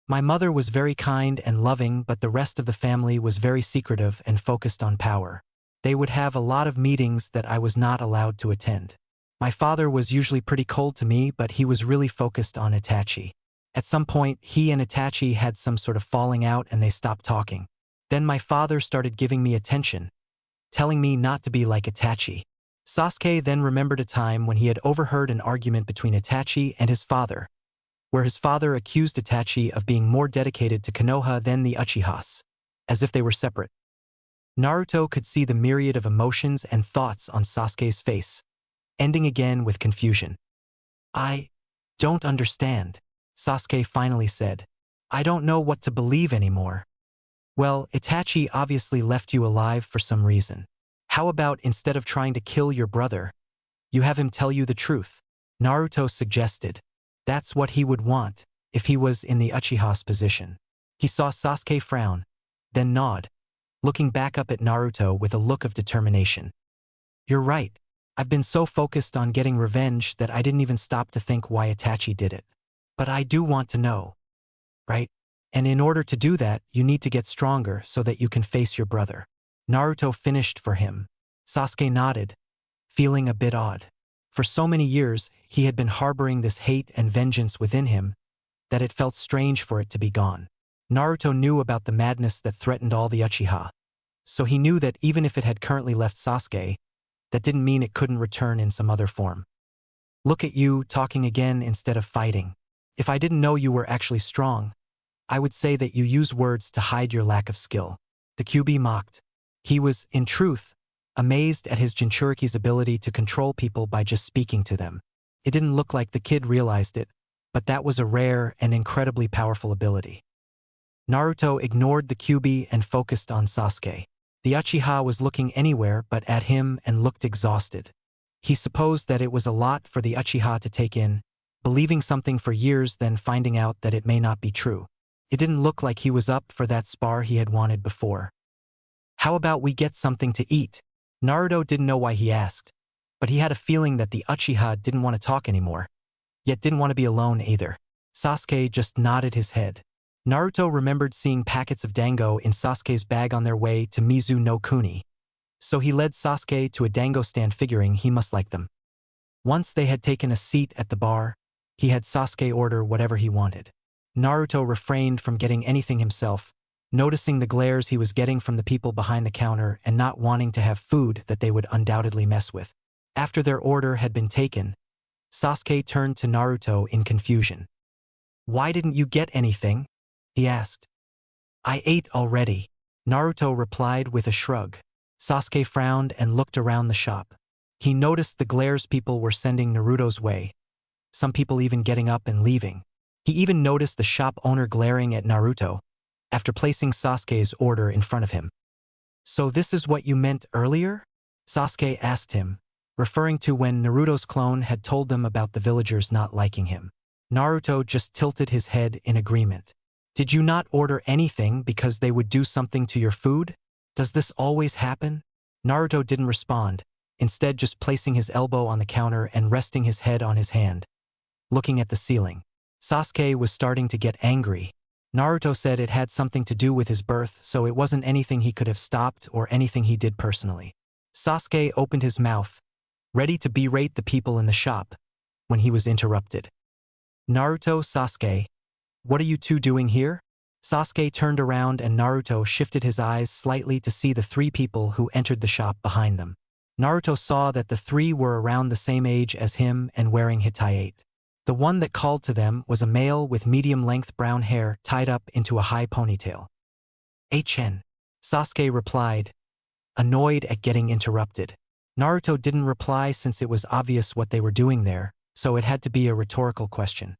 My mother was very kind and loving, but the rest of the family was very secretive and focused on power. They would have a lot of meetings that I was not allowed to attend. My father was usually pretty cold to me, but he was really focused on Itachi. At some point, he and Itachi had some sort of falling out and they stopped talking. Then my father started giving me attention, telling me not to be like Itachi. Sasuke then remembered a time when he had overheard an argument between Itachi and his father, where his father accused Itachi of being more dedicated to Konoha than the Uchihas, as if they were separate. Naruto could see the myriad of emotions and thoughts on Sasuke's face, ending again with confusion. I don't understand, Sasuke finally said. I don't know what to believe anymore. Well, Itachi obviously left you alive for some reason. How about instead of trying to kill your brother, you have him tell you the truth? Naruto suggested. That's what he would want, if he was in the Uchiha's position. He saw Sasuke frown, then nod, looking back up at Naruto with a look of determination. You're right. I've been so focused on getting revenge that I didn't even stop to think why Itachi did it. But I do want to know, right? And in order to do that, you need to get stronger so that you can face your brother. Naruto finished for him. Sasuke nodded, feeling a bit odd. For so many years, he had been harboring this hate and vengeance within him that it felt strange for it to be gone. Naruto knew about the madness that threatened all the Uchiha, so he knew that even if it had currently left Sasuke, that didn't mean it couldn't return in some other form. Look at you, talking again instead of fighting. If I didn't know you were actually strong, I would say that you use words to hide your lack of skill. The Kyuubi mocked. He was, in truth, amazed at his Jinchuriki's ability to control people by just speaking to them. It didn't look like the kid realized it, but that was a rare and incredibly powerful ability. Naruto ignored the Kyuubi and focused on Sasuke. The Uchiha was looking anywhere but at him and looked exhausted. He supposed that it was a lot for the Uchiha to take in, believing something for years then finding out that it may not be true. It didn't look like he was up for that spar he had wanted before. How about we get something to eat? Naruto didn't know why he asked, but he had a feeling that the Uchiha didn't want to talk anymore, yet didn't want to be alone either. Sasuke just nodded his head. Naruto remembered seeing packets of dango in Sasuke's bag on their way to Mizu no Kuni, so he led Sasuke to a dango stand figuring he must like them. Once they had taken a seat at the bar, he had Sasuke order whatever he wanted. Naruto refrained from getting anything himself, noticing the glares he was getting from the people behind the counter and not wanting to have food that they would undoubtedly mess with. After their order had been taken, Sasuke turned to Naruto in confusion. Why didn't you get anything? He asked. I ate already, Naruto replied with a shrug. Sasuke frowned and looked around the shop. He noticed the glares people were sending Naruto's way, some people even getting up and leaving. He even noticed the shop owner glaring at Naruto after placing Sasuke's order in front of him. So this is what you meant earlier? Sasuke asked him, referring to when Naruto's clone had told them about the villagers not liking him. Naruto just tilted his head in agreement. Did you not order anything because they would do something to your food? Does this always happen? Naruto didn't respond, instead just placing his elbow on the counter and resting his head on his hand, looking at the ceiling. Sasuke was starting to get angry. Naruto said it had something to do with his birth, so it wasn't anything he could have stopped or anything he did personally. Sasuke opened his mouth, ready to berate the people in the shop, when he was interrupted. Naruto, Sasuke, what are you two doing here? Sasuke turned around and Naruto shifted his eyes slightly to see the three people who entered the shop behind them. Naruto saw that the three were around the same age as him and wearing hitayate. The one that called to them was a male with medium-length brown hair tied up into a high ponytail. HN. Sasuke replied, annoyed at getting interrupted. Naruto didn't reply since it was obvious what they were doing there, so it had to be a rhetorical question.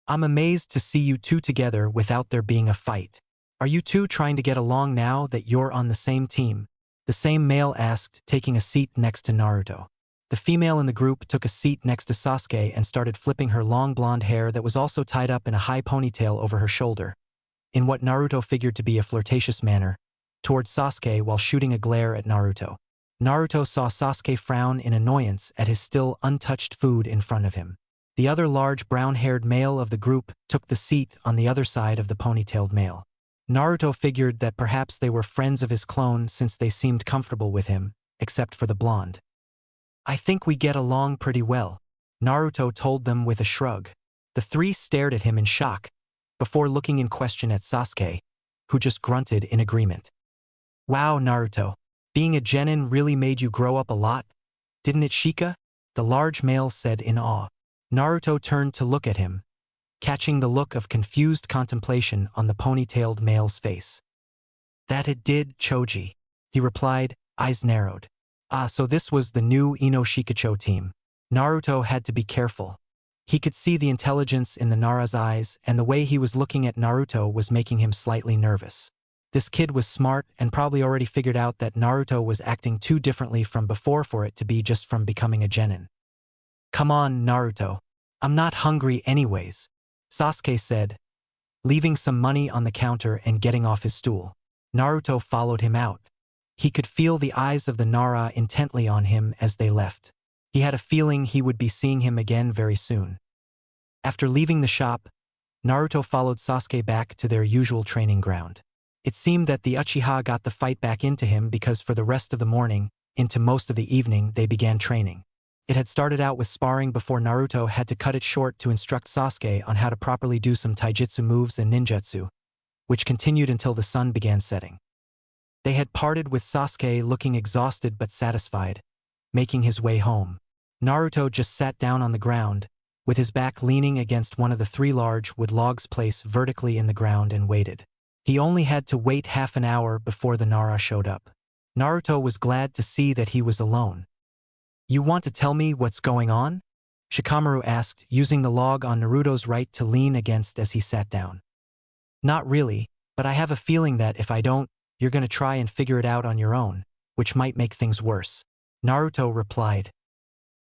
I'm amazed to see you two together without there being a fight. Are you two trying to get along now that you're on the same team? The same male asked, taking a seat next to Naruto. The female in the group took a seat next to Sasuke and started flipping her long blonde hair that was also tied up in a high ponytail over her shoulder, in what Naruto figured to be a flirtatious manner, towards Sasuke while shooting a glare at Naruto. Naruto saw Sasuke frown in annoyance at his still untouched food in front of him. The other large brown-haired male of the group took the seat on the other side of the ponytailed male. Naruto figured that perhaps they were friends of his clone since they seemed comfortable with him, except for the blonde. I think we get along pretty well, Naruto told them with a shrug. The three stared at him in shock, before looking in question at Sasuke, who just grunted in agreement. Wow, Naruto. Being a genin really made you grow up a lot, didn't it, Shika? The large male said in awe. Naruto turned to look at him, catching the look of confused contemplation on the ponytailed male's face. That it did, Choji, he replied, eyes narrowed. Ah, so this was the new Ino Shikacho team. Naruto had to be careful. He could see the intelligence in the Nara's eyes, and the way he was looking at Naruto was making him slightly nervous. This kid was smart and probably already figured out that Naruto was acting too differently from before for it to be just from becoming a genin. Come on, Naruto. I'm not hungry anyways, Sasuke said, leaving some money on the counter and getting off his stool. Naruto followed him out. He could feel the eyes of the Nara intently on him as they left. He had a feeling he would be seeing him again very soon. After leaving the shop, Naruto followed Sasuke back to their usual training ground. It seemed that the Uchiha got the fight back into him because for the rest of the morning, into most of the evening, they began training. It had started out with sparring before Naruto had to cut it short to instruct Sasuke on how to properly do some taijutsu moves and ninjutsu, which continued until the sun began setting. They had parted with Sasuke looking exhausted but satisfied, making his way home. Naruto just sat down on the ground, with his back leaning against one of the three large wood logs placed vertically in the ground and waited. He only had to wait half an hour before the Nara showed up. Naruto was glad to see that he was alone. You want to tell me what's going on? Shikamaru asked, using the log on Naruto's right to lean against as he sat down. Not really, but I have a feeling that if I don't, you're going to try and figure it out on your own, which might make things worse. Naruto replied.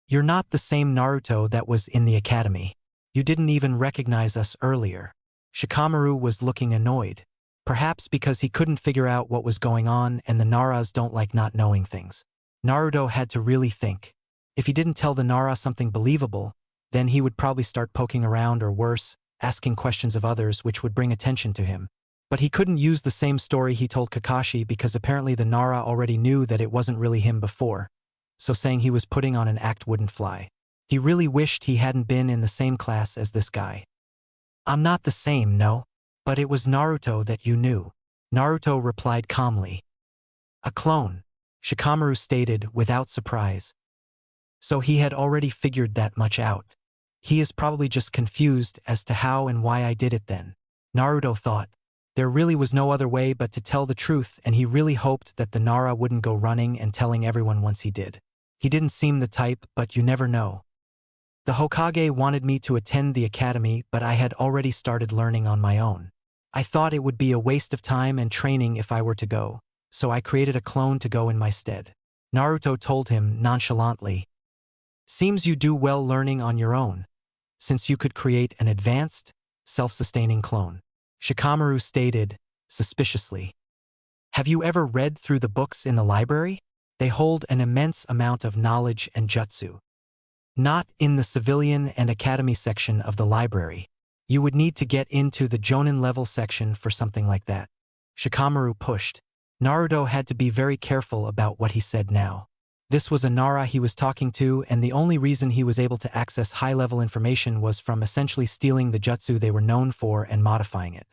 You're not the same Naruto that was in the academy. You didn't even recognize us earlier. Shikamaru was looking annoyed, perhaps because he couldn't figure out what was going on and the Naras don't like not knowing things. Naruto had to really think. If he didn't tell the Nara something believable, then he would probably start poking around or worse, asking questions of others which would bring attention to him. But he couldn't use the same story he told Kakashi because apparently the Nara already knew that it wasn't really him before, so saying he was putting on an act wouldn't fly. He really wished he hadn't been in the same class as this guy. I'm not the same, no. But it was Naruto that you knew. Naruto replied calmly. A clone, Shikamaru stated without surprise. So he had already figured that much out. He is probably just confused as to how and why I did it then. Naruto thought. There really was no other way but to tell the truth, and he really hoped that the Nara wouldn't go running and telling everyone once he did. He didn't seem the type, but you never know. The Hokage wanted me to attend the academy, but I had already started learning on my own. I thought it would be a waste of time and training if I were to go, so I created a clone to go in my stead. Naruto told him nonchalantly. Seems you do well learning on your own, since you could create an advanced, self-sustaining clone. Shikamaru stated, suspiciously. Have you ever read through the books in the library? They hold an immense amount of knowledge and jutsu. Not in the civilian and academy section of the library. You would need to get into the Jonin level section for something like that. Shikamaru pushed. Naruto had to be very careful about what he said now. This was a Nara he was talking to, and the only reason he was able to access high-level information was from essentially stealing the jutsu they were known for and modifying it.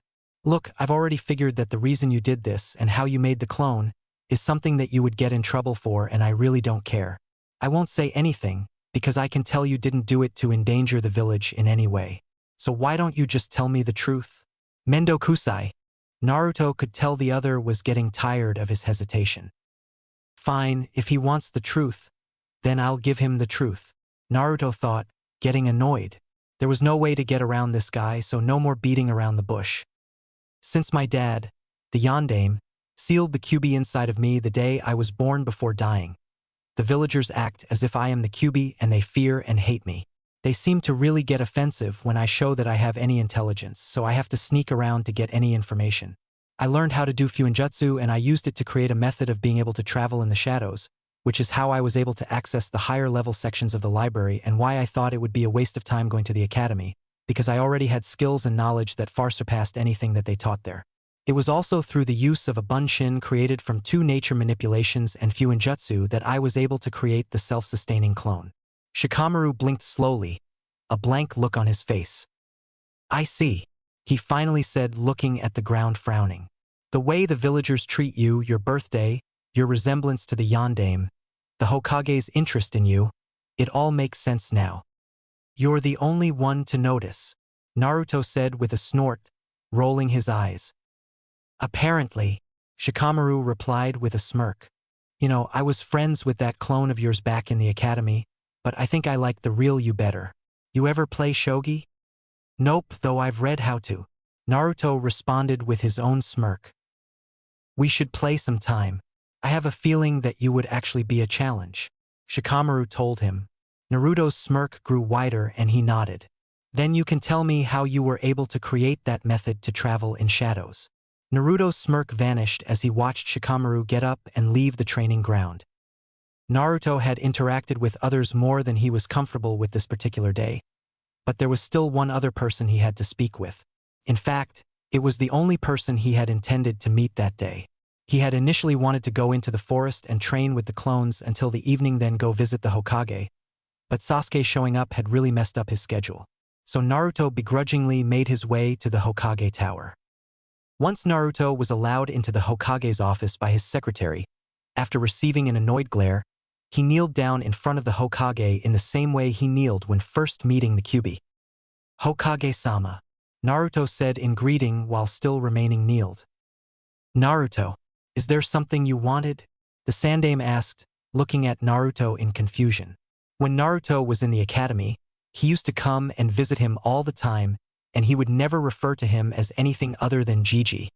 Look, I've already figured that the reason you did this and how you made the clone is something that you would get in trouble for, and I really don't care. I won't say anything, because I can tell you didn't do it to endanger the village in any way. So why don't you just tell me the truth? Mendo Kusai. Naruto could tell the other was getting tired of his hesitation. Fine, if he wants the truth, then I'll give him the truth. Naruto thought, getting annoyed. There was no way to get around this guy, so no more beating around the bush. Since my dad, the Yondaime, sealed the Kyuubi inside of me the day I was born before dying, the villagers act as if I am the Kyuubi and they fear and hate me. They seem to really get offensive when I show that I have any intelligence, so I have to sneak around to get any information. I learned how to do Fuinjutsu and I used it to create a method of being able to travel in the shadows, which is how I was able to access the higher level sections of the library and why I thought it would be a waste of time going to the academy, because I already had skills and knowledge that far surpassed anything that they taught there. It was also through the use of a bunshin created from 2 nature manipulations and jutsu that I was able to create the self-sustaining clone. Shikamaru blinked slowly, a blank look on his face. I see, he finally said, looking at the ground frowning. The way the villagers treat you, your birthday, your resemblance to the yondaime, the Hokage's interest in you, it all makes sense now. You're the only one to notice, Naruto said with a snort, rolling his eyes. Apparently, Shikamaru replied with a smirk. You know, I was friends with that clone of yours back in the academy, but I think I like the real you better. You ever play shogi? Nope, though I've read how to. Naruto responded with his own smirk. We should play some time. I have a feeling that you would actually be a challenge, Shikamaru told him. Naruto's smirk grew wider and he nodded. Then you can tell me how you were able to create that method to travel in shadows. Naruto's smirk vanished as he watched Shikamaru get up and leave the training ground. Naruto had interacted with others more than he was comfortable with this particular day, but there was still one other person he had to speak with. In fact, it was the only person he had intended to meet that day. He had initially wanted to go into the forest and train with the clones until the evening, then go visit the Hokage, but Sasuke showing up had really messed up his schedule. So Naruto begrudgingly made his way to the Hokage Tower. Once Naruto was allowed into the Hokage's office by his secretary, after receiving an annoyed glare, he kneeled down in front of the Hokage in the same way he kneeled when first meeting the Kyuubi. Hokage-sama, Naruto said in greeting while still remaining kneeled. Naruto, is there something you wanted? The Sandaime asked, looking at Naruto in confusion. When Naruto was in the academy, he used to come and visit him all the time, and he would never refer to him as anything other than Gigi.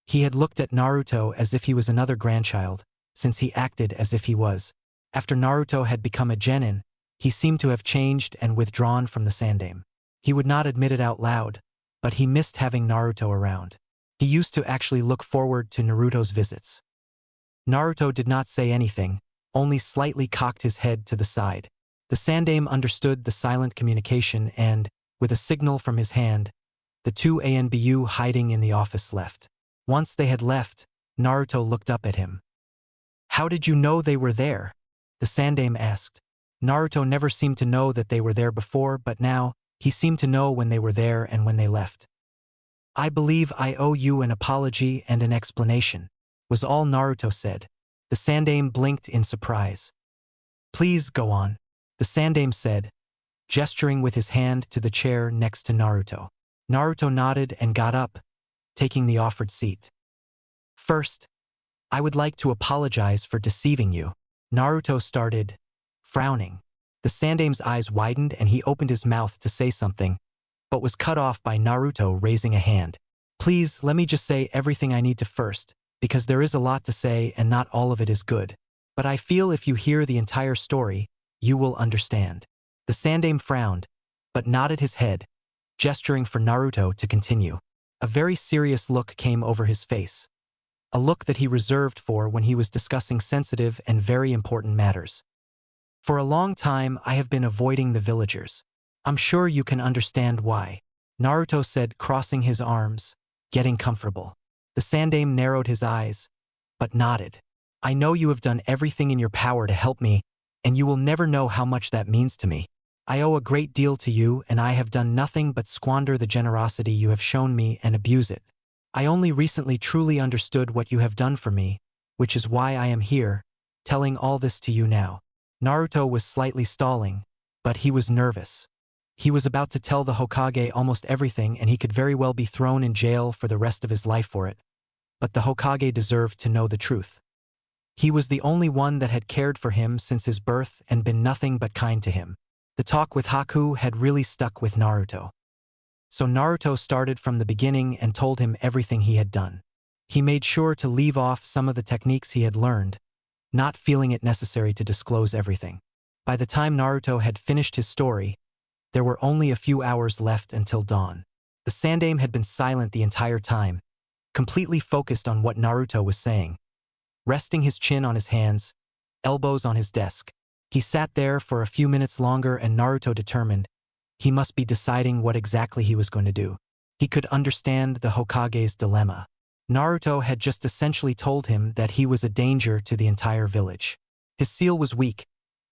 He had looked at Naruto as if he was another grandchild, since he acted as if he was. After Naruto had become a genin, he seemed to have changed and withdrawn from the Sandaime. He would not admit it out loud, but he missed having Naruto around. He used to actually look forward to Naruto's visits. Naruto did not say anything, only slightly cocked his head to the side. The Sandaime understood the silent communication and, with a signal from his hand, the 2 ANBU hiding in the office left. Once they had left, Naruto looked up at him. How did you know they were there? The Sandaime asked. Naruto never seemed to know that they were there before, but now, he seemed to know when they were there and when they left. I believe I owe you an apology and an explanation, was all Naruto said. The Sandaime blinked in surprise. Please go on, the Sandaime said, gesturing with his hand to the chair next to Naruto. Naruto nodded and got up, taking the offered seat. First, I would like to apologize for deceiving you, Naruto started, frowning. The Sandaime's eyes widened and he opened his mouth to say something, but was cut off by Naruto raising a hand. Please, let me just say everything I need to first, because there is a lot to say and not all of it is good. But I feel if you hear the entire story, you will understand. The Sandaime frowned, but nodded his head, gesturing for Naruto to continue. A very serious look came over his face. A look that he reserved for when he was discussing sensitive and very important matters. For a long time, I have been avoiding the villagers. I'm sure you can understand why, Naruto said, crossing his arms, getting comfortable. The Sandaime narrowed his eyes, but nodded. I know you have done everything in your power to help me, and you will never know how much that means to me. I owe a great deal to you, and I have done nothing but squander the generosity you have shown me and abuse it. I only recently truly understood what you have done for me, which is why I am here, telling all this to you now. Naruto was slightly stalling, but he was nervous. He was about to tell the Hokage almost everything and he could very well be thrown in jail for the rest of his life for it. But the Hokage deserved to know the truth. He was the only one that had cared for him since his birth and been nothing but kind to him. The talk with Haku had really stuck with Naruto. So Naruto started from the beginning and told him everything he had done. He made sure to leave off some of the techniques he had learned, not feeling it necessary to disclose everything. By the time Naruto had finished his story, there were only a few hours left until dawn. The Sandaime had been silent the entire time, completely focused on what Naruto was saying. Resting his chin on his hands, elbows on his desk, he sat there for a few minutes longer and Naruto determined he must be deciding what exactly he was going to do. He could understand the Hokage's dilemma. Naruto had just essentially told him that he was a danger to the entire village. His seal was weak,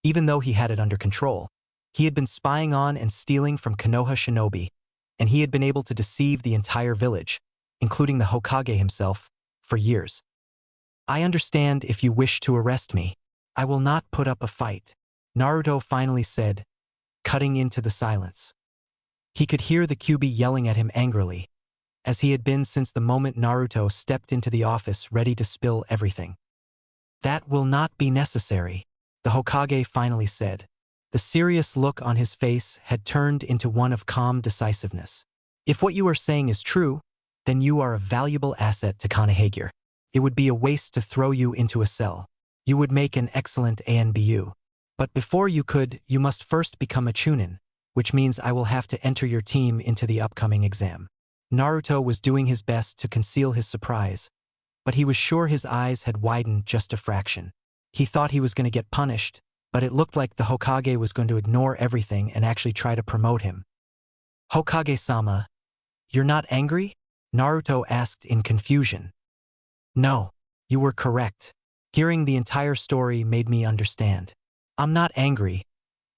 even though he had it under control. He had been spying on and stealing from Konoha shinobi, and he had been able to deceive the entire village, including the Hokage himself, for years. I understand if you wish to arrest me. I will not put up a fight, Naruto finally said, cutting into the silence. He could hear the Kyuubi yelling at him angrily, as he had been since the moment Naruto stepped into the office ready to spill everything. That will not be necessary, the Hokage finally said. The serious look on his face had turned into one of calm decisiveness. If what you are saying is true, then you are a valuable asset to Konohagure. It would be a waste to throw you into a cell. You would make an excellent ANBU. But before you could, you must first become a Chunin, which means I will have to enter your team into the upcoming exam. Naruto was doing his best to conceal his surprise, but he was sure his eyes had widened just a fraction. He thought he was going to get punished, but it looked like the Hokage was going to ignore everything and actually try to promote him. Hokage-sama, you're not angry? Naruto asked in confusion. No, you were correct. Hearing the entire story made me understand. I'm not angry.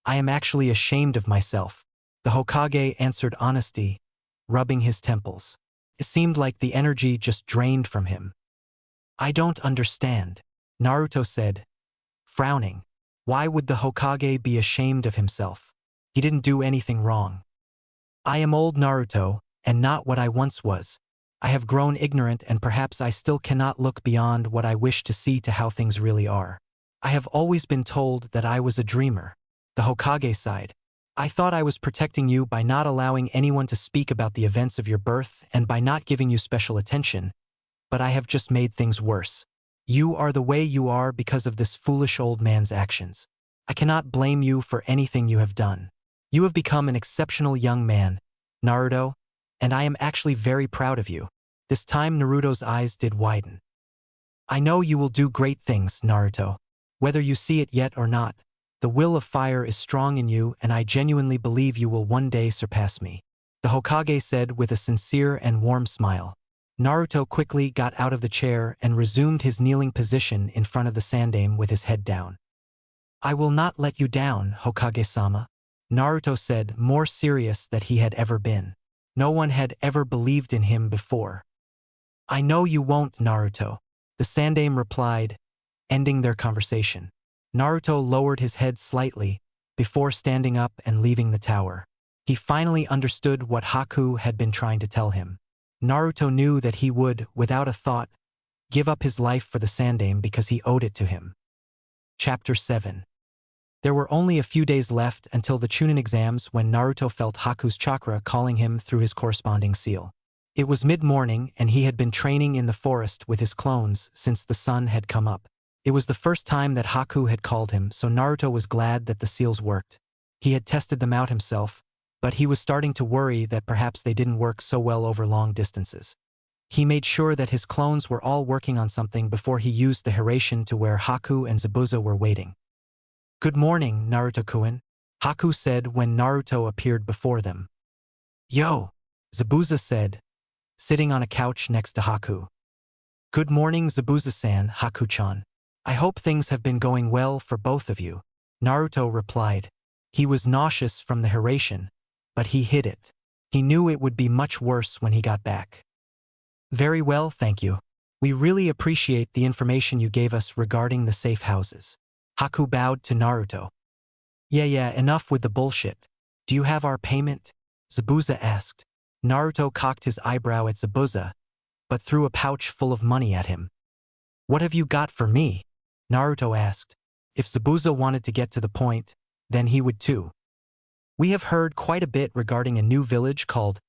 I am actually ashamed of myself, the Hokage answered honestly, rubbing his temples. It seemed like the energy just drained from him. I don't understand, Naruto said, frowning. Why would the Hokage be ashamed of himself? He didn't do anything wrong. I am old Naruto, and not what I once was. I have grown ignorant and perhaps I still cannot look beyond what I wish to see to how things really are. I have always been told that I was a dreamer. The Hokage sighed. I thought I was protecting you by not allowing anyone to speak about the events of your birth and by not giving you special attention, but I have just made things worse. You are the way you are because of this foolish old man's actions. I cannot blame you for anything you have done. You have become an exceptional young man, Naruto, and I am actually very proud of you. This time Naruto's eyes did widen. I know you will do great things, Naruto. Whether you see it yet or not, the will of fire is strong in you and I genuinely believe you will one day surpass me, the Hokage said with a sincere and warm smile. Naruto quickly got out of the chair and resumed his kneeling position in front of the sandaime with his head down. I will not let you down, Hokage-sama, Naruto said, more serious than he had ever been. No one had ever believed in him before. I know you won't, Naruto, the sandaime replied, ending their conversation. Naruto lowered his head slightly before standing up and leaving the tower. He finally understood what Haku had been trying to tell him. Naruto knew that he would, without a thought, give up his life for the sandaime because he owed it to him. Chapter 7. There were only a few days left until the Chunin exams when Naruto felt Haku's chakra calling him through his corresponding seal. It was mid-morning and he had been training in the forest with his clones since the sun had come up. It was the first time that Haku had called him, so Naruto was glad that the seals worked. He had tested them out himself, but he was starting to worry that perhaps they didn't work so well over long distances. He made sure that his clones were all working on something before he used the Hiraishin to where Haku and Zabuza were waiting. Good morning, Naruto-kun, Haku said when Naruto appeared before them. Yo, Zabuza said, sitting on a couch next to Haku. Good morning, Zabuza-san, Haku-chan. I hope things have been going well for both of you, Naruto replied. He was nauseous from the Hiraishin, but he hid it. He knew it would be much worse when he got back. Very well, thank you. We really appreciate the information you gave us regarding the safe houses. Haku bowed to Naruto. Yeah, enough with the bullshit. Do you have our payment? Zabuza asked. Naruto cocked his eyebrow at Zabuza, but threw a pouch full of money at him. What have you got for me? Naruto asked. If Zabuza wanted to get to the point, then he would too. We have heard quite a bit regarding a new village called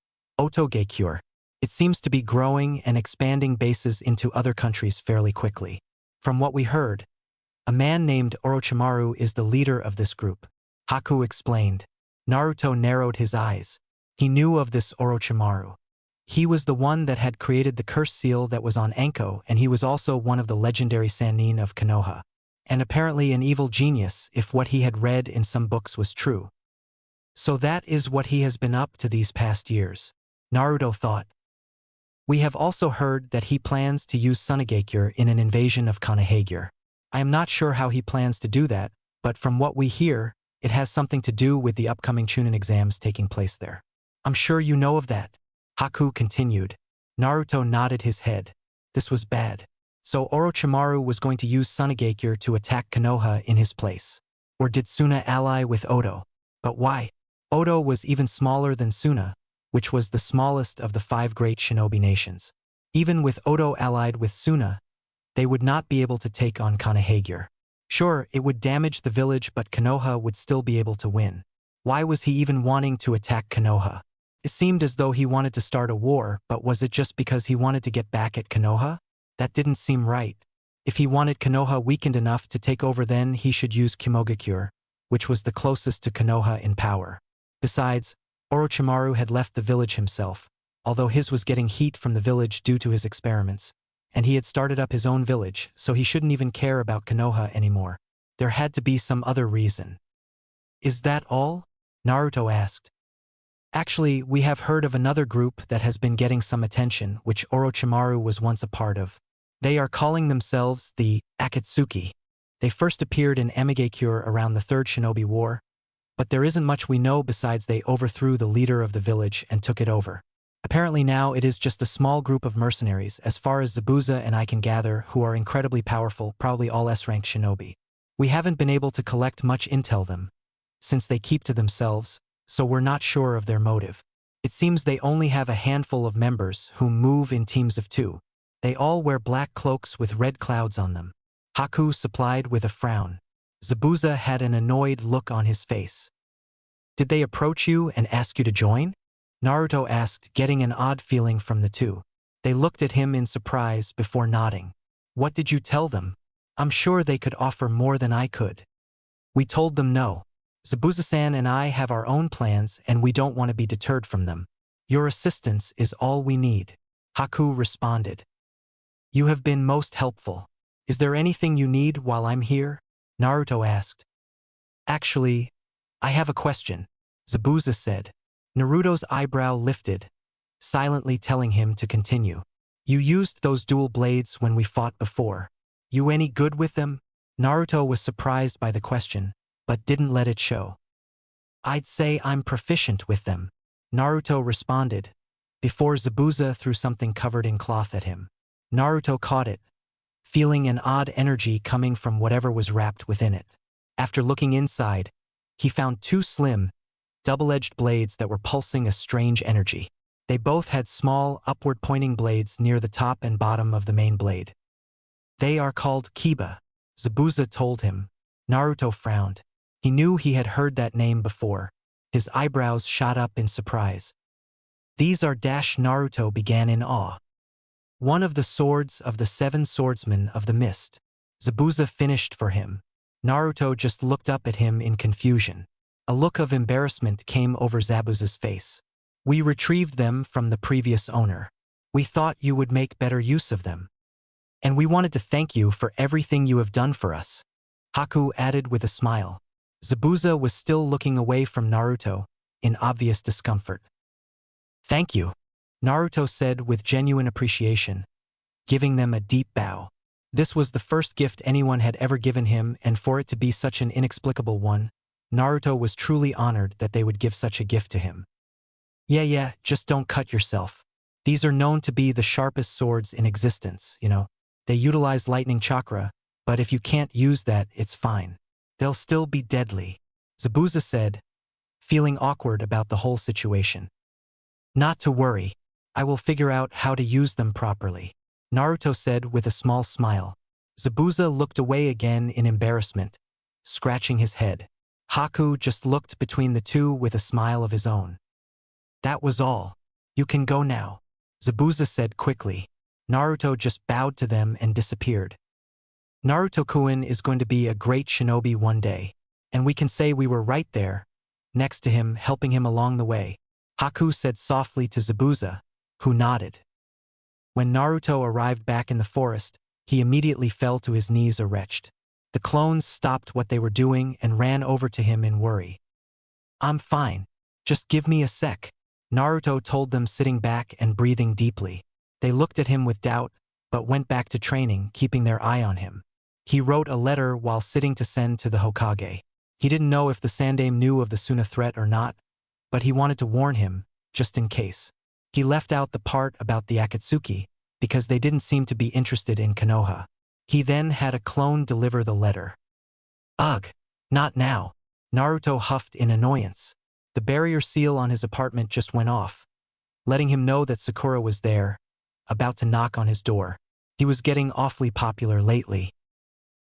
Otogekure. It seems to be growing and expanding bases into other countries fairly quickly. From what we heard, a man named Orochimaru is the leader of this group, Haku explained. Naruto narrowed his eyes. He knew of this Orochimaru. He was the one that had created the curse seal that was on Anko, and he was also one of the legendary Sannin of Konoha, and apparently an evil genius if what he had read in some books was true. So that is what he has been up to these past years, Naruto thought. We have also heard that he plans to use Sunagakure in an invasion of Konohagure. I am not sure how he plans to do that, but from what we hear, it has something to do with the upcoming Chunin exams taking place there. I'm sure you know of that. Haku continued. Naruto nodded his head. This was bad. So Orochimaru was going to use Sunagakure to attack Konoha in his place. Or did Suna ally with Oto? But why? Oto was even smaller than Suna, which was the smallest of the 5 great shinobi nations. Even with Oto allied with Suna, they would not be able to take on Konohagure. Sure, it would damage the village, but Konoha would still be able to win. Why was he even wanting to attack Konoha? It seemed as though he wanted to start a war, but was it just because he wanted to get back at Konoha? That didn't seem right. If he wanted Konoha weakened enough to take over, then he should use Kimogakure, which was the closest to Konoha in power. Besides, Orochimaru had left the village himself, although his was getting heat from the village due to his experiments, and he had started up his own village, so he shouldn't even care about Konoha anymore. There had to be some other reason. Is that all? Naruto asked. Actually, we have heard of another group that has been getting some attention, which Orochimaru was once a part of. They are calling themselves the Akatsuki. They first appeared in Amigakure around the Third Shinobi War, but there isn't much we know besides they overthrew the leader of the village and took it over. Apparently now it is just a small group of mercenaries, as far as Zabuza and I can gather, who are incredibly powerful, probably all S-ranked shinobi. We haven't been able to collect much intel them, since they keep to themselves, so we're not sure of their motive. It seems they only have a handful of members who move in teams of 2. They all wear black cloaks with red clouds on them. Haku supplied with a frown. Zabuza had an annoyed look on his face. Did they approach you and ask you to join? Naruto asked, getting an odd feeling from the two. They looked at him in surprise before nodding. What did you tell them? I'm sure they could offer more than I could. We told them no. Zabuza-san and I have our own plans and we don't want to be deterred from them. Your assistance is all we need. Haku responded. You have been most helpful. Is there anything you need while I'm here? Naruto asked. Actually, I have a question, Zabuza said. Naruto's eyebrow lifted, silently telling him to continue. You used those dual blades when we fought before. You any good with them? Naruto was surprised by the question, but didn't let it show. I'd say I'm proficient with them, Naruto responded, before Zabuza threw something covered in cloth at him. Naruto caught it, feeling an odd energy coming from whatever was wrapped within it. After looking inside, he found 2 slim, double-edged blades that were pulsing a strange energy. They both had small, upward-pointing blades near the top and bottom of the main blade. They are called Kiba, Zabuza told him. Naruto frowned. He knew he had heard that name before. His eyebrows shot up in surprise. These are Naruto began in awe. One of the swords of the 7 swordsmen of the mist. Zabuza finished for him. Naruto just looked up at him in confusion. A look of embarrassment came over Zabuza's face. We retrieved them from the previous owner. We thought you would make better use of them. And we wanted to thank you for everything you have done for us. Haku added with a smile. Zabuza was still looking away from Naruto, in obvious discomfort. Thank you, Naruto said with genuine appreciation, giving them a deep bow. This was the first gift anyone had ever given him, and for it to be such an inexplicable one, Naruto was truly honored that they would give such a gift to him. Yeah, just don't cut yourself. These are known to be the sharpest swords in existence, you know. They utilize lightning chakra, but if you can't use that, it's fine. They'll still be deadly, Zabuza said, feeling awkward about the whole situation. Not to worry. I will figure out how to use them properly, Naruto said with a small smile. Zabuza looked away again in embarrassment, scratching his head. Haku just looked between the two with a smile of his own. That was all. You can go now, Zabuza said quickly. Naruto just bowed to them and disappeared. Naruto-kun is going to be a great shinobi one day, and we can say we were right there, next to him, helping him along the way, Haku said softly to Zabuza, who nodded. When Naruto arrived back in the forest, he immediately fell to his knees retched. The clones stopped what they were doing and ran over to him in worry. I'm fine. Just give me a sec, Naruto told them, sitting back and breathing deeply. They looked at him with doubt, but went back to training, keeping their eye on him. He wrote a letter while sitting to send to the Hokage. He didn't know if the Sandaime knew of the Suna threat or not, but he wanted to warn him, just in case. He left out the part about the Akatsuki, because they didn't seem to be interested in Konoha. He then had a clone deliver the letter. Ugh, not now. Naruto huffed in annoyance. The barrier seal on his apartment just went off, letting him know that Sakura was there, about to knock on his door. He was getting awfully popular lately.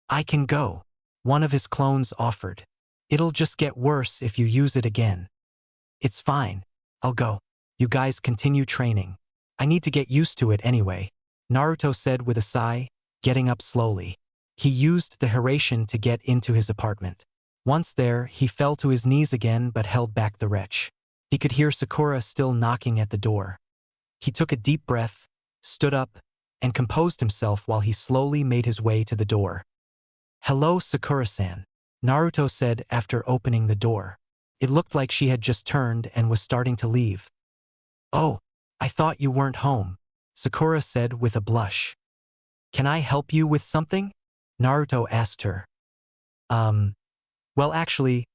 I can go, one of his clones offered. It'll just get worse if you use it again. It's fine, I'll go. You guys continue training. I need to get used to it anyway, Naruto said with a sigh, getting up slowly. He used the Hiraishin to get into his apartment. Once there, he fell to his knees again but held back the retch. He could hear Sakura still knocking at the door. He took a deep breath, stood up, and composed himself while he slowly made his way to the door. Hello, Sakura-san, Naruto said after opening the door. It looked like she had just turned and was starting to leave. Oh, I thought you weren't home, Sakura said with a blush. Can I help you with something? Naruto asked her. Well actually,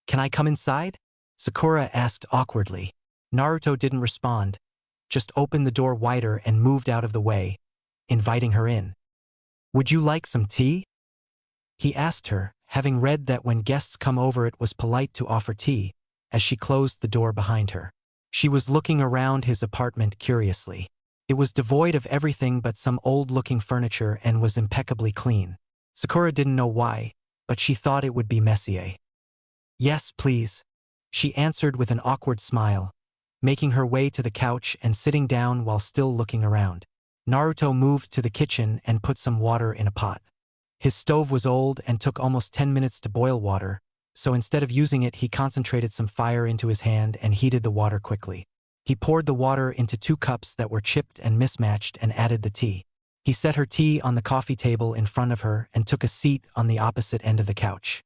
can I come inside? Sakura asked awkwardly. Naruto didn't respond, just opened the door wider and moved out of the way, inviting her in. Would you like some tea? He asked her, having read that when guests come over it was polite to offer tea, as she closed the door behind her. She was looking around his apartment curiously. It was devoid of everything but some old-looking furniture and was impeccably clean. Sakura didn't know why, but she thought it would be messier. Yes, please, she answered with an awkward smile, making her way to the couch and sitting down while still looking around. Naruto moved to the kitchen and put some water in a pot. His stove was old and took almost 10 minutes to boil water, so instead of using it he concentrated some fire into his hand and heated the water quickly. He poured the water into 2 cups that were chipped and mismatched and added the tea. He set her tea on the coffee table in front of her and took a seat on the opposite end of the couch.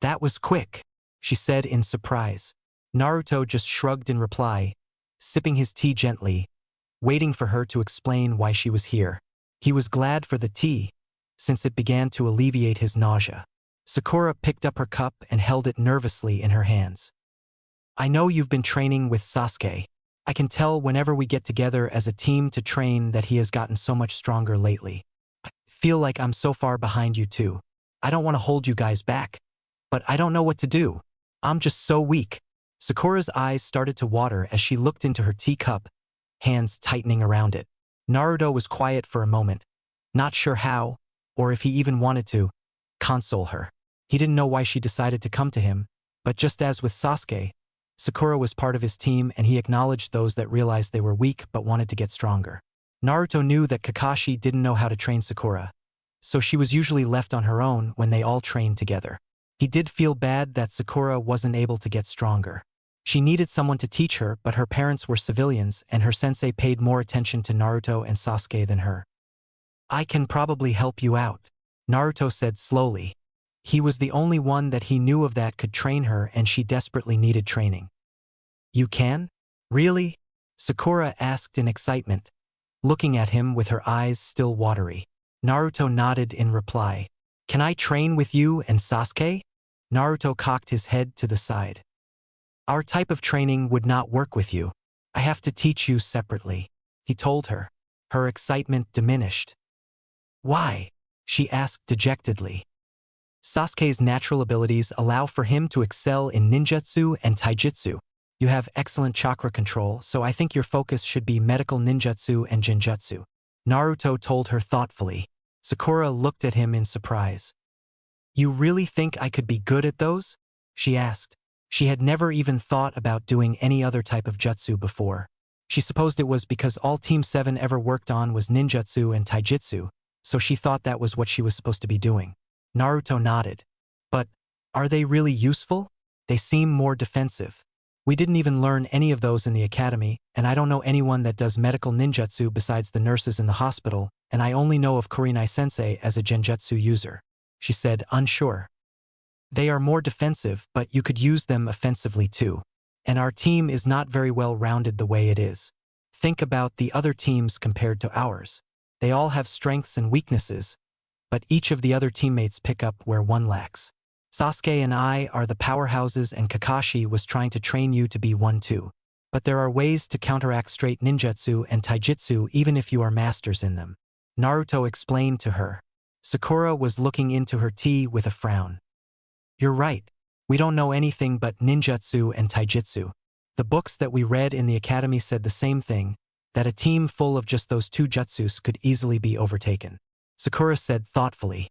That was quick, she said in surprise. Naruto just shrugged in reply, sipping his tea gently, waiting for her to explain why she was here. He was glad for the tea, since it began to alleviate his nausea. Sakura picked up her cup and held it nervously in her hands. I know you've been training with Sasuke. I can tell whenever we get together as a team to train that he has gotten so much stronger lately. I feel like I'm so far behind you too. I don't want to hold you guys back, but I don't know what to do. I'm just so weak. Sakura's eyes started to water as she looked into her teacup, hands tightening around it. Naruto was quiet for a moment, not sure how, or if he even wanted to, console her. He didn't know why she decided to come to him, but just as with Sasuke, Sakura was part of his team and he acknowledged those that realized they were weak but wanted to get stronger. Naruto knew that Kakashi didn't know how to train Sakura, so she was usually left on her own when they all trained together. He did feel bad that Sakura wasn't able to get stronger. She needed someone to teach her, but her parents were civilians and her sensei paid more attention to Naruto and Sasuke than her. I can probably help you out, Naruto said slowly. He was the only one that he knew of that could train her and she desperately needed training. You can? Really? Sakura asked in excitement, looking at him with her eyes still watery. Naruto nodded in reply. Can I train with you and Sasuke? Naruto cocked his head to the side. Our type of training would not work with you. I have to teach you separately, he told her. Her excitement diminished. Why? She asked dejectedly. Sasuke's natural abilities allow for him to excel in ninjutsu and taijutsu. You have excellent chakra control, so I think your focus should be medical ninjutsu and genjutsu, Naruto told her thoughtfully. Sakura looked at him in surprise. You really think I could be good at those? She asked. She had never even thought about doing any other type of jutsu before. She supposed it was because all Team 7 ever worked on was ninjutsu and taijutsu, so she thought that was what she was supposed to be doing. Naruto nodded. But, are they really useful? They seem more defensive. We didn't even learn any of those in the academy, and I don't know anyone that does medical ninjutsu besides the nurses in the hospital, and I only know of Kurenai-sensei as a genjutsu user, she said, unsure. They are more defensive, but you could use them offensively too. And our team is not very well rounded the way it is. Think about the other teams compared to ours. They all have strengths and weaknesses, but each of the other teammates pick up where one lacks. Sasuke and I are the powerhouses and Kakashi was trying to train you to be one too. But there are ways to counteract straight ninjutsu and taijutsu even if you are masters in them. Naruto explained to her. Sakura was looking into her tea with a frown. You're right. We don't know anything but ninjutsu and taijutsu. The books that we read in the academy said the same thing, that a team full of just those two jutsus could easily be overtaken. Sakura said thoughtfully.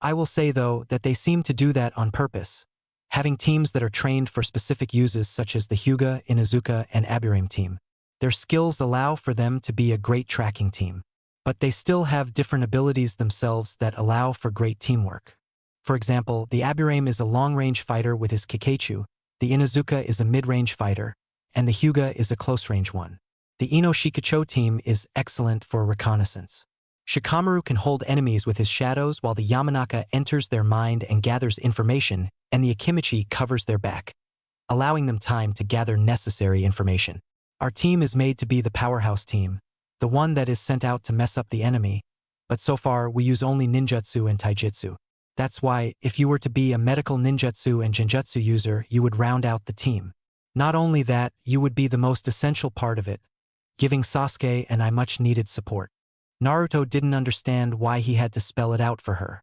I will say though that they seem to do that on purpose, having teams that are trained for specific uses such as the Hyuga, Inuzuka, and Aburame team. Their skills allow for them to be a great tracking team, but they still have different abilities themselves that allow for great teamwork. For example, the Aburame is a long-range fighter with his Kikeichu, the Inuzuka is a mid-range fighter, and the Hyuga is a close-range one. The Ino Shikacho team is excellent for reconnaissance. Shikamaru can hold enemies with his shadows while the Yamanaka enters their mind and gathers information, and the Akimichi covers their back, allowing them time to gather necessary information. Our team is made to be the powerhouse team, the one that is sent out to mess up the enemy, but so far we use only ninjutsu and taijutsu. That's why, if you were to be a medical ninjutsu and genjutsu user, you would round out the team. Not only that, you would be the most essential part of it, giving Sasuke and I much-needed support. Naruto didn't understand why he had to spell it out for her.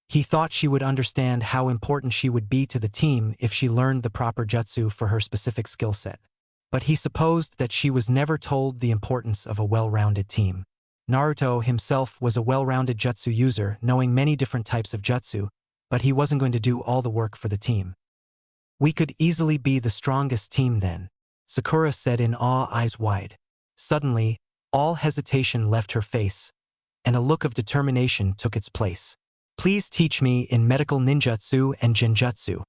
He thought she would understand how important she would be to the team if she learned the proper jutsu for her specific skill set. But he supposed that she was never told the importance of a well-rounded team. Naruto himself was a well-rounded jutsu user, knowing many different types of jutsu, but he wasn't going to do all the work for the team. We could easily be the strongest team then, Sakura said in awe, eyes wide. Suddenly, all hesitation left her face, and a look of determination took its place. Please teach me in medical ninjutsu and genjutsu.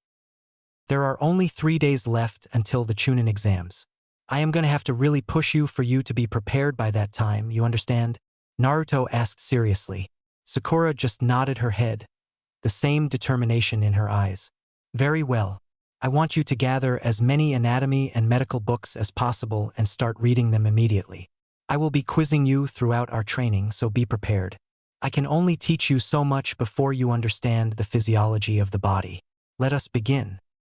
There are only 3 days left until the Chunin exams. I am going to have to really push you for you to be prepared by that time, you understand? Naruto asked seriously. Sakura just nodded her head, the same determination in her eyes. Very well. I want you to gather as many anatomy and medical books as possible and start reading them immediately. I will be quizzing you throughout our training, so be prepared. I can only teach you so much before you understand the physiology of the body. Let us begin.